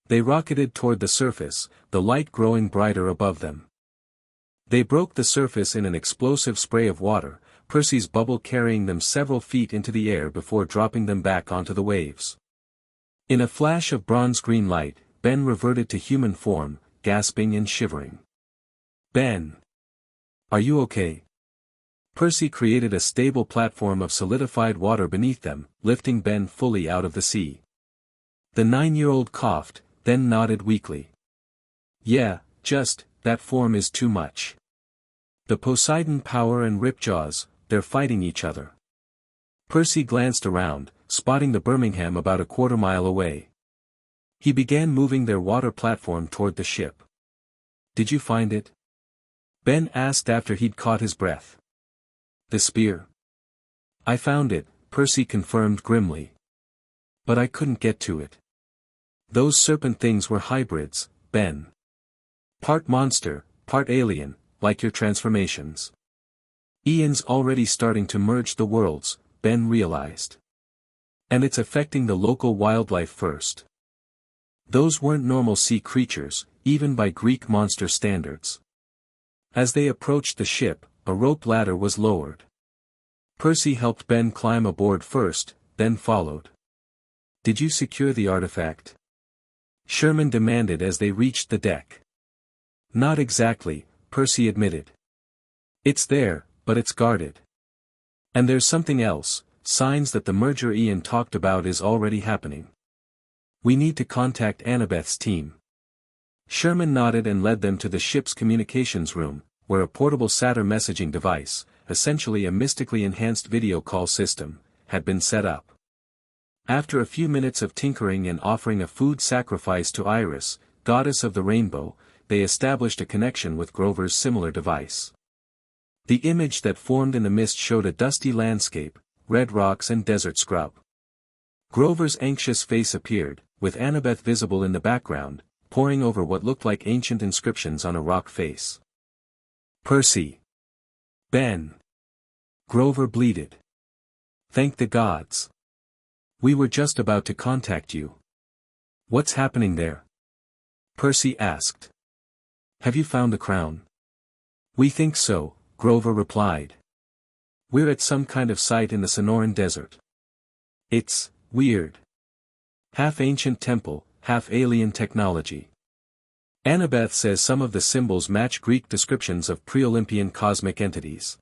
They rocketed toward the surface, the light growing brighter above them. They broke the surface in an explosive spray of water, Percy's bubble carrying them several feet into the air before dropping them back onto the waves. In a flash of bronze-green light, Ben reverted to human form, gasping and shivering. Ben! Are you okay? Percy created a stable platform of solidified water beneath them, lifting Ben fully out of the sea. The 9-year-old coughed, then nodded weakly. Yeah, that form is too much. The Poseidon power and Ripjaws, they're fighting each other. Percy glanced around, spotting the Birmingham about a quarter-mile away. He began moving their water platform toward the ship. Did you find it? Ben asked after he'd caught his breath. The spear. I found it, Percy confirmed grimly. But I couldn't get to it. Those serpent things were hybrids, Ben. Part monster, part alien, like your transformations. Ian's already starting to merge the worlds, Ben realized. And it's affecting the local wildlife first. Those weren't normal sea creatures, even by Greek monster standards. As they approached the ship, a rope ladder was lowered. Percy helped Ben climb aboard first, then followed. Did you secure the artifact? Sherman demanded as they reached the deck. Not exactly, Percy admitted. It's there, but it's guarded. And there's something else, signs that the merger Ian talked about is already happening. We need to contact Annabeth's team. Sherman nodded and led them to the ship's communications room, where a portable SATR messaging device, essentially a mystically enhanced video call system, had been set up. After a few minutes of tinkering and offering a food sacrifice to Iris, goddess of the rainbow, they established a connection with Grover's similar device. The image that formed in the mist showed a dusty landscape, red rocks and desert scrub. Grover's anxious face appeared, with Annabeth visible in the background, poring over what looked like ancient inscriptions on a rock face. "Percy. Ben." Grover bleated. "Thank the gods. We were just about to contact you." "What's happening there?" Percy asked. "Have you found the crown?" "We think so," Grover replied. "We're at some kind of site in the Sonoran Desert. It's weird. Half ancient temple, half alien technology. Annabeth says some of the symbols match Greek descriptions of pre-Olympian cosmic entities."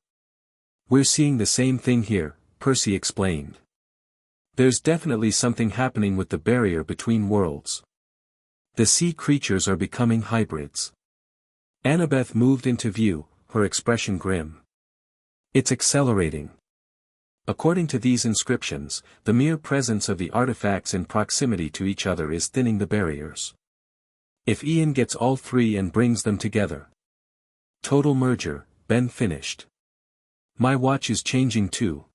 "We're seeing the same thing here," Percy explained. "There's definitely something happening with the barrier between worlds. The sea creatures are becoming hybrids." Annabeth moved into view, her expression grim. "It's accelerating. According to these inscriptions, the mere presence of the artifacts in proximity to each other is thinning the barriers. If Ian gets all three and brings them together. Total merger," Ben finished. "My watch is changing too."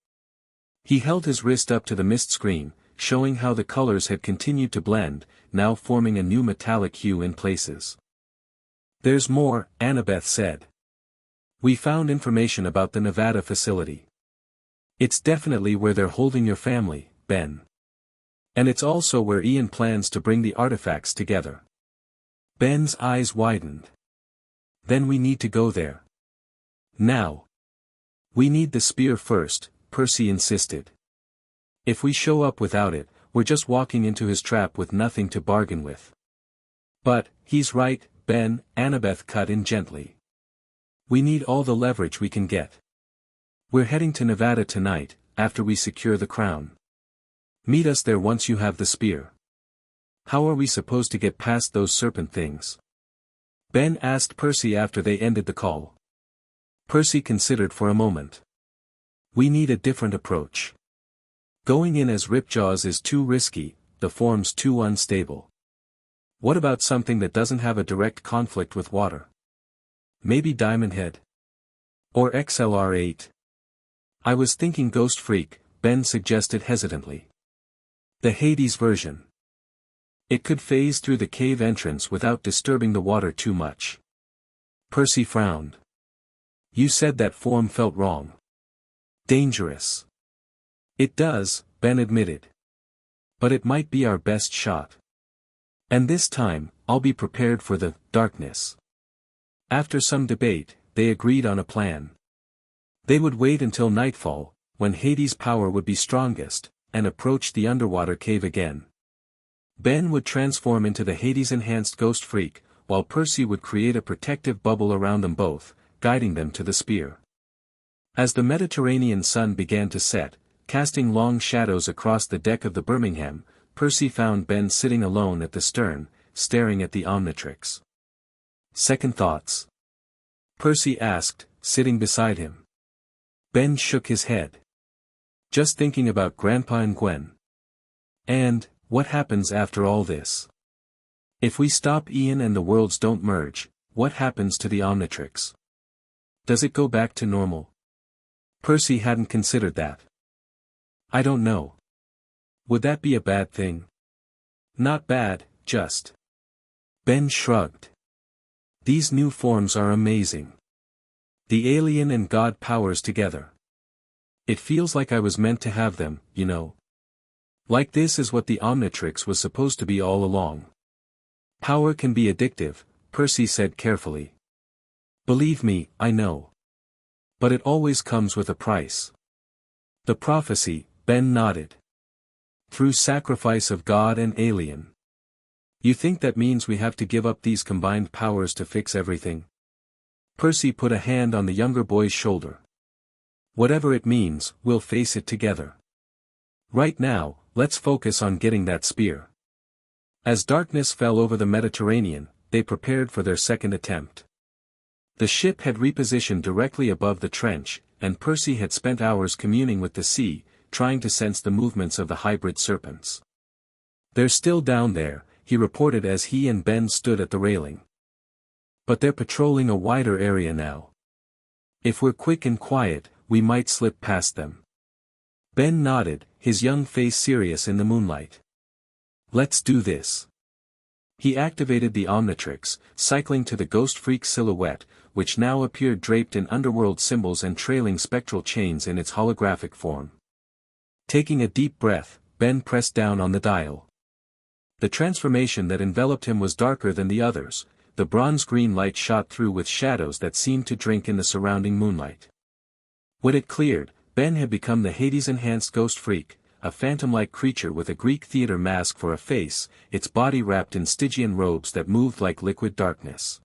He held his wrist up to the mist screen, showing how the colors had continued to blend, now forming a new metallic hue in places. "There's more," Annabeth said. "We found information about the Nevada facility. It's definitely where they're holding your family, Ben. And it's also where Ian plans to bring the artifacts together." Ben's eyes widened. "Then we need to go there. Now." "We need the spear first," Percy insisted. "If we show up without it, we're just walking into his trap with nothing to bargain with." "But, he's right, Ben," Annabeth cut in gently. "We need all the leverage we can get. We're heading to Nevada tonight, after we secure the crown. Meet us there once you have the spear." "How are we supposed to get past those serpent things?" Ben asked Percy after they ended the call. Percy considered for a moment. "We need a different approach. Going in as Ripjaws is too risky, the form's too unstable. What about something that doesn't have a direct conflict with water? Maybe Diamond Head? Or XLR-8? "I was thinking Ghost Freak," Ben suggested hesitantly. "The Hades version. It could phase through the cave entrance without disturbing the water too much." Percy frowned. "You said that form felt wrong. Dangerous." "It does," Ben admitted. "But it might be our best shot. And this time, I'll be prepared for the darkness." After some debate, they agreed on a plan. They would wait until nightfall, when Hades' power would be strongest, and approach the underwater cave again. Ben would transform into the Hades-enhanced Ghost Freak, while Percy would create a protective bubble around them both, guiding them to the spear. As the Mediterranean sun began to set, casting long shadows across the deck of the Birmingham, Percy found Ben sitting alone at the stern, staring at the Omnitrix. "Second thoughts?" Percy asked, sitting beside him. Ben shook his head. "Just thinking about Grandpa and Gwen. And, what happens after all this? If we stop Ian and the worlds don't merge, what happens to the Omnitrix? Does it go back to normal?" Percy hadn't considered that. "I don't know. Would that be a bad thing?" "Not bad, just." Ben shrugged. "These new forms are amazing. The alien and God powers together. It feels like I was meant to have them, you know. Like this is what the Omnitrix was supposed to be all along." "Power can be addictive," Percy said carefully. "Believe me, I know. But it always comes with a price." "The prophecy," Ben nodded. "Through sacrifice of God and alien. You think that means we have to give up these combined powers to fix everything?" Percy put a hand on the younger boy's shoulder. "Whatever it means, we'll face it together. Right now, let's focus on getting that spear." As darkness fell over the Mediterranean, they prepared for their second attempt. The ship had repositioned directly above the trench, and Percy had spent hours communing with the sea, trying to sense the movements of the hybrid serpents. "They're still down there," he reported as he and Ben stood at the railing. "But they're patrolling a wider area now. If we're quick and quiet, we might slip past them." Ben nodded, his young face serious in the moonlight. "Let's do this." He activated the Omnitrix, cycling to the ghost freak silhouette, which now appeared draped in underworld symbols and trailing spectral chains in its holographic form. Taking a deep breath, Ben pressed down on the dial. The transformation that enveloped him was darker than the others. The bronze-green light shot through with shadows that seemed to drink in the surrounding moonlight. When it cleared, Ben had become the Hades-enhanced ghost freak, a phantom-like creature with a Greek theater mask for a face, its body wrapped in Stygian robes that moved like liquid darkness.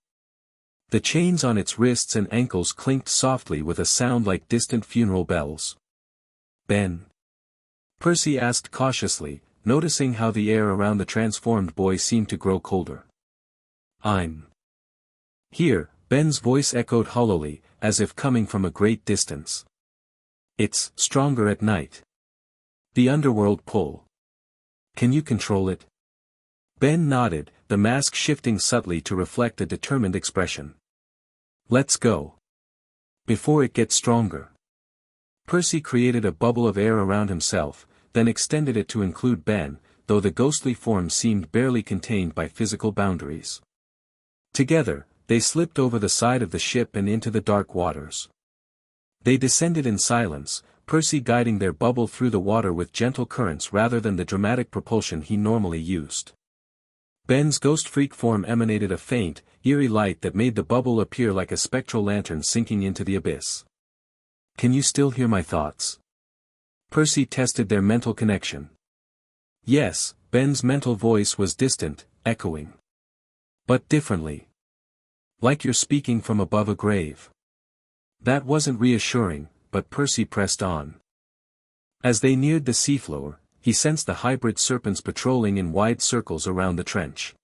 The chains on its wrists and ankles clinked softly with a sound like distant funeral bells. "Ben?" Percy asked cautiously, noticing how the air around the transformed boy seemed to grow colder. "I'm here," Ben's voice echoed hollowly, as if coming from a great distance. "It's stronger at night. The underworld pull. Can you control it?" Ben nodded, the mask shifting subtly to reflect a determined expression. "Let's go. Before it gets stronger." Percy created a bubble of air around himself, then extended it to include Ben, though the ghostly form seemed barely contained by physical boundaries. Together, they slipped over the side of the ship and into the dark waters. They descended in silence, Percy guiding their bubble through the water with gentle currents rather than the dramatic propulsion he normally used. Ben's ghost freak form emanated a faint, eerie light that made the bubble appear like a spectral lantern sinking into the abyss. "Can you still hear my thoughts?" Percy tested their mental connection. Yes, Ben's mental voice was distant, echoing. But differently. Like you're speaking from above a grave. That wasn't reassuring, but Percy pressed on. As they neared the seafloor, he sensed the hybrid serpents patrolling in wide circles around the trench.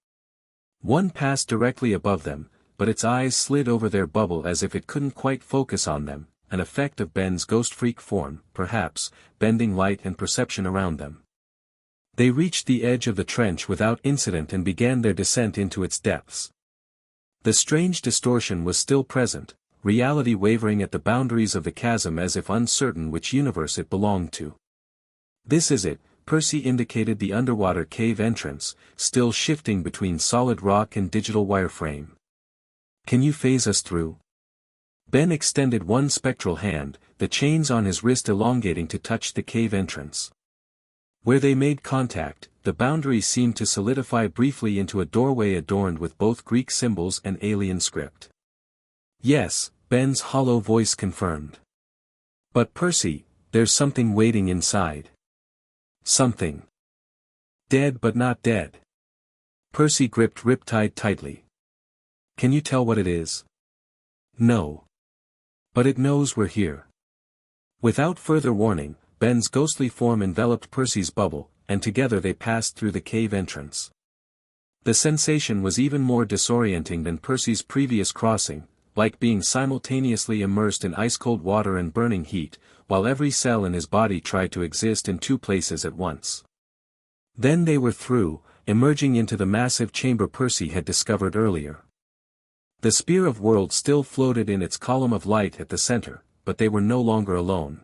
One passed directly above them, but its eyes slid over their bubble as if it couldn't quite focus on them, an effect of Ben's ghost freak form, perhaps, bending light and perception around them. They reached the edge of the trench without incident and began their descent into its depths. The strange distortion was still present, reality wavering at the boundaries of the chasm as if uncertain which universe it belonged to. "This is it," Percy indicated the underwater cave entrance, still shifting between solid rock and digital wireframe. "Can you phase us through?" Ben extended one spectral hand, the chains on his wrist elongating to touch the cave entrance. Where they made contact, the boundary seemed to solidify briefly into a doorway adorned with both Greek symbols and alien script. "Yes," Ben's hollow voice confirmed. "But Percy, there's something waiting inside." "Something. Dead but not dead." Percy gripped Riptide tightly. "Can you tell what it is?" "No. But it knows we're here." Without further warning, Ben's ghostly form enveloped Percy's bubble, and together they passed through the cave entrance. The sensation was even more disorienting than Percy's previous crossing, like being simultaneously immersed in ice-cold water and burning heat, while every cell in his body tried to exist in two places at once. Then they were through, emerging into the massive chamber Percy had discovered earlier. The Spear of Worlds still floated in its column of light at the center, but they were no longer alone.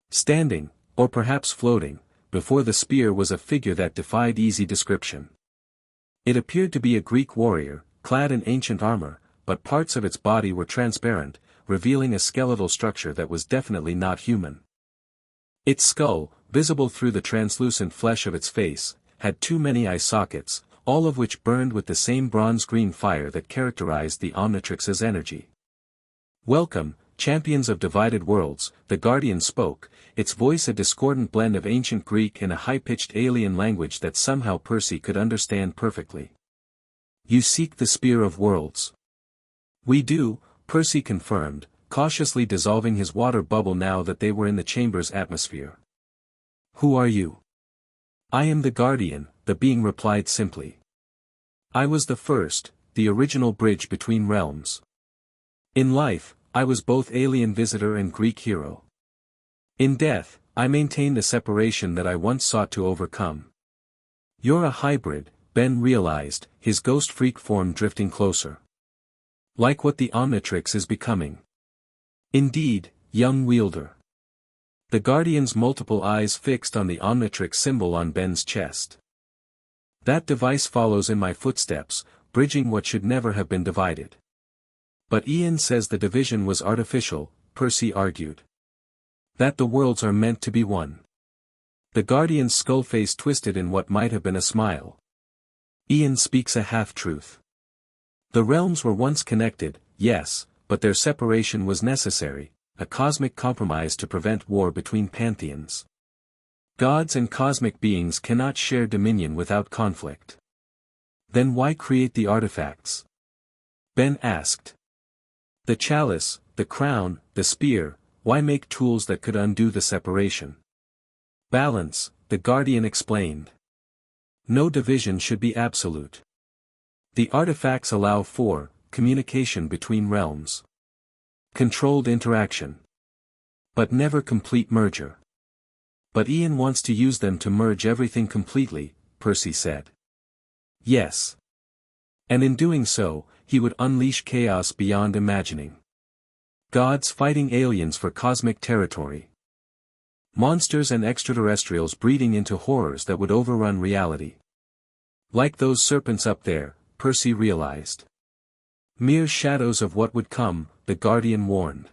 Standing, or perhaps floating, before the spear was a figure that defied easy description. It appeared to be a Greek warrior, clad in ancient armor, but parts of its body were transparent, revealing a skeletal structure that was definitely not human. Its skull, visible through the translucent flesh of its face, had too many eye sockets, all of which burned with the same bronze-green fire that characterized the Omnitrix's energy. "Welcome, champions of divided worlds," the Guardian spoke, its voice a discordant blend of ancient Greek and a high-pitched alien language that somehow Percy could understand perfectly. "You seek the Spear of Worlds." "We do," Percy confirmed, cautiously dissolving his water bubble now that they were in the chamber's atmosphere. "Who are you?" "I am the Guardian," the being replied simply. "I was the first, the original bridge between realms. In life, I was both alien visitor and Greek hero. In death, I maintain the separation that I once sought to overcome. You're a hybrid, Ben realized, his ghost freak form drifting closer. Like what the Omnitrix is becoming. Indeed, young wielder. The Guardian's multiple eyes fixed on the Omnitrix symbol on Ben's chest. That device follows in my footsteps, bridging what should never have been divided. But Ian says the division was artificial, Percy argued. That the worlds are meant to be one. The Guardian's skull face twisted in what might have been a smile. Ian speaks a half-truth. The realms were once connected, yes, but their separation was necessary, a cosmic compromise to prevent war between pantheons. Gods and cosmic beings cannot share dominion without conflict. Then why create the artifacts? Ben asked. The chalice, the crown, the spear, why make tools that could undo the separation? Balance, the Guardian explained. No division should be absolute. The artifacts allow for communication between realms. Controlled interaction. But never complete merger. But Ian wants to use them to merge everything completely, Percy said. Yes. And in doing so, he would unleash chaos beyond imagining. Gods fighting aliens for cosmic territory. Monsters and extraterrestrials breeding into horrors that would overrun reality. Like those serpents up there, Percy realized. Mere shadows of what would come, the Guardian warned.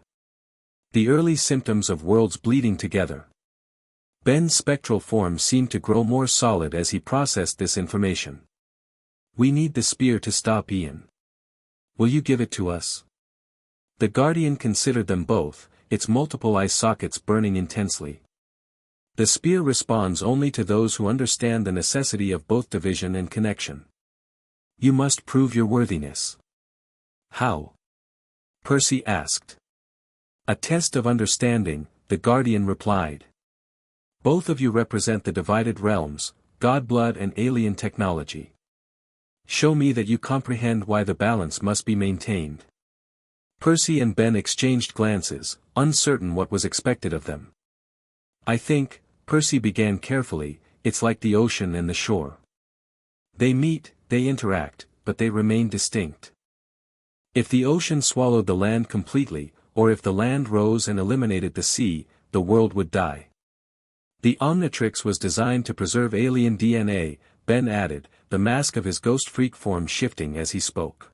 The early symptoms of worlds bleeding together. Ben's spectral form seemed to grow more solid as he processed this information. We need the spear to stop Ian. Will you give it to us? The Guardian considered them both, its multiple eye sockets burning intensely. The spear responds only to those who understand the necessity of both division and connection. You must prove your worthiness. How? Percy asked. A test of understanding, the Guardian replied. Both of you represent the divided realms, godblood and alien technology. Show me that you comprehend why the balance must be maintained. Percy and Ben exchanged glances, uncertain what was expected of them. I think, Percy began carefully, it's like the ocean and the shore. They meet, they interact, but they remain distinct. If the ocean swallowed the land completely, or if the land rose and eliminated the sea, the world would die. The Omnitrix was designed to preserve alien DNA, Ben added, the mask of his ghost freak form shifting as he spoke.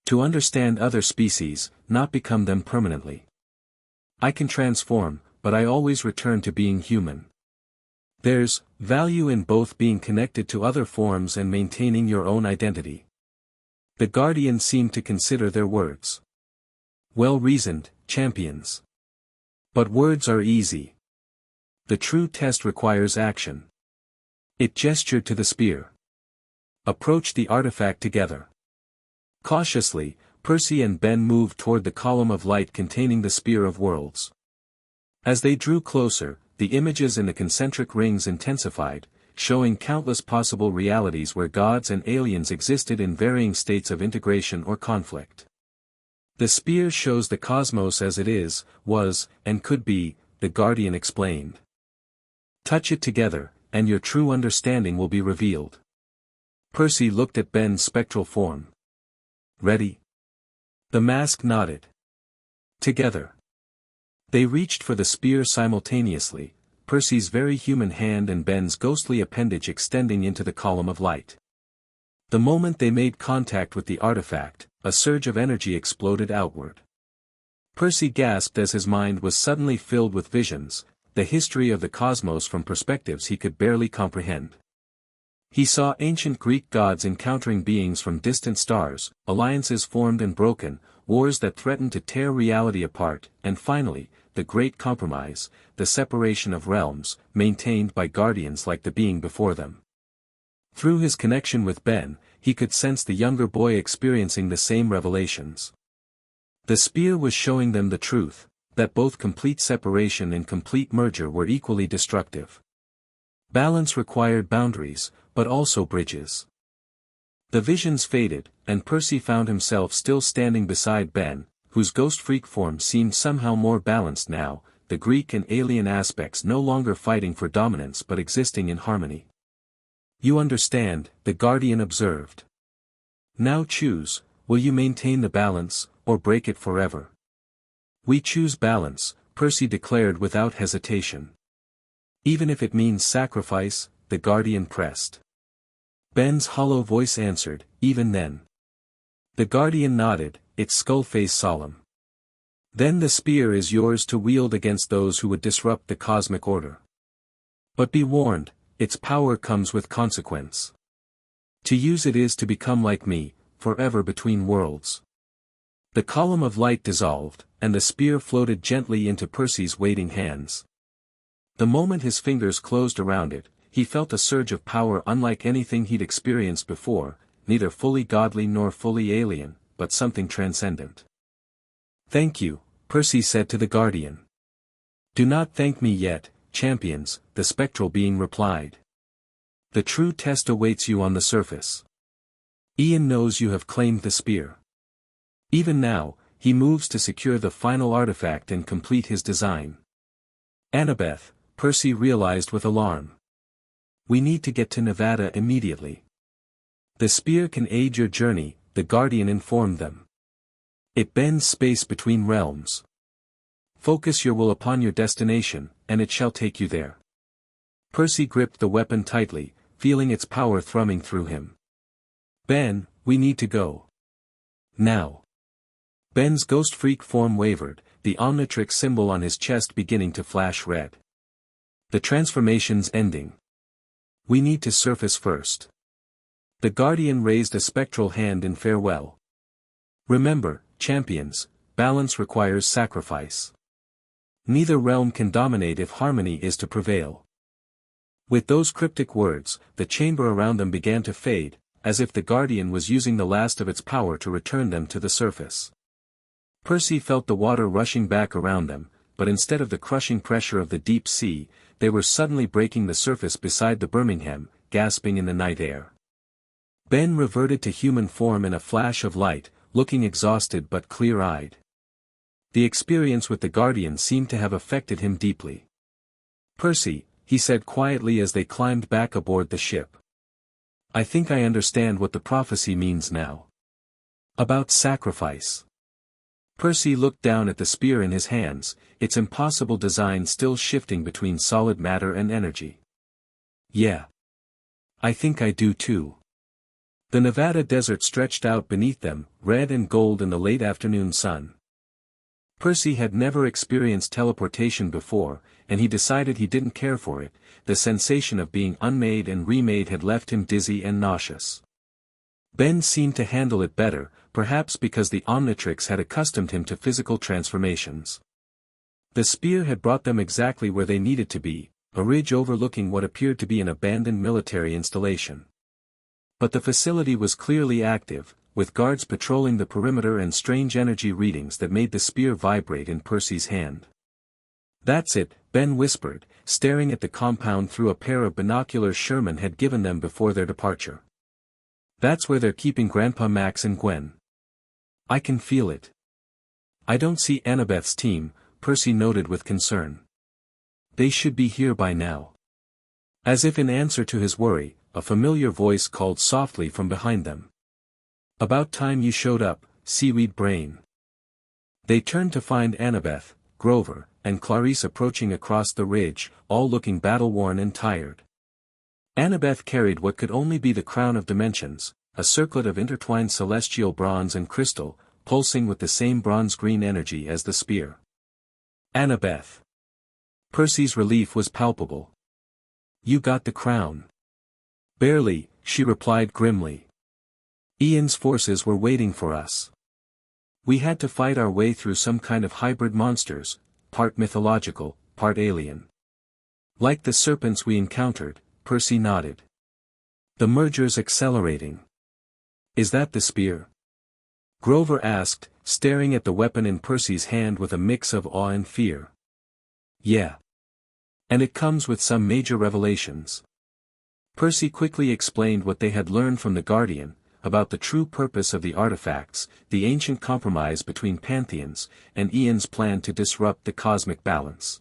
To understand other species, not become them permanently. I can transform, but I always return to being human. There's value in both being connected to other forms and maintaining your own identity. The Guardian seemed to consider their words. Well-reasoned, champions. But words are easy. The true test requires action. It gestured to the spear. Approach the artifact together. Cautiously, Percy and Ben moved toward the column of light containing the Spear of Worlds. As they drew closer, the images in the concentric rings intensified, showing countless possible realities where gods and aliens existed in varying states of integration or conflict. The spear shows the cosmos as it is, was, and could be, the Guardian explained. Touch it together, and your true understanding will be revealed. Percy looked at Ben's spectral form. Ready? The mask nodded. Together. They reached for the spear simultaneously, Percy's very human hand and Ben's ghostly appendage extending into the column of light. The moment they made contact with the artifact, a surge of energy exploded outward. Percy gasped as his mind was suddenly filled with visions, the history of the cosmos from perspectives he could barely comprehend. He saw ancient Greek gods encountering beings from distant stars, alliances formed and broken, wars that threatened to tear reality apart, and finally, the Great Compromise, the separation of realms, maintained by guardians like the being before them. Through his connection with Ben, he could sense the younger boy experiencing the same revelations. The spear was showing them the truth, that both complete separation and complete merger were equally destructive. Balance required boundaries, but also bridges. The visions faded, and Percy found himself still standing beside Ben, whose ghost freak form seemed somehow more balanced now, the Greek and alien aspects no longer fighting for dominance but existing in harmony. "You understand," the Guardian observed. "Now choose, will you maintain the balance, or break it forever?" "We choose balance," Percy declared without hesitation. "Even if it means sacrifice," the Guardian pressed. Ben's hollow voice answered, "Even then." The Guardian nodded, its skull face solemn. "Then the spear is yours to wield against those who would disrupt the cosmic order. But be warned, its power comes with consequence. To use it is to become like me, forever between worlds." The column of light dissolved, and the spear floated gently into Percy's waiting hands. The moment his fingers closed around it, he felt a surge of power unlike anything he'd experienced before, neither fully godly nor fully alien, but something transcendent. "Thank you," Percy said to the Guardian. "Do not thank me yet, champions," the spectral being replied. "The true test awaits you on the surface. Ian knows you have claimed the spear. Even now, he moves to secure the final artifact and complete his design." "Annabeth," Percy realized with alarm. "We need to get to Nevada immediately." "The spear can aid your journey," the Guardian informed them. "It bends space between realms. Focus your will upon your destination, and it shall take you there." Percy gripped the weapon tightly, feeling its power thrumming through him. "Ben, we need to go. Now." Ben's ghost freak form wavered, the Omnitrix symbol on his chest beginning to flash red. "The transformation's ending. We need to surface first." The Guardian raised a spectral hand in farewell. "Remember, champions, balance requires sacrifice. Neither realm can dominate if harmony is to prevail." With those cryptic words, the chamber around them began to fade, as if the Guardian was using the last of its power to return them to the surface. Percy felt the water rushing back around them, but instead of the crushing pressure of the deep sea, they were suddenly breaking the surface beside the Birmingham, gasping in the night air. Ben reverted to human form in a flash of light, looking exhausted but clear-eyed. The experience with the Guardian seemed to have affected him deeply. "Percy," he said quietly as they climbed back aboard the ship. "I think I understand what the prophecy means now. About sacrifice." Percy looked down at the spear in his hands, its impossible design still shifting between solid matter and energy. "Yeah. I think I do too." The Nevada desert stretched out beneath them, red and gold in the late afternoon sun. Percy had never experienced teleportation before, and he decided he didn't care for it. The sensation of being unmade and remade had left him dizzy and nauseous. Ben seemed to handle it better, perhaps because the Omnitrix had accustomed him to physical transformations. The spear had brought them exactly where they needed to be, a ridge overlooking what appeared to be an abandoned military installation. But the facility was clearly active, with guards patrolling the perimeter and strange energy readings that made the spear vibrate in Percy's hand. "That's it," Ben whispered, staring at the compound through a pair of binoculars Sherman had given them before their departure. "That's where they're keeping Grandpa Max and Gwen. I can feel it." "I don't see Annabeth's team," Percy noted with concern. "They should be here by now." As if in answer to his worry, a familiar voice called softly from behind them. "About time you showed up, Seaweed Brain." They turned to find Annabeth, Grover, and Clarice approaching across the ridge, all looking battle-worn and tired. Annabeth carried what could only be the crown of dimensions, a circlet of intertwined celestial bronze and crystal, pulsing with the same bronze-green energy as the spear. "Annabeth." Percy's relief was palpable. "You got the crown." "Barely," she replied grimly. "Ian's forces were waiting for us. We had to fight our way through some kind of hybrid monsters, part mythological, part alien. Like the serpents we encountered," Percy nodded. "The merger's accelerating." "Is that the spear?" Grover asked, staring at the weapon in Percy's hand with a mix of awe and fear. "Yeah. And it comes with some major revelations." Percy quickly explained what they had learned from the Guardian, about the true purpose of the artifacts, the ancient compromise between pantheons, and Ian's plan to disrupt the cosmic balance.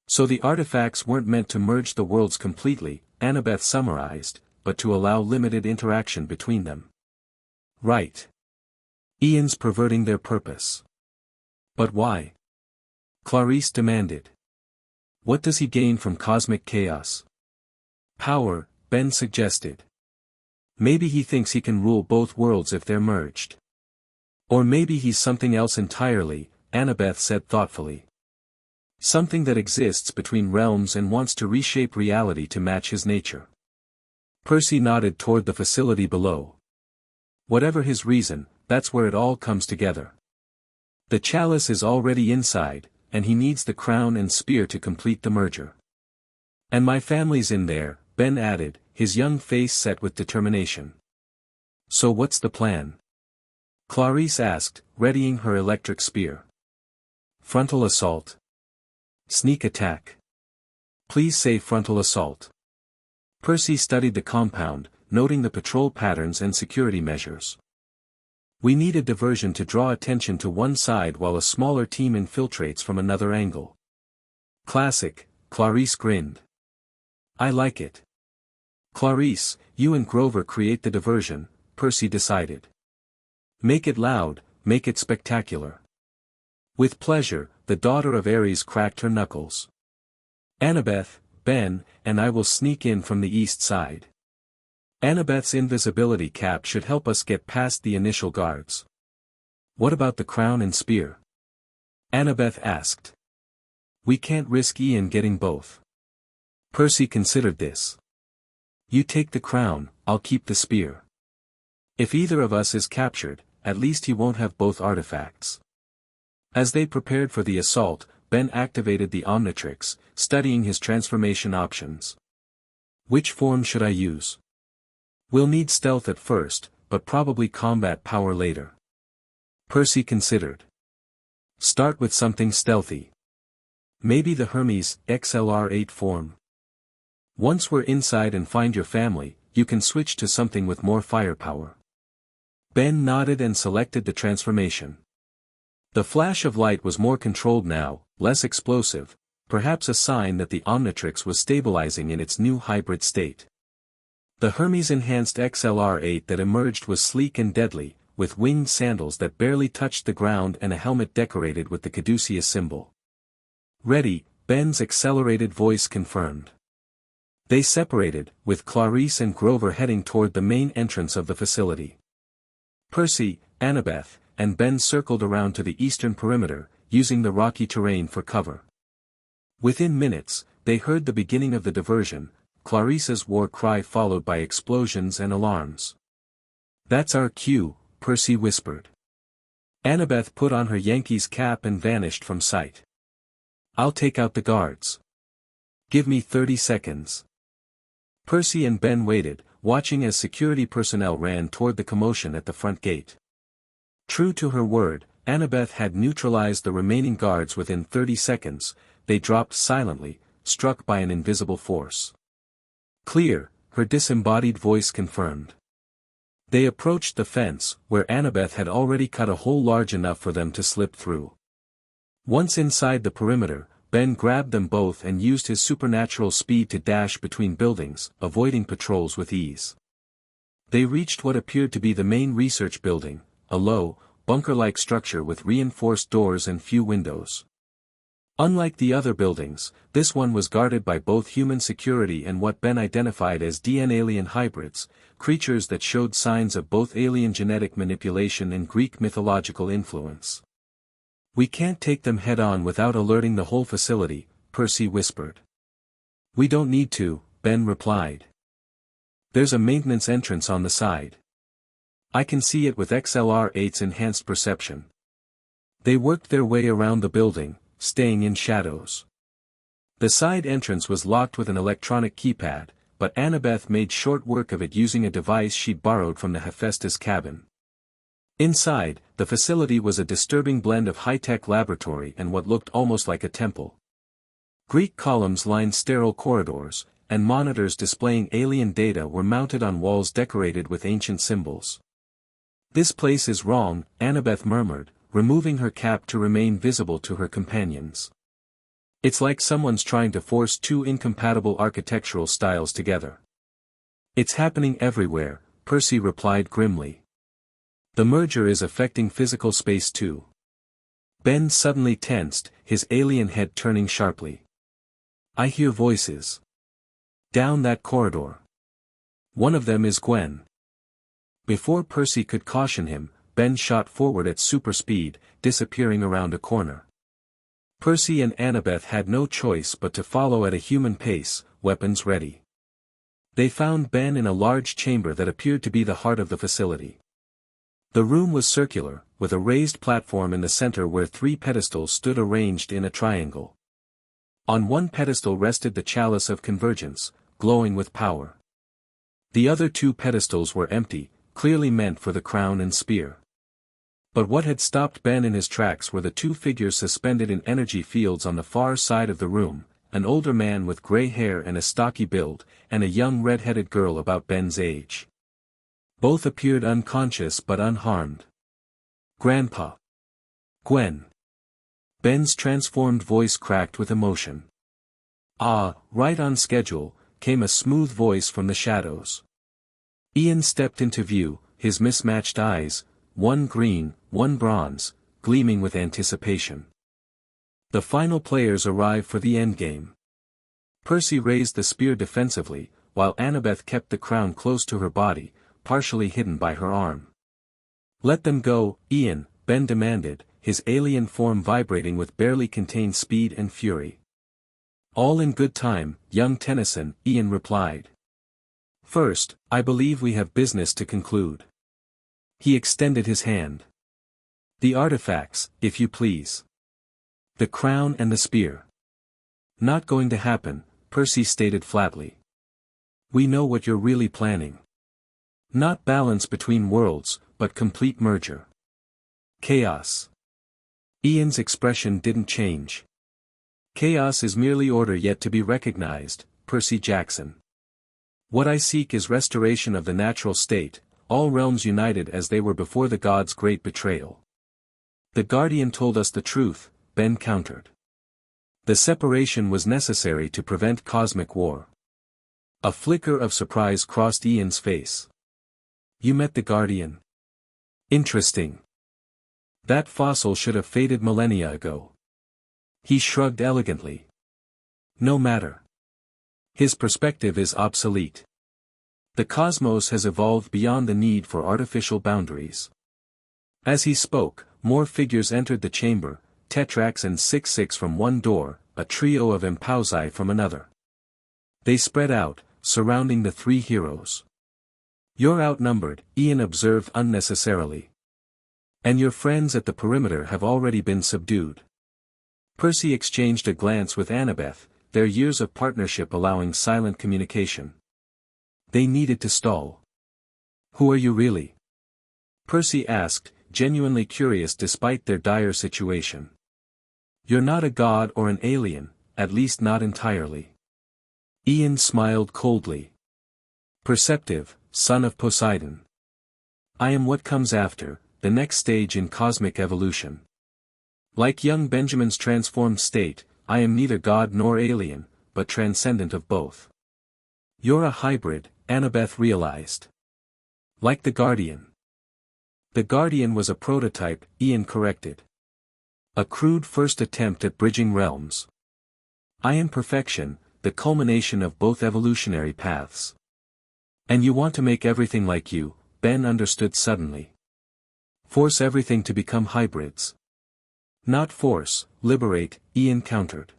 So the artifacts weren't meant to merge the worlds completely, Annabeth summarized, but to allow limited interaction between them. Right. Ian's perverting their purpose. But why? Clarice demanded. What does he gain from cosmic chaos? Power, Ben suggested. Maybe he thinks he can rule both worlds if they're merged. Or maybe he's something else entirely, Annabeth said thoughtfully. Something that exists between realms and wants to reshape reality to match his nature. Percy nodded toward the facility below. Whatever his reason, that's where it all comes together. The chalice is already inside, and he needs the crown and spear to complete the merger. And my family's in there, Ben added, his young face set with determination. So what's the plan? Clarice asked, readying her electric spear. Frontal assault. Sneak attack. Please say frontal assault. Percy studied the compound, noting the patrol patterns and security measures. We need a diversion to draw attention to one side while a smaller team infiltrates from another angle. Classic, Clarice grinned. I like it. Clarice, you and Grover create the diversion, Percy decided. Make it loud, make it spectacular. With pleasure, the daughter of Ares cracked her knuckles. Annabeth, Ben, and I will sneak in from the east side. Annabeth's invisibility cap should help us get past the initial guards. What about the crown and spear? Annabeth asked. We can't risk Ian getting both. Percy considered this. You take the crown, I'll keep the spear. If either of us is captured, at least he won't have both artifacts. As they prepared for the assault, Ben activated the Omnitrix, studying his transformation options. Which form should I use? We'll need stealth at first, but probably combat power later. Percy considered. Start with something stealthy. Maybe the Hermes XLR8 form. Once we're inside and find your family, you can switch to something with more firepower. Ben nodded and selected the transformation. The flash of light was more controlled now, less explosive, perhaps a sign that the Omnitrix was stabilizing in its new hybrid state. The Hermes enhanced XLR8 that emerged was sleek and deadly, with winged sandals that barely touched the ground and a helmet decorated with the caduceus symbol. Ready, Ben's accelerated voice confirmed. They separated, with Clarice and Grover heading toward the main entrance of the facility. Percy, Annabeth, and Ben circled around to the eastern perimeter, using the rocky terrain for cover. Within minutes, they heard the beginning of the diversion, Clarice's war cry followed by explosions and alarms. That's our cue, Percy whispered. Annabeth put on her Yankees cap and vanished from sight. I'll take out the guards. Give me 30 seconds. Percy and Ben waited, watching as security personnel ran toward the commotion at the front gate. True to her word, Annabeth had neutralized the remaining guards within 30 seconds, they dropped silently, struck by an invisible force. Clear, her disembodied voice confirmed. They approached the fence, where Annabeth had already cut a hole large enough for them to slip through. Once inside the perimeter, Ben grabbed them both and used his supernatural speed to dash between buildings, avoiding patrols with ease. They reached what appeared to be the main research building, a low, bunker-like structure with reinforced doors and few windows. Unlike the other buildings, this one was guarded by both human security and what Ben identified as DNA-alien hybrids, creatures that showed signs of both alien genetic manipulation and Greek mythological influence. We can't take them head-on without alerting the whole facility, Percy whispered. We don't need to, Ben replied. There's a maintenance entrance on the side. I can see it with XLR8's enhanced perception. They worked their way around the building, staying in shadows. The side entrance was locked with an electronic keypad, but Annabeth made short work of it using a device she'd borrowed from the Hephaestus cabin. Inside, the facility was a disturbing blend of high-tech laboratory and what looked almost like a temple. Greek columns lined sterile corridors, and monitors displaying alien data were mounted on walls decorated with ancient symbols. "This place is wrong," Annabeth murmured, removing her cap to remain visible to her companions. "It's like someone's trying to force two incompatible architectural styles together." "It's happening everywhere," Percy replied grimly. "The merger is affecting physical space too." Ben suddenly tensed, his alien head turning sharply. "I hear voices. Down that corridor. One of them is Gwen." Before Percy could caution him, Ben shot forward at super speed, disappearing around a corner. Percy and Annabeth had no choice but to follow at a human pace, weapons ready. They found Ben in a large chamber that appeared to be the heart of the facility. The room was circular, with a raised platform in the center where 3 pedestals stood arranged in a triangle. On one pedestal rested the chalice of convergence, glowing with power. The other 2 pedestals were empty, clearly meant for the crown and spear. But what had stopped Ben in his tracks were the 2 figures suspended in energy fields on the far side of the room, an older man with gray hair and a stocky build, and a young red-headed girl about Ben's age. Both appeared unconscious but unharmed. "Grandpa." "Gwen." Ben's transformed voice cracked with emotion. "Ah, right on schedule," came a smooth voice from the shadows. Ian stepped into view, his mismatched eyes, one green, one bronze, gleaming with anticipation. The final players arrive for the endgame. Percy raised the spear defensively, while Annabeth kept the crown close to her body, partially hidden by her arm. "Let them go, Ian," Ben demanded, his alien form vibrating with barely contained speed and fury. "All in good time, young Tennyson," Ian replied. "First, I believe we have business to conclude." He extended his hand. "The artifacts, if you please. The crown and the spear." "Not going to happen," Percy stated flatly. "We know what you're really planning. Not balance between worlds, but complete merger. Chaos." Ian's expression didn't change. "Chaos is merely order yet to be recognized, Percy Jackson. What I seek is restoration of the natural state, all realms united as they were before the gods' great betrayal." "The Guardian told us the truth," Ben countered. "The separation was necessary to prevent cosmic war." A flicker of surprise crossed Ian's face. "You met the Guardian? Interesting. That fossil should have faded millennia ago." He shrugged elegantly. "No matter. His perspective is obsolete. The cosmos has evolved beyond the need for artificial boundaries." As he spoke, more figures entered the chamber, Tetrax and 66 from one door, a trio of Impausi from another. They spread out, surrounding the 3 heroes. "You're outnumbered," Ian observed unnecessarily. "And your friends at the perimeter have already been subdued." Percy exchanged a glance with Annabeth, their years of partnership allowing silent communication. They needed to stall. "Who are you really?" Percy asked, genuinely curious despite their dire situation. "You're not a god or an alien, at least not entirely." Ian smiled coldly. "Perceptive, son of Poseidon. I am what comes after, the next stage in cosmic evolution. Like young Benjamin's transformed state, I am neither god nor alien, but transcendent of both." "You're a hybrid," Annabeth realized. "Like the Guardian." "The Guardian was a prototype," Ian corrected. "A crude first attempt at bridging realms. I am perfection, the culmination of both evolutionary paths." "And you want to make everything like you," Ben understood suddenly. "Force everything to become hybrids." "Not force, liberate," Ian countered.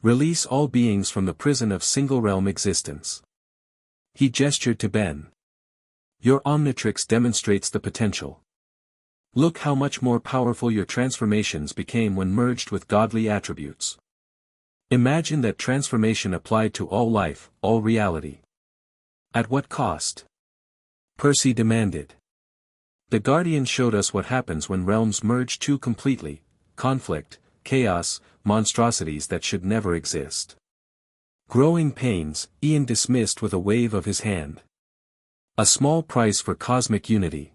"Release all beings from the prison of single-realm existence." He gestured to Ben. "Your Omnitrix demonstrates the potential. Look how much more powerful your transformations became when merged with godly attributes. Imagine that transformation applied to all life, all reality. At what cost?" Percy demanded. "The Guardian showed us what happens when realms merge too completely: conflict, chaos, monstrosities that should never exist." Growing pains, Ian dismissed with a wave of his hand. A small price for cosmic unity.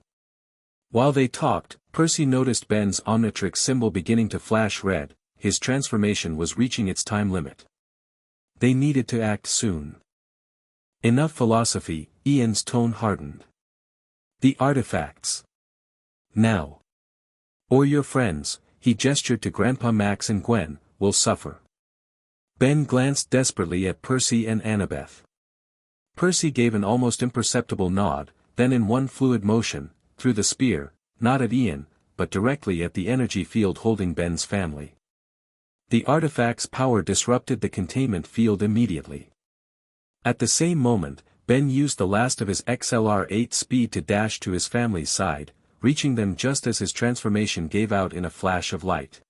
While they talked, Percy noticed Ben's Omnitrix symbol beginning to flash red. His transformation was reaching its time limit. They needed to act soon. Enough philosophy, Ian's tone hardened. The artifacts. Now. Or your friends, he gestured to Grandpa Max and Gwen, will suffer. Ben glanced desperately at Percy and Annabeth. Percy gave an almost imperceptible nod, then in one fluid motion, threw the spear, not at Ian, but directly at the energy field holding Ben's family. The artifact's power disrupted the containment field immediately. At the same moment, Ben used the last of his XLR-8 speed to dash to his family's side, reaching them just as his transformation gave out in a flash of light.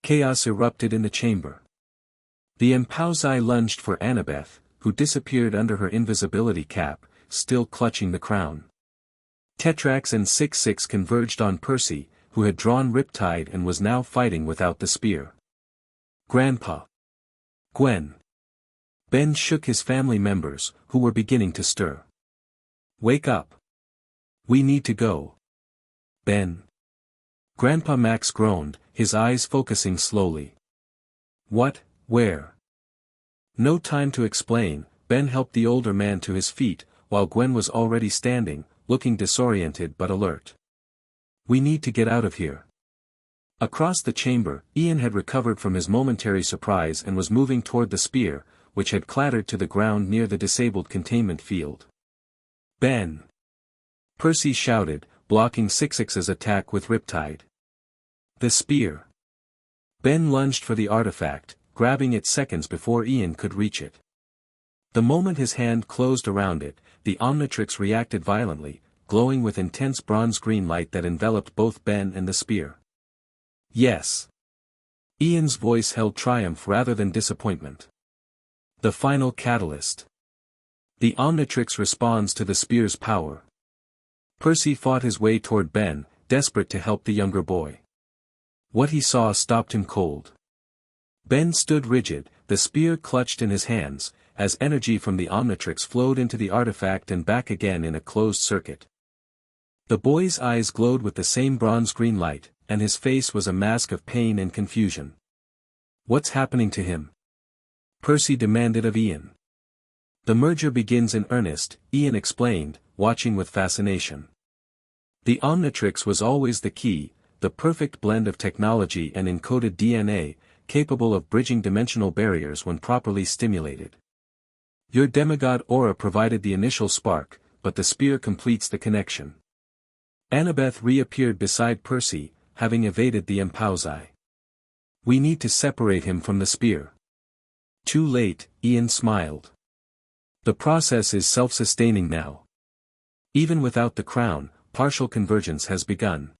Chaos erupted in the chamber. The Impausi lunged for Annabeth, who disappeared under her invisibility cap, still clutching the crown. Tetrax and 6-6 converged on Percy, who had drawn Riptide and was now fighting without the spear. Grandpa. Gwen. Ben shook his family members, who were beginning to stir. Wake up. We need to go. Ben. Grandpa Max groaned, his eyes focusing slowly. What, where? No time to explain, Ben helped the older man to his feet, while Gwen was already standing, looking disoriented but alert. We need to get out of here. Across the chamber, Ian had recovered from his momentary surprise and was moving toward the spear, which had clattered to the ground near the disabled containment field. Ben! Percy shouted, blocking 6-6's attack with Riptide. The spear! Ben lunged for the artifact, grabbing it seconds before Ian could reach it. The moment his hand closed around it, the Omnitrix reacted violently, glowing with intense bronze-green light that enveloped both Ben and the spear. Yes. Ian's voice held triumph rather than disappointment. The final catalyst. The Omnitrix responds to the spear's power. Percy fought his way toward Ben, desperate to help the younger boy. What he saw stopped him cold. Ben stood rigid, the spear clutched in his hands, as energy from the Omnitrix flowed into the artifact and back again in a closed circuit. The boy's eyes glowed with the same bronze-green light, and his face was a mask of pain and confusion. What's happening to him? Percy demanded of Ian. The merger begins in earnest, Ian explained, watching with fascination. The Omnitrix was always the key, the perfect blend of technology and encoded DNA, capable of bridging dimensional barriers when properly stimulated. Your demigod aura provided the initial spark, but the spear completes the connection. Annabeth reappeared beside Percy, having evaded the Impausi. We need to separate him from the spear. Too late, Ian smiled. The process is self-sustaining now. Even without the crown, partial convergence has begun.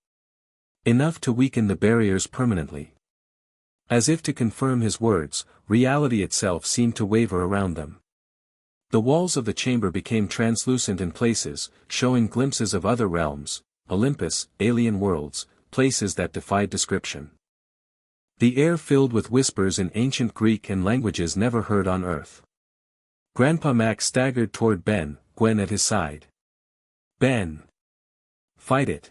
Enough to weaken the barriers permanently. As if to confirm his words, reality itself seemed to waver around them. The walls of the chamber became translucent in places, showing glimpses of other realms, Olympus, alien worlds, places that defied description. The air filled with whispers in ancient Greek and languages never heard on Earth. Grandpa Max staggered toward Ben, Gwen at his side. Ben! Fight it!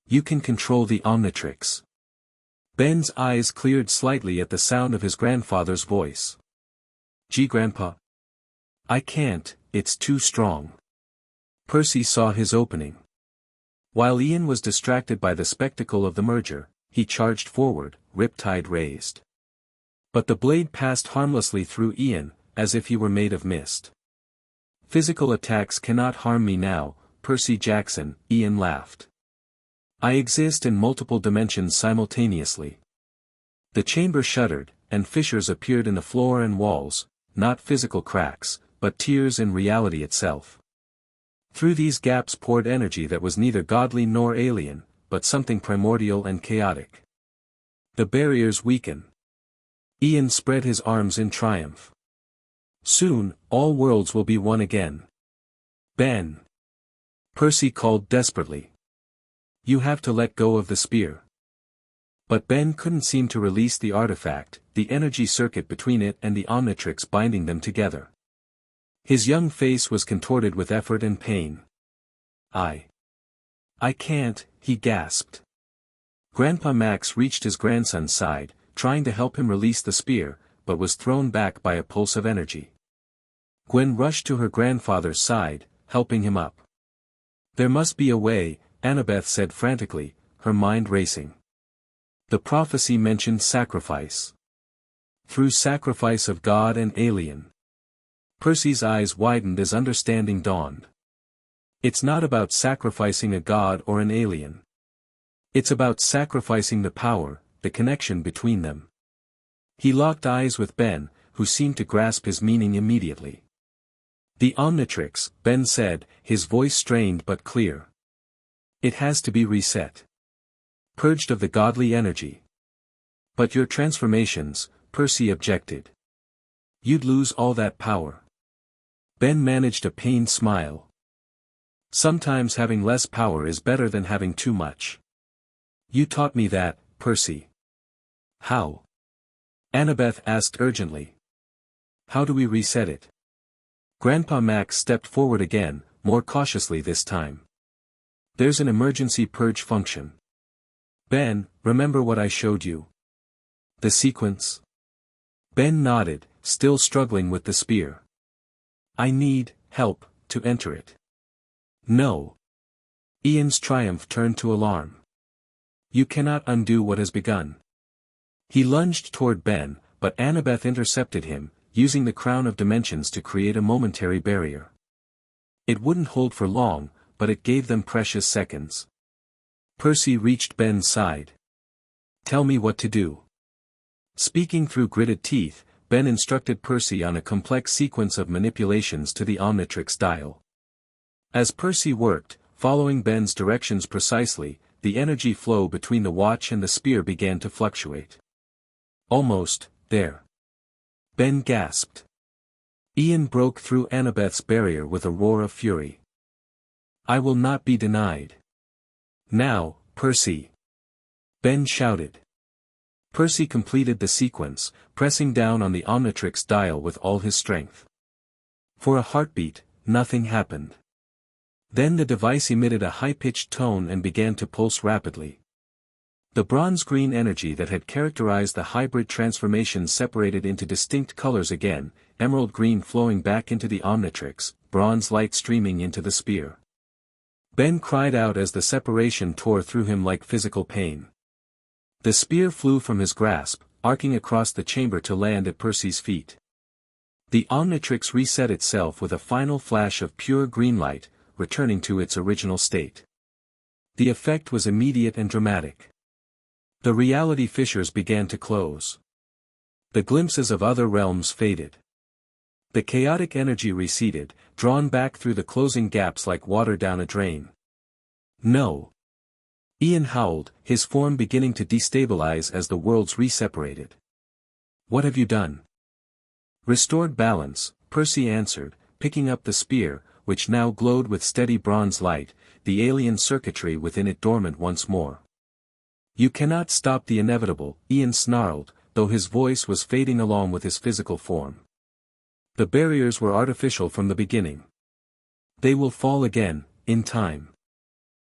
You can control the Omnitrix. Ben's eyes cleared slightly at the sound of his grandfather's voice. Gee, Grandpa. I can't, it's too strong. Percy saw his opening. While Ian was distracted by the spectacle of the merger, he charged forward, Riptide raised. But the blade passed harmlessly through Ian, as if he were made of mist. Physical attacks cannot harm me now, Percy Jackson, Ian laughed. I exist in multiple dimensions simultaneously. The chamber shuddered, and fissures appeared in the floor and walls, not physical cracks, but tears in reality itself. Through these gaps poured energy that was neither godly nor alien, but something primordial and chaotic. The barriers weaken. Ian spread his arms in triumph. Soon, all worlds will be one again. Ben! Percy called desperately. You have to let go of the spear. But Ben couldn't seem to release the artifact, the energy circuit between it and the Omnitrix binding them together. His young face was contorted with effort and pain. I can't, he gasped. Grandpa Max reached his grandson's side, trying to help him release the spear, but was thrown back by a pulse of energy. Gwen rushed to her grandfather's side, helping him up. There must be a way, Annabeth said frantically, her mind racing. The prophecy mentioned sacrifice. Through sacrifice of God and alien. Percy's eyes widened as understanding dawned. It's not about sacrificing a god or an alien. It's about sacrificing the power, the connection between them. He locked eyes with Ben, who seemed to grasp his meaning immediately. The Omnitrix, Ben said, his voice strained but clear. It has to be reset. Purged of the godly energy. But your transformations, Percy objected. You'd lose all that power. Ben managed a pained smile. Sometimes having less power is better than having too much. You taught me that, Percy. How? Annabeth asked urgently. How do we reset it? Grandpa Max stepped forward again, more cautiously this time. There's an emergency purge function. Ben, remember what I showed you? The sequence? Ben nodded, still struggling with the spear. I need help to enter it. No. Ian's triumph turned to alarm. You cannot undo what has begun. He lunged toward Ben, but Annabeth intercepted him, using the crown of dimensions to create a momentary barrier. It wouldn't hold for long, but it gave them precious seconds. Percy reached Ben's side. Tell me what to do. Speaking through gritted teeth, Ben instructed Percy on a complex sequence of manipulations to the Omnitrix dial. As Percy worked, following Ben's directions precisely, the energy flow between the watch and the spear began to fluctuate. Almost, there. Ben gasped. Ian broke through Annabeth's barrier with a roar of fury. I will not be denied. Now, Percy. Ben shouted. Percy completed the sequence, pressing down on the Omnitrix dial with all his strength. For a heartbeat, nothing happened. Then the device emitted a high-pitched tone and began to pulse rapidly. The bronze-green energy that had characterized the hybrid transformation separated into distinct colors again, emerald green flowing back into the Omnitrix, bronze light streaming into the spear. Ben cried out as the separation tore through him like physical pain. The spear flew from his grasp, arcing across the chamber to land at Percy's feet. The Omnitrix reset itself with a final flash of pure green light, returning to its original state. The effect was immediate and dramatic. The reality fissures began to close. The glimpses of other realms faded. The chaotic energy receded, drawn back through the closing gaps like water down a drain. No. Ian howled, his form beginning to destabilize as the worlds re-separated. What have you done? Restored balance, Percy answered, picking up the spear, which now glowed with steady bronze light, the alien circuitry within it dormant once more. You cannot stop the inevitable, Ian snarled, though his voice was fading along with his physical form. The barriers were artificial from the beginning. They will fall again, in time.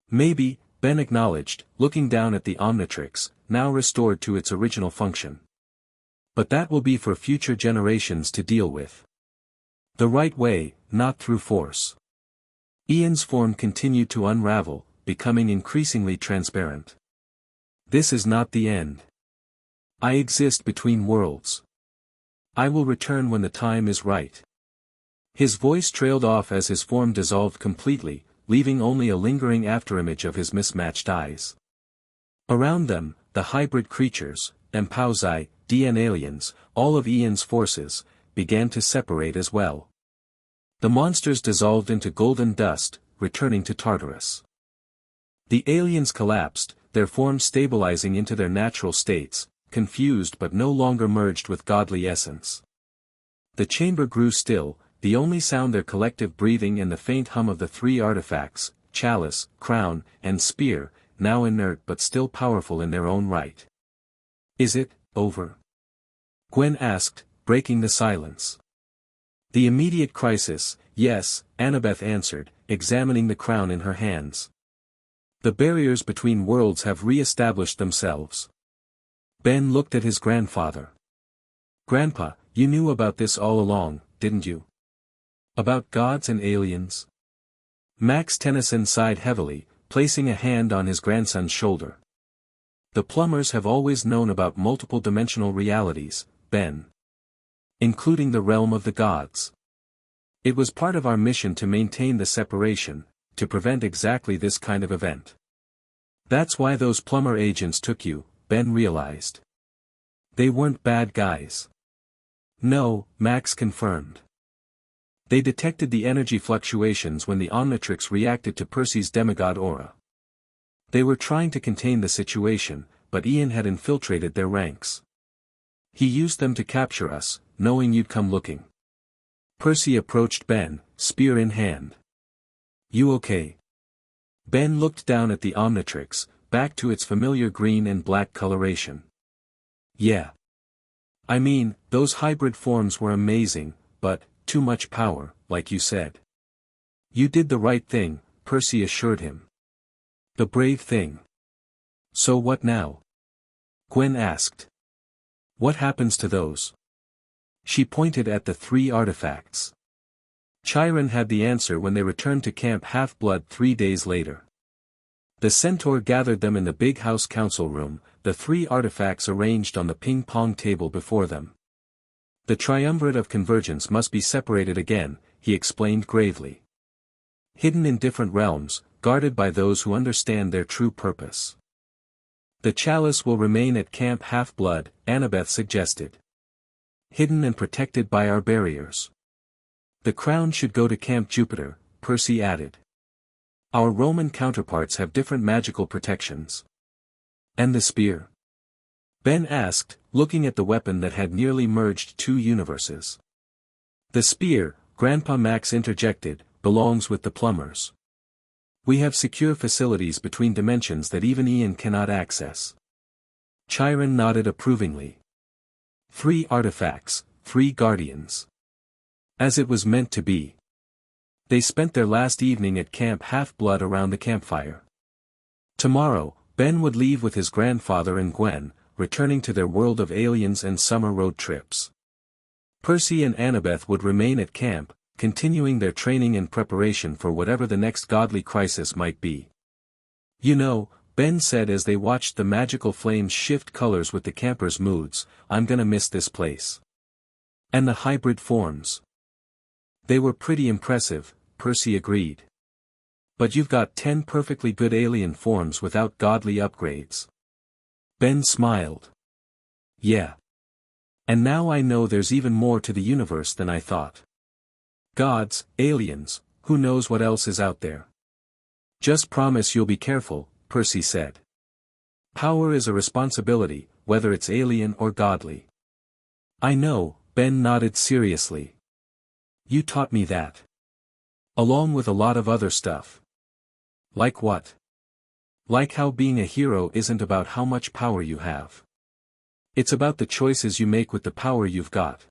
Maybe, Ben acknowledged, looking down at the Omnitrix, now restored to its original function. But that will be for future generations to deal with. The right way, not through force. Ian's form continued to unravel, becoming increasingly transparent. This is not the end. I exist between worlds. I will return when the time is right. His voice trailed off as his form dissolved completely, leaving only a lingering afterimage of his mismatched eyes. Around them, the hybrid creatures, Empauzi, DN aliens, all of Ian's forces, began to separate as well. The monsters dissolved into golden dust, returning to Tartarus. The aliens collapsed, their forms stabilizing into their natural states, confused but no longer merged with godly essence. The chamber grew still, the only sound their collective breathing and the faint hum of the three artifacts, chalice, crown, and spear, now inert but still powerful in their own right. Is it over? Gwen asked, breaking the silence. The immediate crisis, yes, Annabeth answered, examining the crown in her hands. The barriers between worlds have re-established themselves. Ben looked at his grandfather. Grandpa, you knew about this all along, didn't you? About gods and aliens? Max Tennyson sighed heavily, placing a hand on his grandson's shoulder. The plumbers have always known about multiple dimensional realities, Ben. Including the realm of the gods. It was part of our mission to maintain the separation, to prevent exactly this kind of event. That's why those plumber agents took you, Ben realized. They weren't bad guys. No, Max confirmed. They detected the energy fluctuations when the Omnitrix reacted to Percy's demigod aura. They were trying to contain the situation, but Ian had infiltrated their ranks. He used them to capture us, knowing you'd come looking. Percy approached Ben, spear in hand. You okay? Ben looked down at the Omnitrix, back to its familiar green and black coloration. Yeah. I mean, those hybrid forms were amazing, but, too much power, like you said. You did the right thing, Percy assured him. The brave thing. So what now? Gwen asked. What happens to those? She pointed at the 3 artifacts. Chiron had the answer when they returned to Camp Half-Blood 3 days later. The Centaur gathered them in the big house council room, the 3 artifacts arranged on the ping-pong table before them. The triumvirate of convergence must be separated again, he explained gravely. Hidden in different realms, guarded by those who understand their true purpose. The chalice will remain at Camp Half-Blood, Annabeth suggested. Hidden and protected by our barriers. The crown should go to Camp Jupiter, Percy added. Our Roman counterparts have different magical protections. And the spear? Ben asked, looking at the weapon that had nearly merged 2 universes. The spear, Grandpa Max interjected, belongs with the plumbers. We have secure facilities between dimensions that even Ian cannot access. Chiron nodded approvingly. 3 artifacts, 3 guardians. As it was meant to be. They spent their last evening at Camp Half-Blood around the campfire. Tomorrow, Ben would leave with his grandfather and Gwen, returning to their world of aliens and summer road trips. Percy and Annabeth would remain at camp, continuing their training and preparation for whatever the next godly crisis might be. You know, Ben said as they watched the magical flames shift colors with the campers' moods, I'm gonna miss this place. And the hybrid forms. They were pretty impressive, Percy agreed. But you've got 10 perfectly good alien forms without godly upgrades. Ben smiled. Yeah. And now I know there's even more to the universe than I thought. Gods, aliens, who knows what else is out there. Just promise you'll be careful, Percy said. Power is a responsibility, whether it's alien or godly. I know, Ben nodded seriously. You taught me that. Along with a lot of other stuff. Like what? Like how being a hero isn't about how much power you have. It's about the choices you make with the power you've got.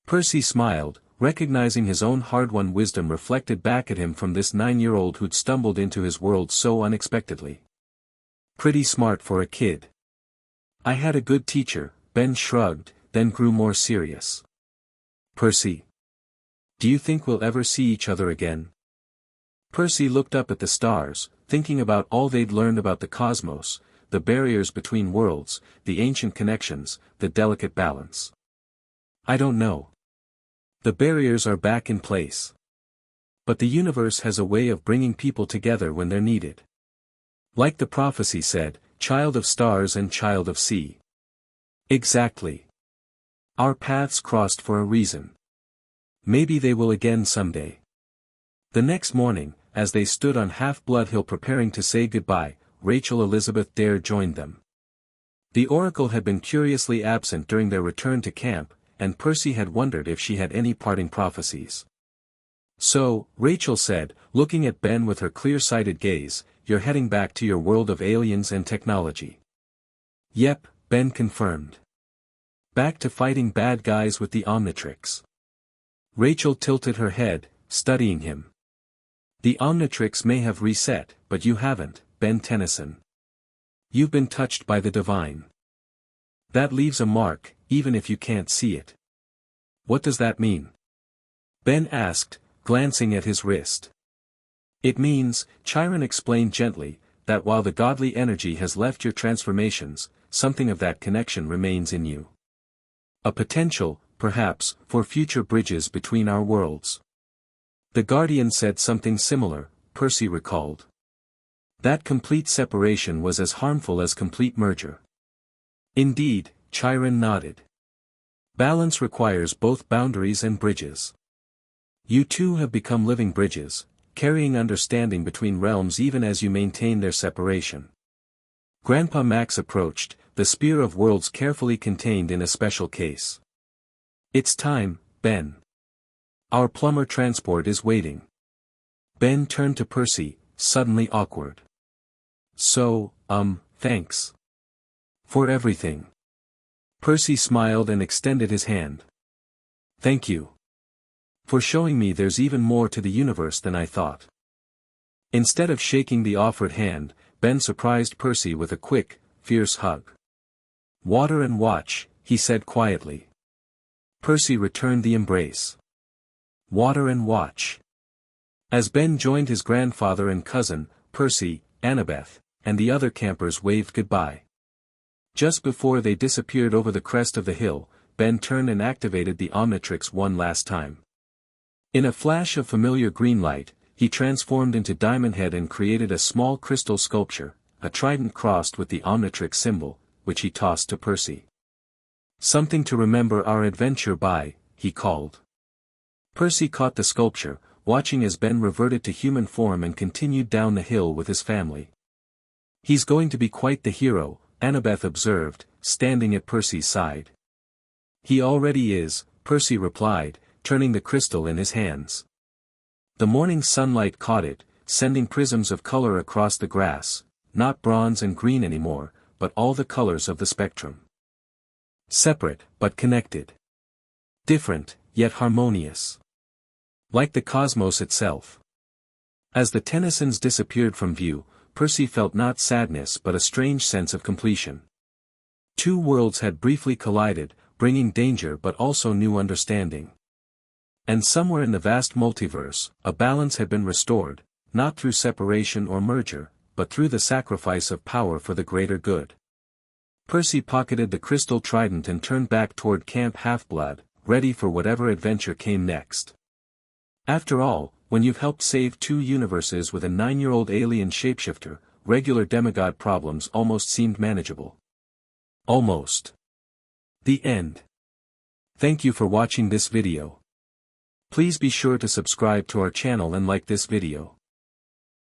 Percy smiled, recognizing his own hard-won wisdom reflected back at him from this 9-year-old who'd stumbled into his world so unexpectedly. Pretty smart for a kid. I had a good teacher, Ben shrugged, then grew more serious. Percy. Do you think we'll ever see each other again? Percy looked up at the stars, thinking about all they'd learned about the cosmos, the barriers between worlds, the ancient connections, the delicate balance. I don't know. The barriers are back in place. But the universe has a way of bringing people together when they're needed. Like the prophecy said, child of stars and child of sea. Exactly. Our paths crossed for a reason. Maybe they will again someday. The next morning, as they stood on Half-Blood Hill preparing to say goodbye, Rachel Elizabeth Dare joined them. The Oracle had been curiously absent during their return to camp, and Percy had wondered if she had any parting prophecies. So, Rachel said, looking at Ben with her clear-sighted gaze, you're heading back to your world of aliens and technology. Yep, Ben confirmed. Back to fighting bad guys with the Omnitrix. Rachel tilted her head, studying him. The Omnitrix may have reset, but you haven't, Ben Tennyson. You've been touched by the divine. That leaves a mark, even if you can't see it. What does that mean? Ben asked, glancing at his wrist. It means, Chiron explained gently, that while the godly energy has left your transformations, something of that connection remains in you. A potential, perhaps, for future bridges between our worlds. The Guardian said something similar, Percy recalled. That complete separation was as harmful as complete merger. Indeed, Chiron nodded. Balance requires both boundaries and bridges. You two have become living bridges, carrying understanding between realms even as you maintain their separation. Grandpa Max approached, the spear of worlds carefully contained in a special case. It's time, Ben. Our plumber transport is waiting. Ben turned to Percy, suddenly awkward. So, thanks. For everything. Percy smiled and extended his hand. Thank you. For showing me there's even more to the universe than I thought. Instead of shaking the offered hand, Ben surprised Percy with a quick, fierce hug. Water and watch, he said quietly. Percy returned the embrace. Water and watch. As Ben joined his grandfather and cousin, Percy, Annabeth, and the other campers waved goodbye. Just before they disappeared over the crest of the hill, Ben turned and activated the Omnitrix one last time. In a flash of familiar green light, he transformed into Diamond Head and created a small crystal sculpture, a trident crossed with the Omnitrix symbol, which he tossed to Percy. Something to remember our adventure by, he called. Percy caught the sculpture, watching as Ben reverted to human form and continued down the hill with his family. He's going to be quite the hero, Annabeth observed, standing at Percy's side. He already is, Percy replied, turning the crystal in his hands. The morning sunlight caught it, sending prisms of color across the grass, not bronze and green anymore, but all the colors of the spectrum. Separate, but connected. Different, yet harmonious. Like the cosmos itself. As the Tennysons disappeared from view, Percy felt not sadness but a strange sense of completion. Two worlds had briefly collided, bringing danger but also new understanding. And somewhere in the vast multiverse, a balance had been restored, not through separation or merger, but through the sacrifice of power for the greater good. Percy pocketed the crystal trident and turned back toward Camp Half-Blood, ready for whatever adventure came next. After all, when you've helped save 2 universes with a 9-year-old alien shapeshifter, regular demigod problems almost seemed manageable. Almost. The end. Thank you for watching this video. Please be sure to subscribe to our channel and like this video.